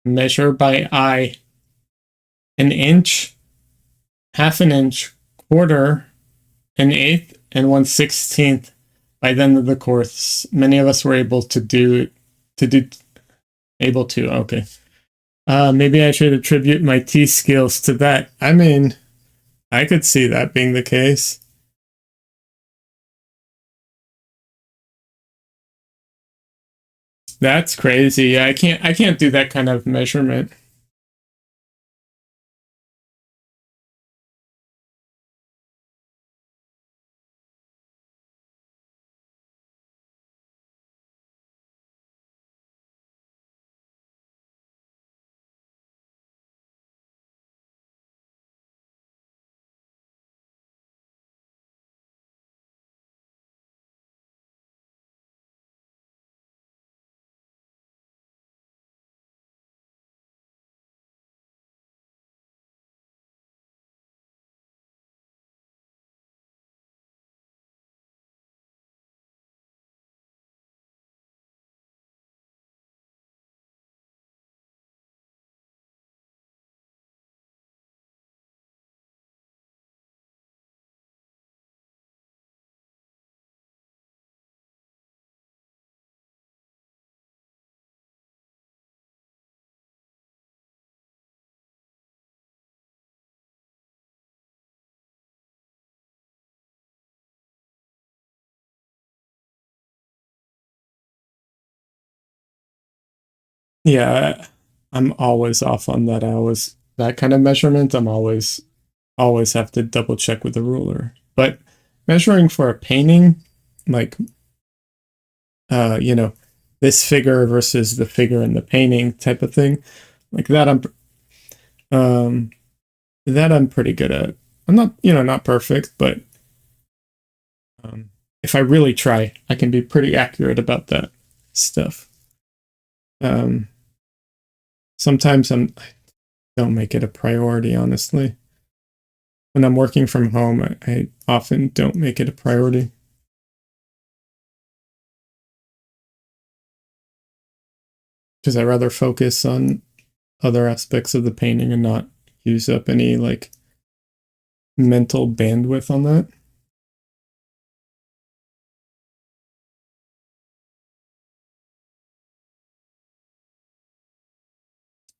measure by eye an inch, half an inch, quarter, an eighth, and 1/16 by the end of the course. Many of us were able to do able to. Okay. Maybe I should attribute my T skills to that. I mean, I could see that being the case. That's crazy. I can't do that kind of measurement. Yeah, I'm always off on that. I always that kind of measurement. I'm always have to double check with the ruler. But measuring for a painting, like you know, this figure versus the figure in the painting type of thing, like um that I'm pretty good at. I'm not, not perfect, but if I really try, I can be pretty accurate about that stuff. Um, sometimes I don't make it a priority, honestly. When I'm working from home, I often don't make it a priority. Because I rather focus on other aspects of the painting and not use up any like mental bandwidth on that.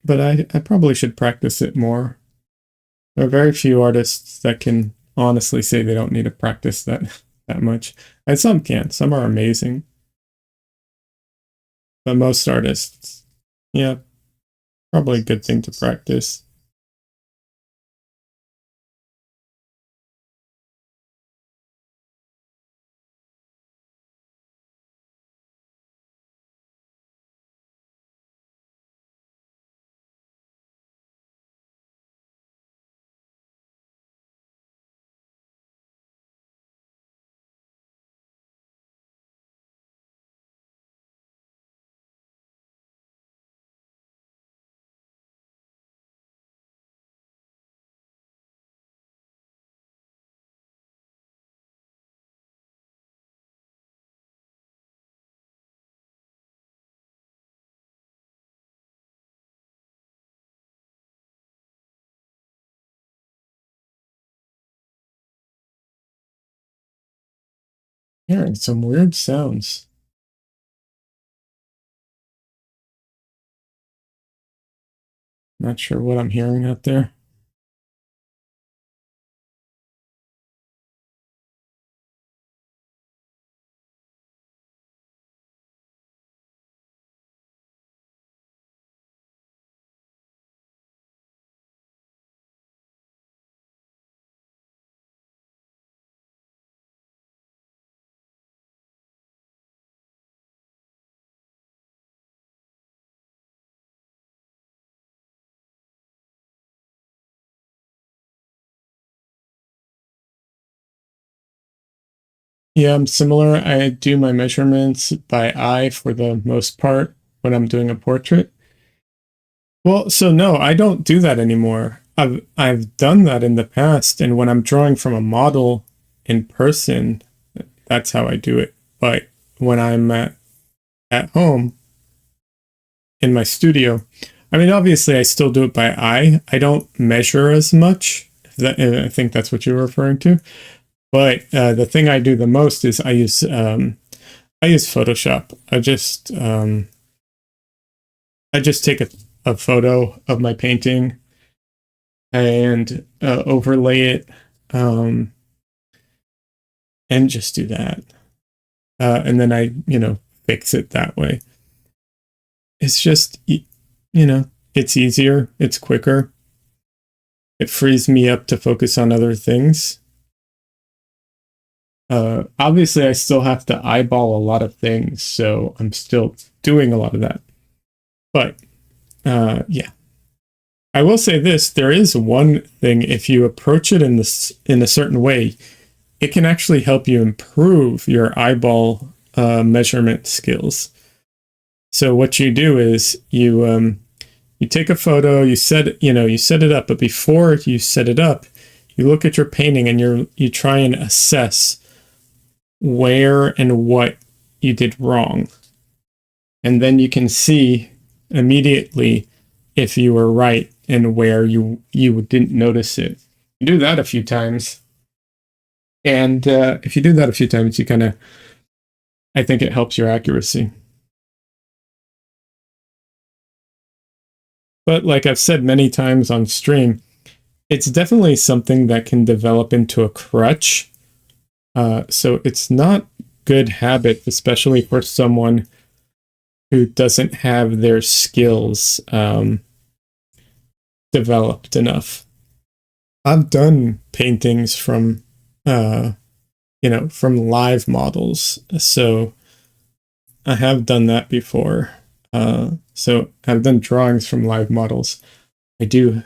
But I probably should practice it more. There are very few artists that can honestly say they don't need to practice that much. And some can. Some are amazing. But most artists, yeah, probably a good thing to practice. Hearing some weird sounds. Not sure what I'm hearing out there. Yeah, I'm similar. I do my measurements by eye for the most part when I'm doing a portrait. Well, so no, I don't do that anymore. I've done that in the past, and when I'm drawing from a model in person, that's how I do it. But when I'm at home in my studio, I mean, obviously, I still do it by eye. I don't measure as much. I think that's what you're referring to. But the thing I do the most is I use Photoshop. I just take a photo of my painting and overlay it, um, and just do that. And then I, fix it that way. It's just, it's easier, it's quicker. It frees me up to focus on other things. Obviously, I still have to eyeball a lot of things, so I'm still doing a lot of that. But yeah, I will say this: there is one thing. If you approach it in a certain way, it can actually help you improve your eyeball measurement skills. So what you do is you take a photo, you set it up, but before you set it up, you look at your painting and you try and assess where and what you did wrong. And then you can see immediately if you were right and where you didn't notice it. You do that a few times. And if you do that a few times, I think it helps your accuracy. But like I've said many times on stream, it's definitely something that can develop into a crutch. So it's not good habit, especially for someone who doesn't have their skills developed enough. I've done paintings from, from live models. So I have done that before. So I've done drawings from live models. I do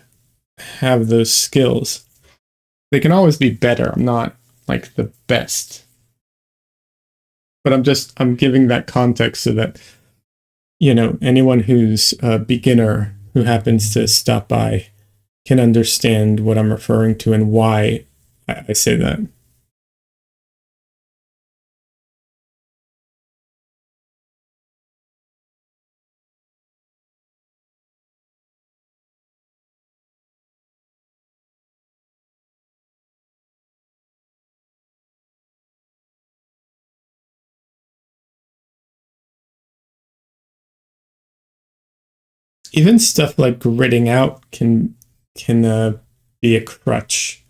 have those skills. They can always be better. I'm not like the best. But I'm giving that context so that, anyone who's a beginner who happens to stop by can understand what I'm referring to and why I say that. Even stuff like gridding out can be a crutch.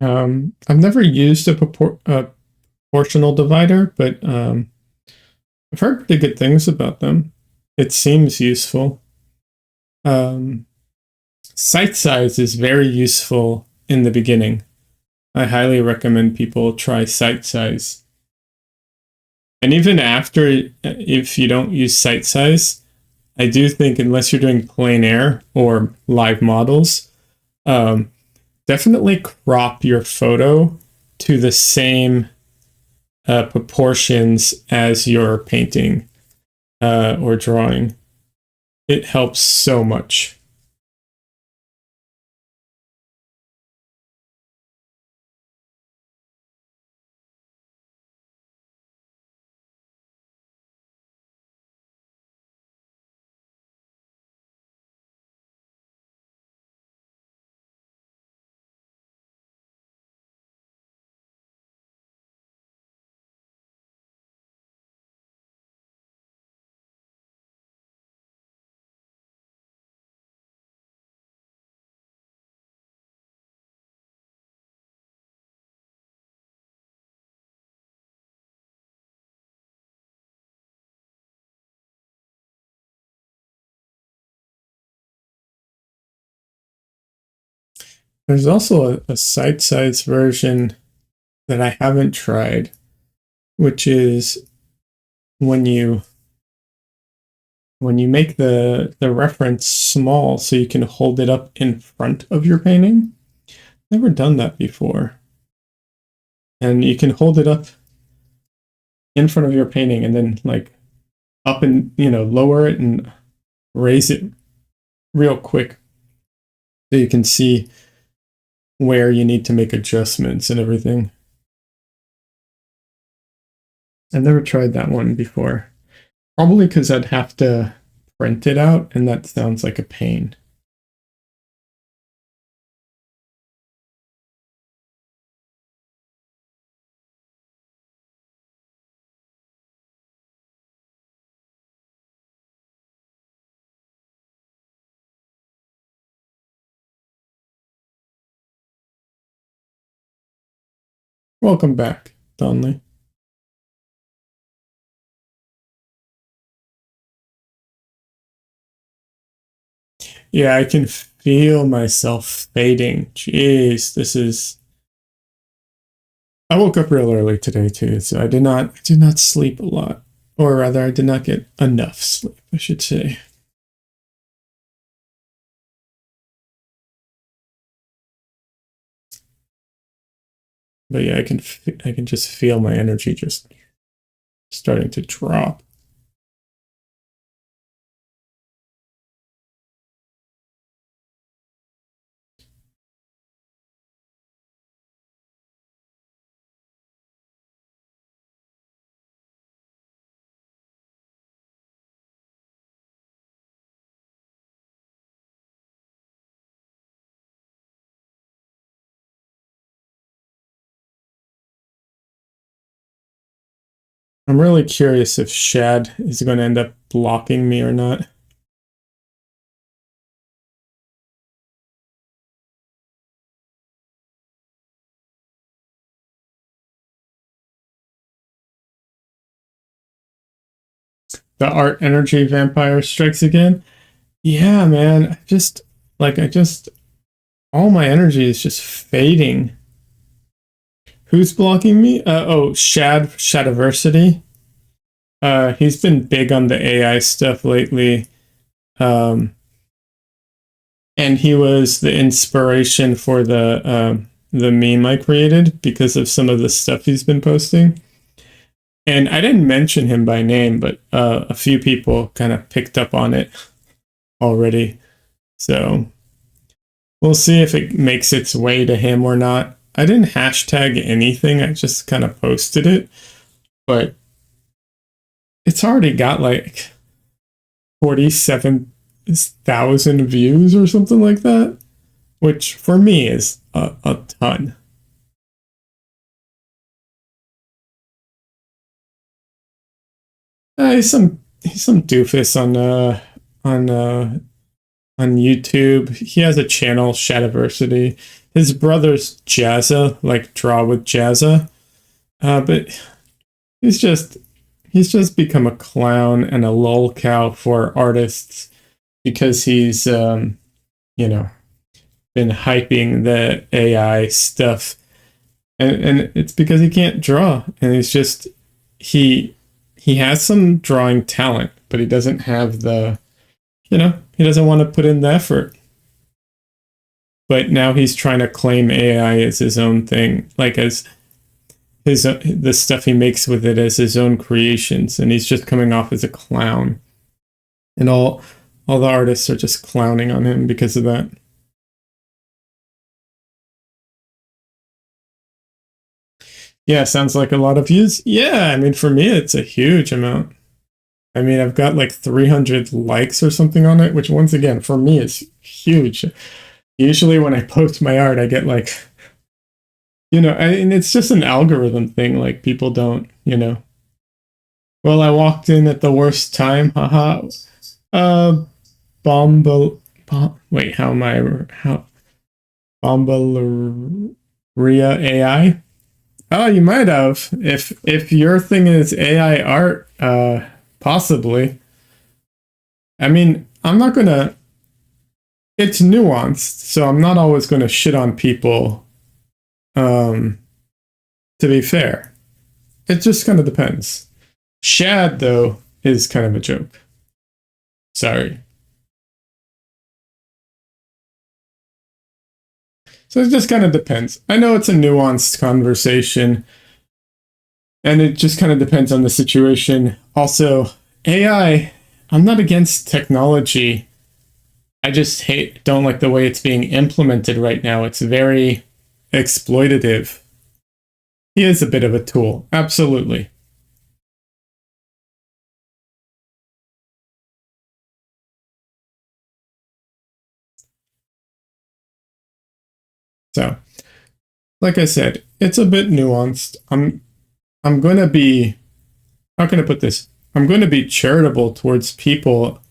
I've never used a proportional divider, but I've heard pretty good things about them. It seems useful. Um, Site size is very useful in the beginning. I highly recommend people try site size. And even after, if you don't use site size, I do think unless you're doing plein air or live models, um, definitely crop your photo to the same proportions as your painting or drawing. It helps so much. There's also a site size version that I haven't tried, which is when you make the reference small so you can hold it up in front of your painting. Never done that before. And you can hold it up in front of your painting and then like up and lower it and raise it real quick so you can see where you need to make adjustments and everything. I've never tried that one before. Probably because I'd have to print it out, and that sounds like a pain. Welcome back, Donley. Yeah, I can feel myself fading. Jeez, this is. I woke up real early today too, so I did not sleep a lot, or rather, I did not get enough sleep, I should say. But yeah, I can just feel my energy just starting to drop. I'm really curious if Shad is going to end up blocking me or not. The art energy vampire strikes again. Yeah, man. I just, all my energy is just fading. Who's blocking me? Shadiversity. He's been big on the AI stuff lately. Um, and he was the inspiration for the meme I created because of some of the stuff he's been posting. And I didn't mention him by name, but a few people kind of picked up on it already. So we'll see if it makes its way to him or not. I didn't hashtag anything, I just kind of posted it. But it's already got like 47,000 views or something like that, which for me is a ton. He's some doofus on YouTube. He has a channel, Shadiversity. His brother's Jazza, like Draw with Jazza. But he's just he's just become a clown and a lol cow for artists because he's you know, been hyping the AI stuff. And it's because he can't draw. And he's just he has some drawing talent, but he doesn't have the, he doesn't want to put in the effort. But now he's trying to claim AI as his own thing, like as his the stuff he makes with it as his own creations, and he's just coming off as a clown. And all the artists are just clowning on him because of that. Yeah, sounds like a lot of views. Yeah, I mean for me it's a huge amount. I mean, I've got like 300 likes or something on it, which once again for me is huge. Usually when I post my art, I get like, and it's just an algorithm thing. Like people don't, Well, I walked in at the worst time. Haha. Uh, wait, how am how Bombaleria AI? Oh, you might have. If your thing is AI art, possibly. I mean, I'm not gonna. It's nuanced, so I'm not always gonna shit on people. Um, to be fair, it just kind of depends. Shad though is kind of a joke. Sorry. So it just kind of depends. I know it's a nuanced conversation, and it just kind of depends on the situation. Also, AI, I'm not against technology. I just don't like the way it's being implemented right now. It's very exploitative. He is a bit of a tool, absolutely. So, like I said, it's a bit nuanced. I'm going to be, how can I put this? I'm going to be charitable towards people,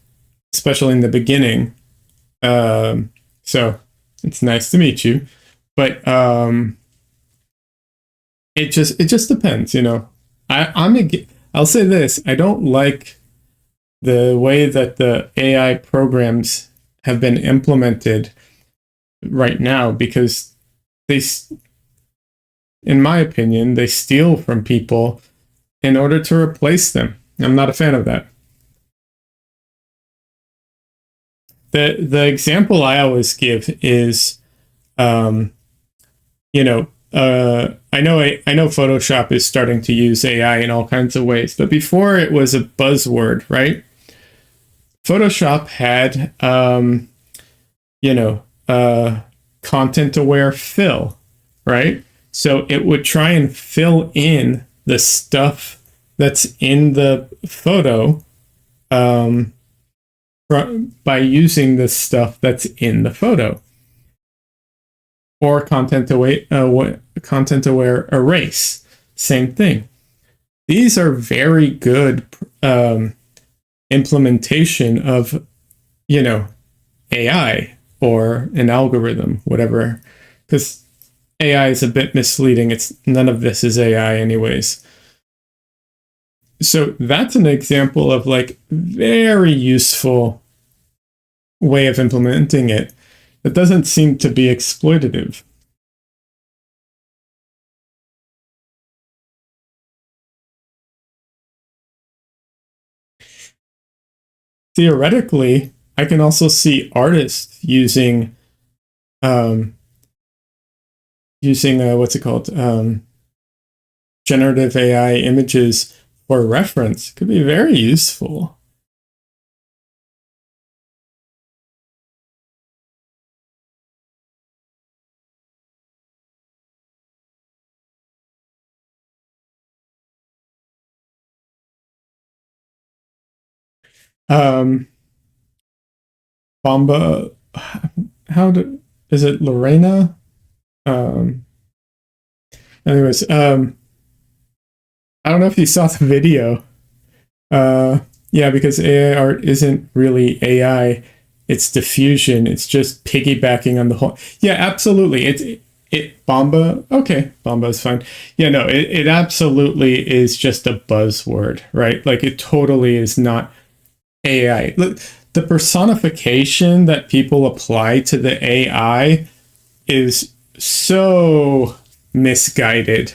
especially in the beginning. So it's nice to meet you, but it just depends, I'll say this: I don't like the way that the AI programs have been implemented right now because they, in my opinion, they steal from people in order to replace them. I'm not a fan of that. The example I always give is, um, I know Photoshop is starting to use AI in all kinds of ways, but before it was a buzzword, right? Photoshop had, you know, content aware fill, right? So it would try and fill in the stuff that's in the photo by using the stuff that's in the photo. Or content aware erase, same thing. These are very good implementation of, you know, AI or an algorithm, whatever, because AI is a bit misleading. It's none of this is AI anyways. So that's an example of like very useful way of implementing it that doesn't seem to be exploitative. Theoretically, I can also see artists using what's it called, generative AI images for reference. Could be very useful. Um, Bomba, is it Lorena? Um, anyways, I don't know if you saw the video. Yeah, because AI art isn't really AI. It's diffusion. It's just piggybacking on the whole. Yeah, absolutely. It Bomba. Okay, Bomba is fine. Yeah, no, it absolutely is just a buzzword, right? Like it totally is not AI. Look, the personification that people apply to the AI is so misguided.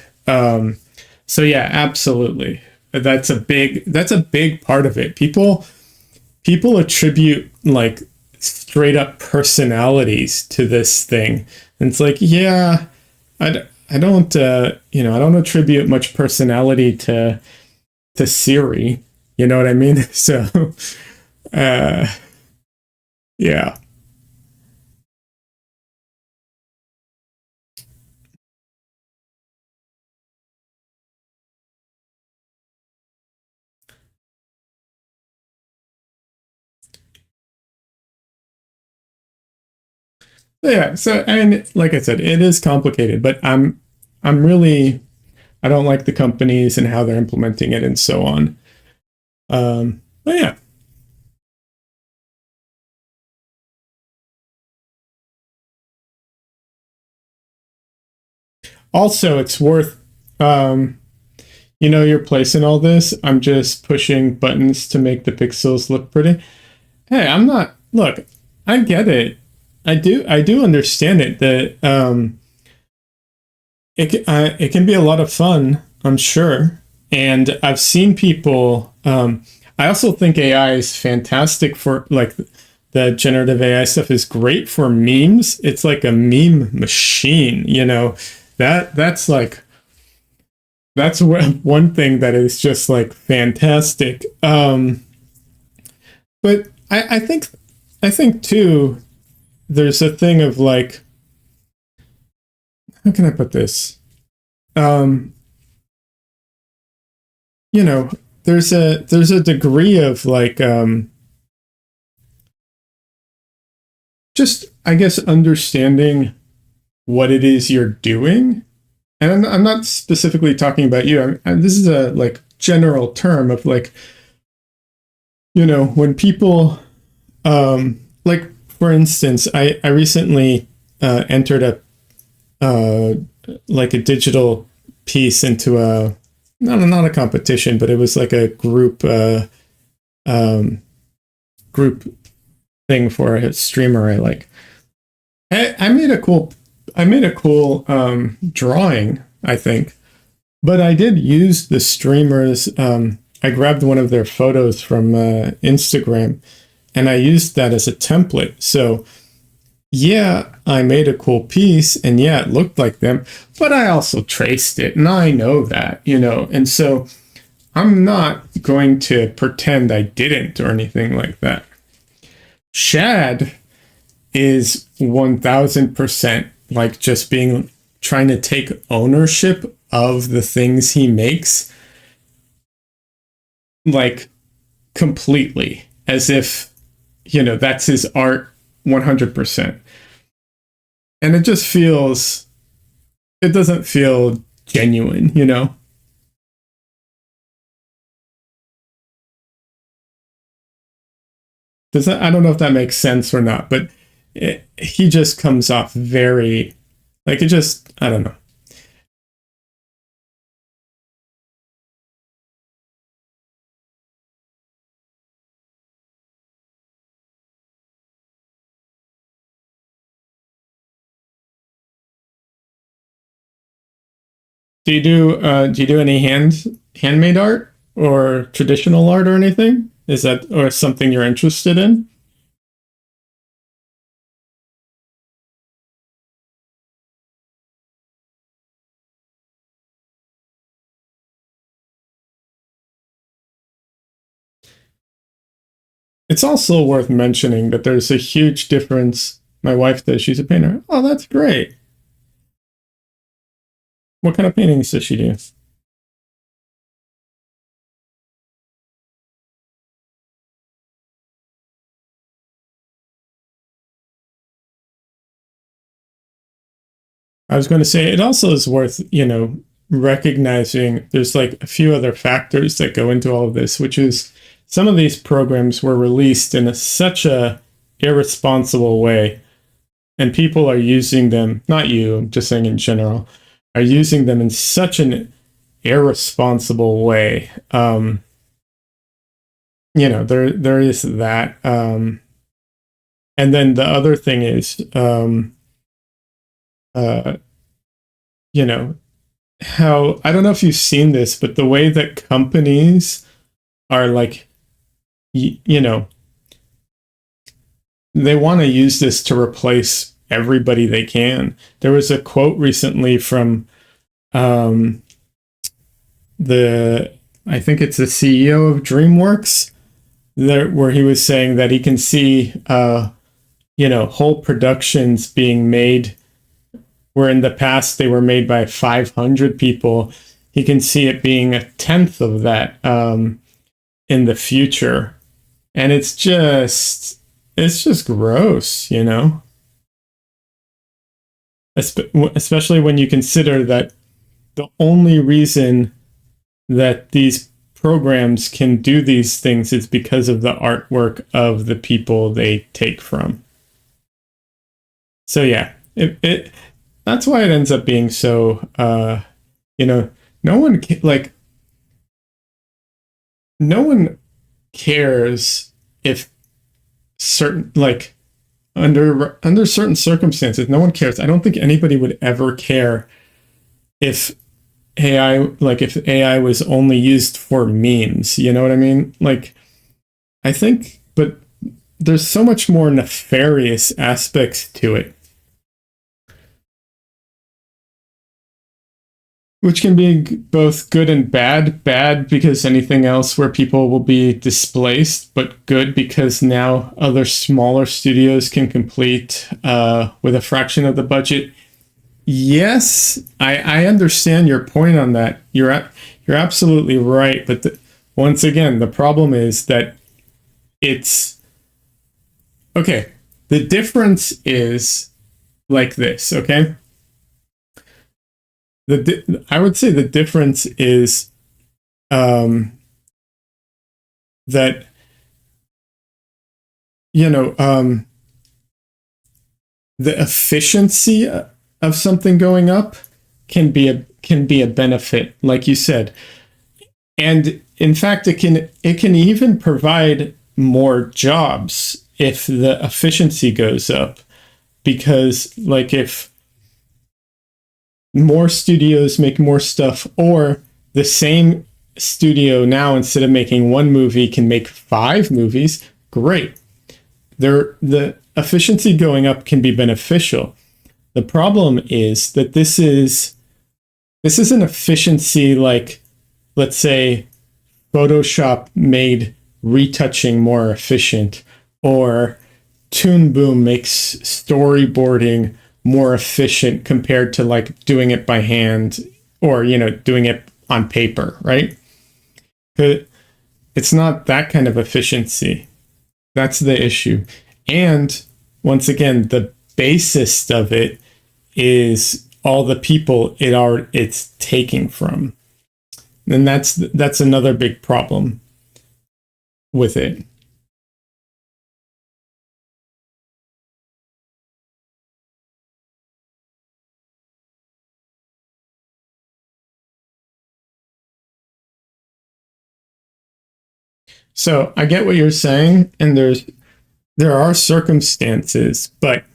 So yeah, absolutely. That's a big part of it. People attribute like straight up personalities to this thing. And it's like, yeah, I don't you know, I don't attribute much personality to Siri. You know what I mean? So uh yeah. Yeah, so and like I said, it is complicated, but I'm really I don't like the companies and how they're implementing it and so on. But yeah. Also, it's worth you know your place in all this. I'm just pushing buttons to make the pixels look pretty. Hey, I'm not. Look, I get it. I do understand it that it can be a lot of fun. I'm sure, and I've seen people. I also think AI is fantastic for like the generative AI stuff is great for memes. It's like a meme machine. You know that's like that's one thing that is just like fantastic. But I think too there's a thing of like how can I put this? Um, you know, there's a degree of like just I guess understanding what it is you're doing. And I'm not specifically talking about you. This is a like general term of like you know when people like for instance I recently entered a uh, like a digital piece into a not a competition, but it was like a um, group thing for a streamer I like. I made a cool drawing, I think, but I did use the streamers. I grabbed one of their photos from Instagram, and I used that as a template. So yeah, I made a cool piece and yeah, it looked like them, but I also traced it and I know that, and so I'm not going to pretend I didn't or anything like that. Shad is 1000% like just being trying to take ownership of the things he makes, like completely, as if, that's his art 100%. And it doesn't feel genuine. I don't know if that makes sense or not, but he just comes off very, like, I don't know. Do you do any handmade art or traditional art or anything? Is that or something you're interested in? It's also worth mentioning that there's a huge difference. My wife does, she's a painter. Oh, that's great. What kind of paintings does she do? I was going to say it also is worth, recognizing there's like a few other factors that go into all of this, which is some of these programs were released in such a irresponsible way, and people are using them, not you, I'm just saying in general, are using them in such an irresponsible way. There is that. And then the other thing is, uh, you know, how I don't know if you've seen this, but the way that companies are like, you know, they want to use this to replace everybody they can. There was a quote recently from um, the, I think it's the CEO of DreamWorks, there, where he was saying that he can see, whole productions being made where in the past they were made by 500 people. He can see it being a tenth of that in the future, and it's just gross. Especially when you consider that the only reason that these programs can do these things is because of the artwork of the people they take from. So yeah, it that's why it ends up being so you know no one like no one cares if certain like under certain circumstances no one cares. I don't think anybody would ever care if AI was only used for memes, you know what I mean? Like I think but there's so much more nefarious aspects to it, which can be both good and bad. Bad because anything else where people will be displaced, but good because now other smaller studios can complete with a fraction of the budget. Yes, I understand your point on that. You're absolutely right, but once again, the problem is that it's okay. The difference is like this. Okay, I would say the difference is um, that you know the efficiency of something going up can be a benefit, like you said, and in fact, it can even provide more jobs if the efficiency goes up, because like if more studios make more stuff, or the same studio now instead of making one movie can make 5 movies, great. efficiency going up can be beneficial. The problem is that this isn't efficiency like, let's say, Photoshop made retouching more efficient, or Toon Boom makes storyboarding more efficient compared to like doing it by hand or, doing it on paper, right? It's not that kind of efficiency. That's the issue. And once again, the basis of it is all the people it's taking from. And that's another big problem with it. So I get what you're saying, and there are circumstances, but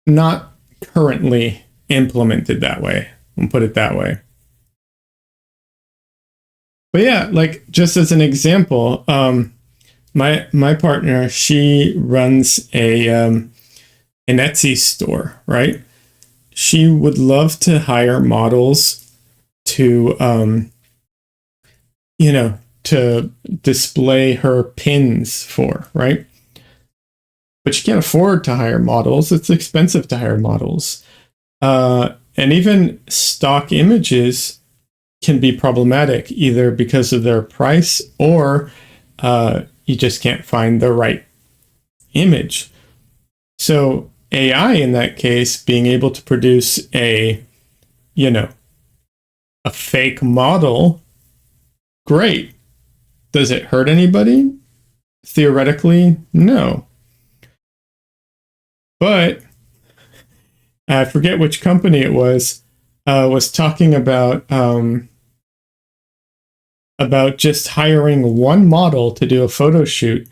not currently implemented that way. I'll put it that way. But yeah, like just as an example, my partner, she runs an Etsy store, right? She would love to hire models to to display her pins for, right? But she can't afford to hire models. It's expensive to hire models. And even stock images can be problematic, either because of their price or you just can't find the right image. So AI in that case, being able to produce a fake model, great. Does it hurt anybody? Theoretically, no. But I forget which company it was talking about just hiring one model to do a photo shoot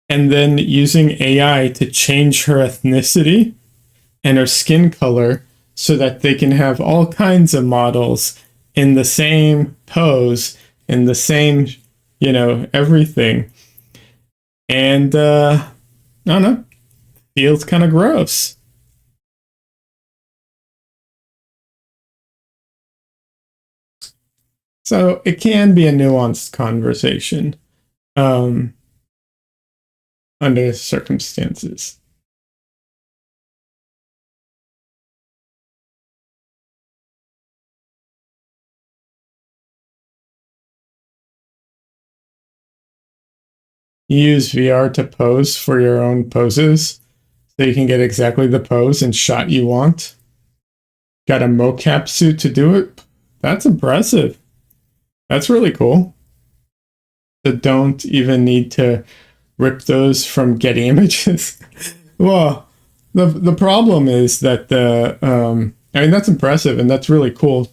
and then using AI to change her ethnicity and her skin color so that they can have all kinds of models in the same pose, in the same, everything. And I don't know, feels kind of gross. So it can be a nuanced conversation under circumstances. You use VR to pose for your own poses so you can get exactly the pose and shot you want. Got a mocap suit to do it? That's impressive. That's really cool. So don't even need to rip those from Getty Images. Well, the problem is that that's impressive and that's really cool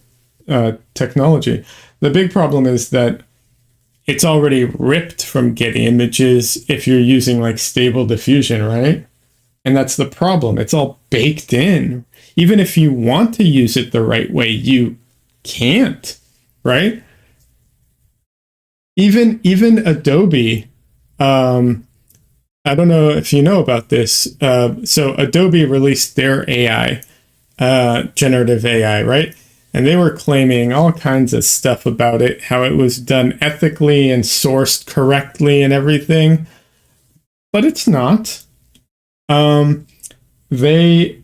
technology. The big problem is that it's already ripped from Getty Images if you're using like Stable Diffusion, right? And that's the problem. It's all baked in. Even if you want to use it the right way, you can't, right? Even Adobe, I don't know if you know about this. So Adobe released their AI, generative AI, right? And they were claiming all kinds of stuff about it, how it was done ethically and sourced correctly and everything. But it's not. They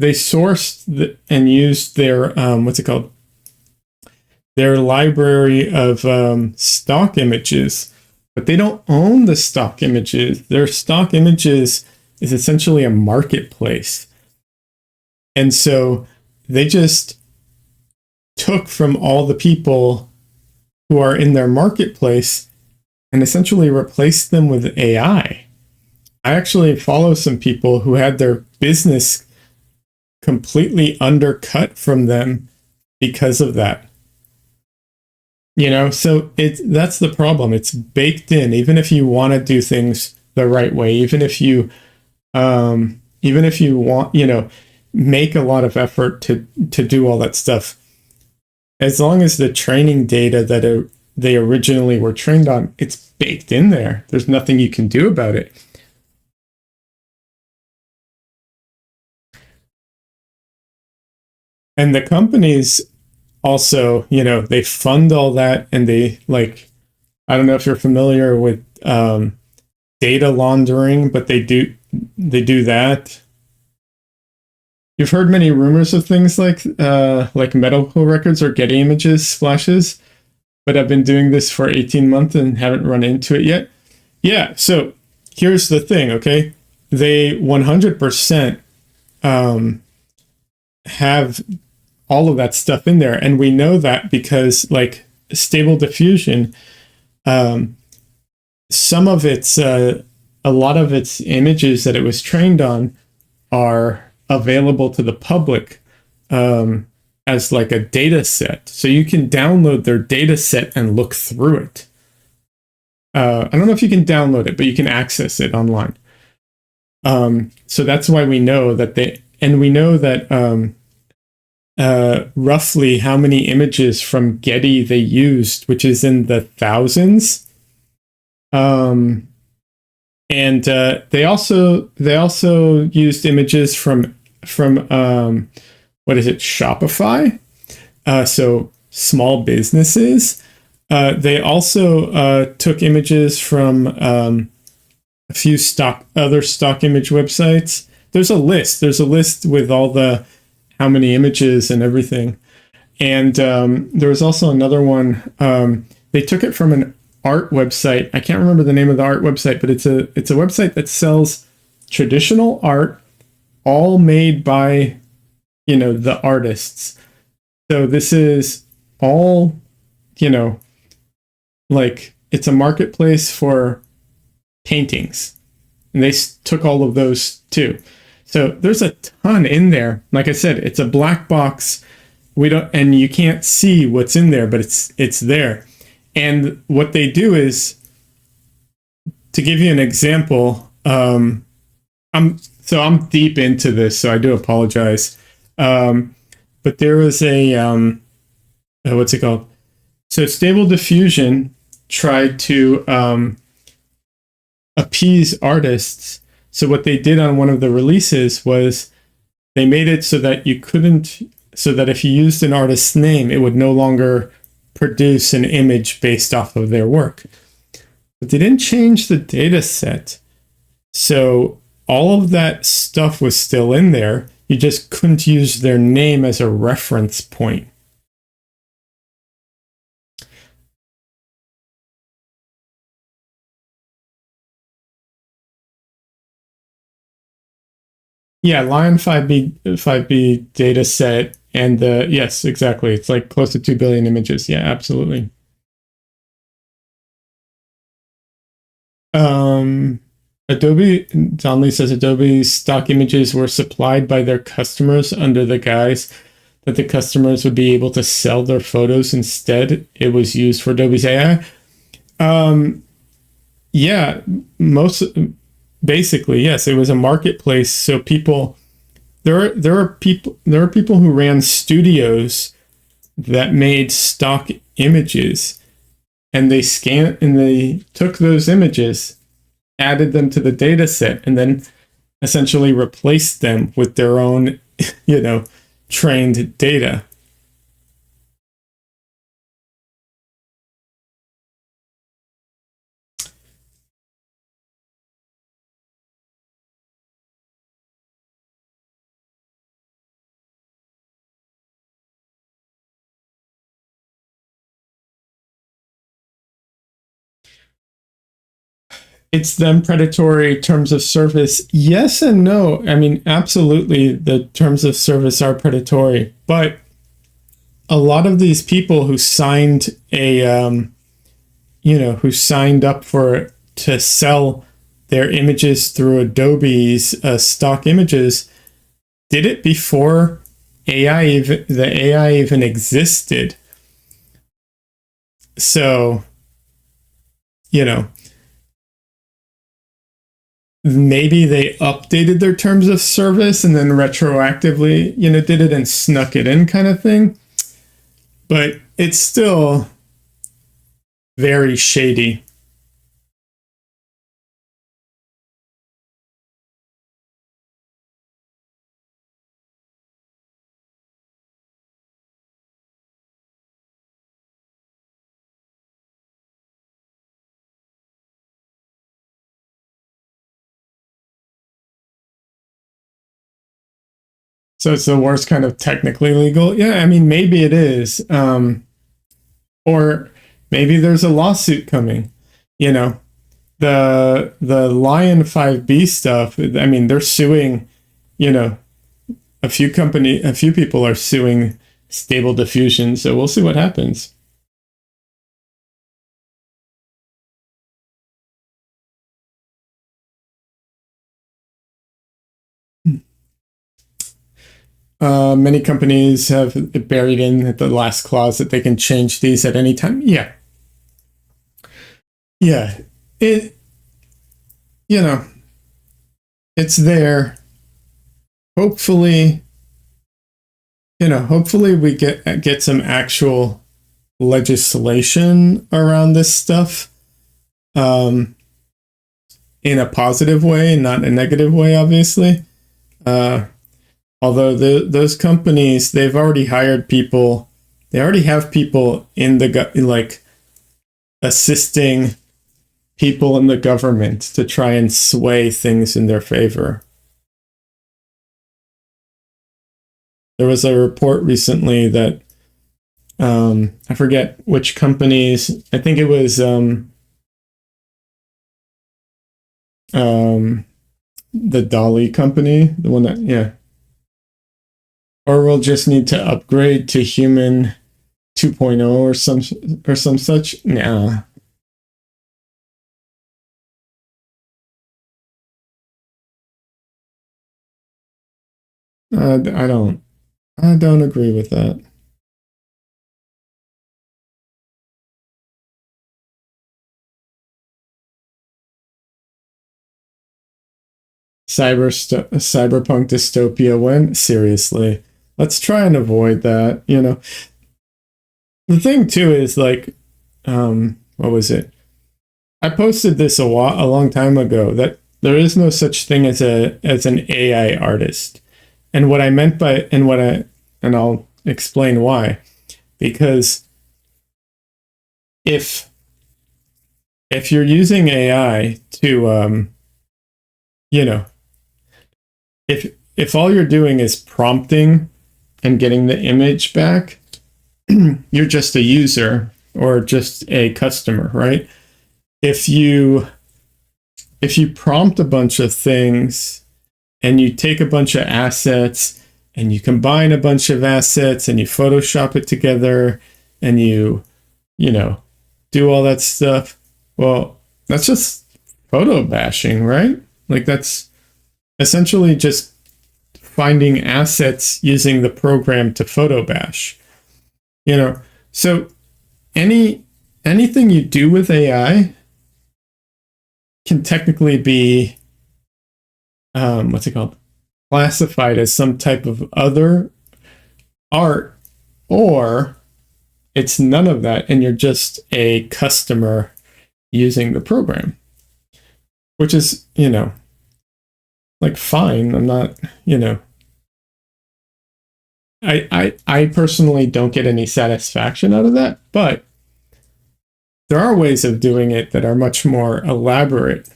sourced and used their what's it called? Their library of stock images, but they don't own the stock images. Their stock images is essentially a marketplace. And so they just took from all the people who are in their marketplace and essentially replaced them with AI. I actually follow some people who had their business completely undercut from them because of that. So that's the problem. It's baked in. Even if you want to do things the right way, even if you want, make a lot of effort to do all that stuff, as long as the training data that they originally were trained on. It's baked in there. There's nothing you can do about it. And the companies also, they fund all that, and they, like, I don't know if you're familiar with data laundering, but they do that. You've heard many rumors of things like medical records or Getty Images splashes, but I've been doing this for 18 months and haven't run into it yet. Yeah, so here's the thing, okay? They 100% have all of that stuff in there, and we know that because, like, Stable Diffusion, some of its a lot of its images that it was trained on are available to the public as like a data set, so you can download their data set and look through it. I don't know if you can download it, but you can access it online. So that's why we know that we know that roughly how many images from Getty they used, which is in the thousands. And they also used images from what is it, Shopify? So small businesses. They also took images from a few other stock image websites. There's a list with all the how many images and everything. And there was also another one. They took it from an art website. I can't remember the name of the art website, but it's a website that sells traditional art, all made by the artists. So this is all like, it's a marketplace for paintings, and they took all of those too. So there's a ton in there. Like I said, it's a black box. And you can't see what's in there, but it's there. And what they do is, to give you an example, I'm deep into this, so I do apologize. But there was a what's it called? So Stable Diffusion tried to appease artists. So what they did on one of the releases was they made it so that if you used an artist's name, it would no longer produce an image based off of their work. But they didn't change the data set. So all of that stuff was still in there. You just couldn't use their name as a reference point. Yeah, Lion 5B data set, and yes, exactly. It's like close to 2 billion images. Yeah, absolutely. Adobe, Don Lee says Adobe's stock images were supplied by their customers under the guise that the customers would be able to sell their photos instead. It was used for Adobe's AI. Yeah, basically, yes, it was a marketplace. So there are people who ran studios that made stock images, and they took those images, added them to the data set, and then essentially replaced them with their own, trained data. It's them predatory terms of service. Yes and no. I mean, absolutely, the terms of service are predatory, but a lot of these people who signed who signed up to sell their images through Adobe's stock images did it before the AI even existed. So, maybe they updated their terms of service and then retroactively, did it and snuck it in, kind of thing. But it's still, very shady. So it's the worst kind of technically legal. Yeah, I mean, maybe it is. Or maybe there's a lawsuit coming. You know, the Lion 5B stuff. I mean, they're suing. You know, a few people are suing Stable Diffusion. So we'll see what happens. Many companies have it buried in the last clause that they can change these at any time. Yeah, yeah. It, you know, it's there. Hopefully, hopefully we get some actual legislation around this stuff, um, in a positive way, not in a negative way, obviously. Uh, Although those companies, they've already hired people. They already have people in like assisting people in the government to try and sway things in their favor. There was a report recently that, I forget which companies. I think it was the Dolly company, the one that, yeah. Or we'll just need to upgrade to human 2.0 or some such. Nah. I don't agree with that. Cyberpunk dystopia when? Seriously. Let's try and avoid that, The thing too is like, what was it? I posted this a long time ago that there is no such thing as an AI artist. And what I meant by and I'll explain why. Because if you're using AI to, you know, if all you're doing is prompting and getting the image back, you're just a user or just a customer, right? If you prompt a bunch of things and you take a bunch of assets and you combine a bunch of assets and you Photoshop it together and you know, do all that stuff, well, that's just photo bashing, right? Like that's essentially just finding assets using the program to photo bash. So anything you do with AI can technically be, what's it called, classified as some type of other art, or it's none of that and you're just a customer using the program, which is, like fine. I'm not, I personally don't get any satisfaction out of that, but there are ways of doing it that are much more elaborate,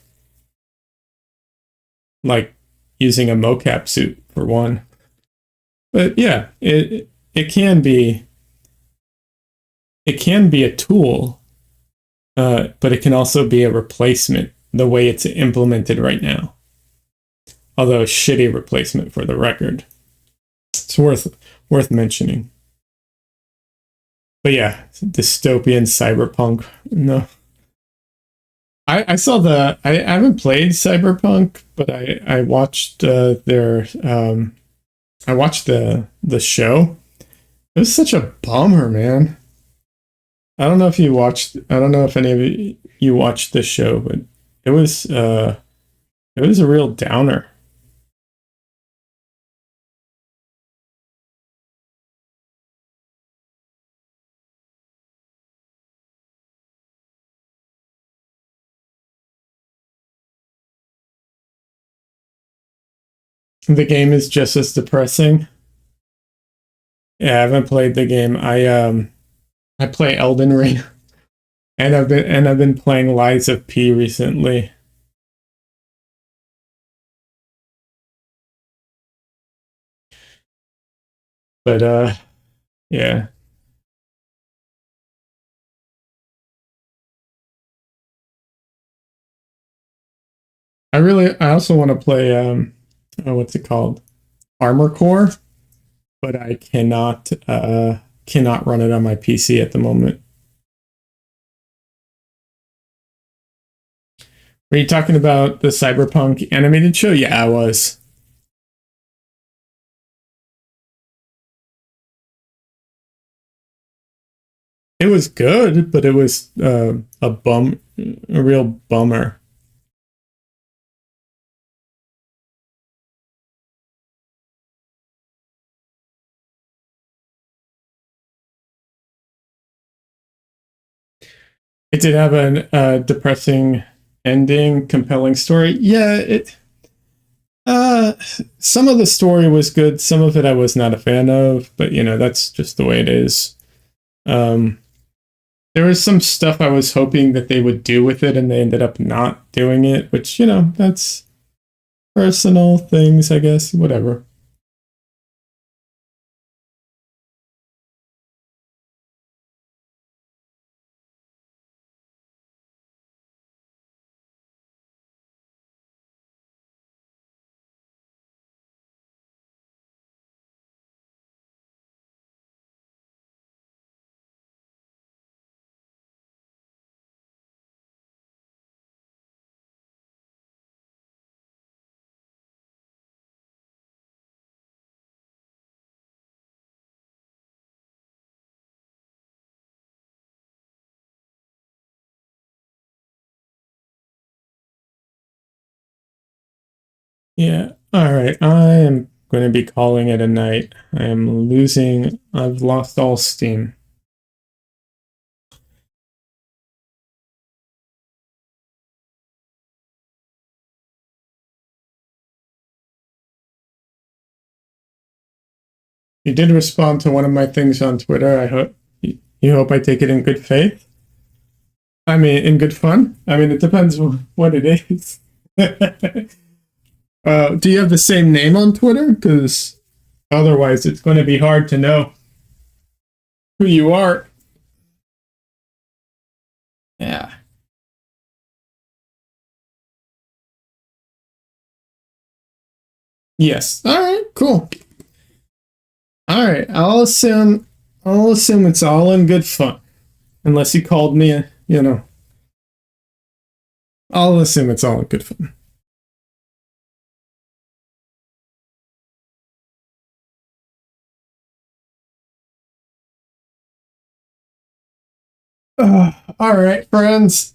like using a mocap suit for one. But yeah, it can be a tool, but it can also be a replacement the way it's implemented right now. Although a shitty replacement for the record. It's worth mentioning. But yeah, dystopian cyberpunk. No. I saw I haven't played Cyberpunk, but I watched I watched the show. It was such a bummer, man. I don't know if any of you watched the show, but it was uh it was a real downer. The game is just as depressing. Yeah, I haven't played the game. I play Elden Ring, and I've been playing Lies of P recently. But yeah. I also want to play what's it called? Armor Core, but I cannot run it on my PC at the moment. Were you talking about the Cyberpunk animated show? Yeah, I was. It was good, but it was a real bummer. It did have a depressing ending, compelling story. Yeah, it. Uh, some of the story was good. Some of it I was not a fan of, but that's just the way it is. Um, there was some stuff I was hoping that they would do with it, and they ended up not doing it, which that's personal things, I guess. Whatever. Yeah. All right. I am going to be calling it a night. I've lost all steam. You did respond to one of my things on Twitter. I hope you hope I take it in good faith. I mean, in good fun. I mean, it depends what it is. Do you have the same name on Twitter? Because otherwise, it's going to be hard to know who you are. Yeah. Yes. All right. Cool. All right. I'll assume it's all in good fun. Unless you called me, I'll assume it's all in good fun. All right, friends.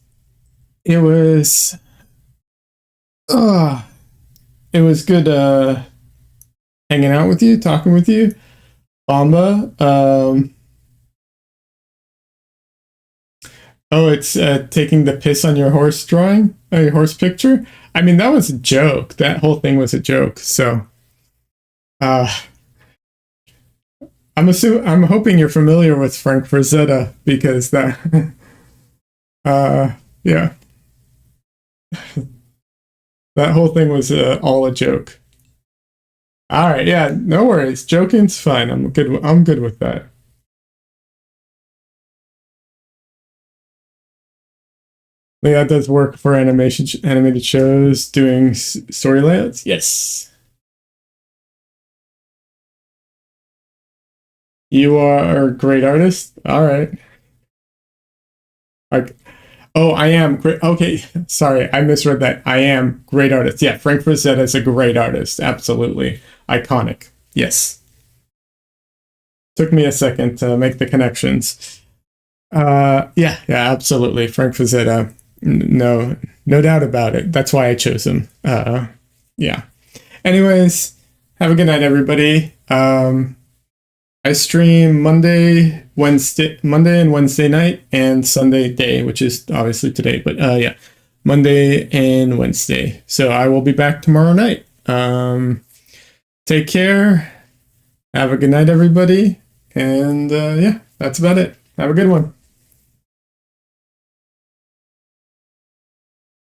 It was uh it was good hanging out with you, talking with you. Bamba. Oh, it's taking the piss on your horse drawing, your horse picture. I mean, that was a joke. That whole thing was a joke. So, uh, I'm hoping you're familiar with Frank Frazetta because that, yeah, that whole thing was all a joke. All right, yeah, no worries. Joking's fine. I'm good with that. Leah does work for animated shows, doing story layouts. Yes, you are a great artist. All right. Like, oh, I am great. Okay, sorry, I misread that. I am great artist. Yeah, Frank Frazetta is a great artist. Absolutely iconic. Yes. Took me a second to make the connections. Yeah, absolutely. Frank Frazetta. No, no doubt about it. That's why I chose him. Yeah. Anyways, have a good night, everybody. I stream Monday and Wednesday night, and Sunday day, which is obviously today. But yeah, Monday and Wednesday. So I will be back tomorrow night. Take care. Have a good night, everybody. And yeah, that's about it. Have a good one.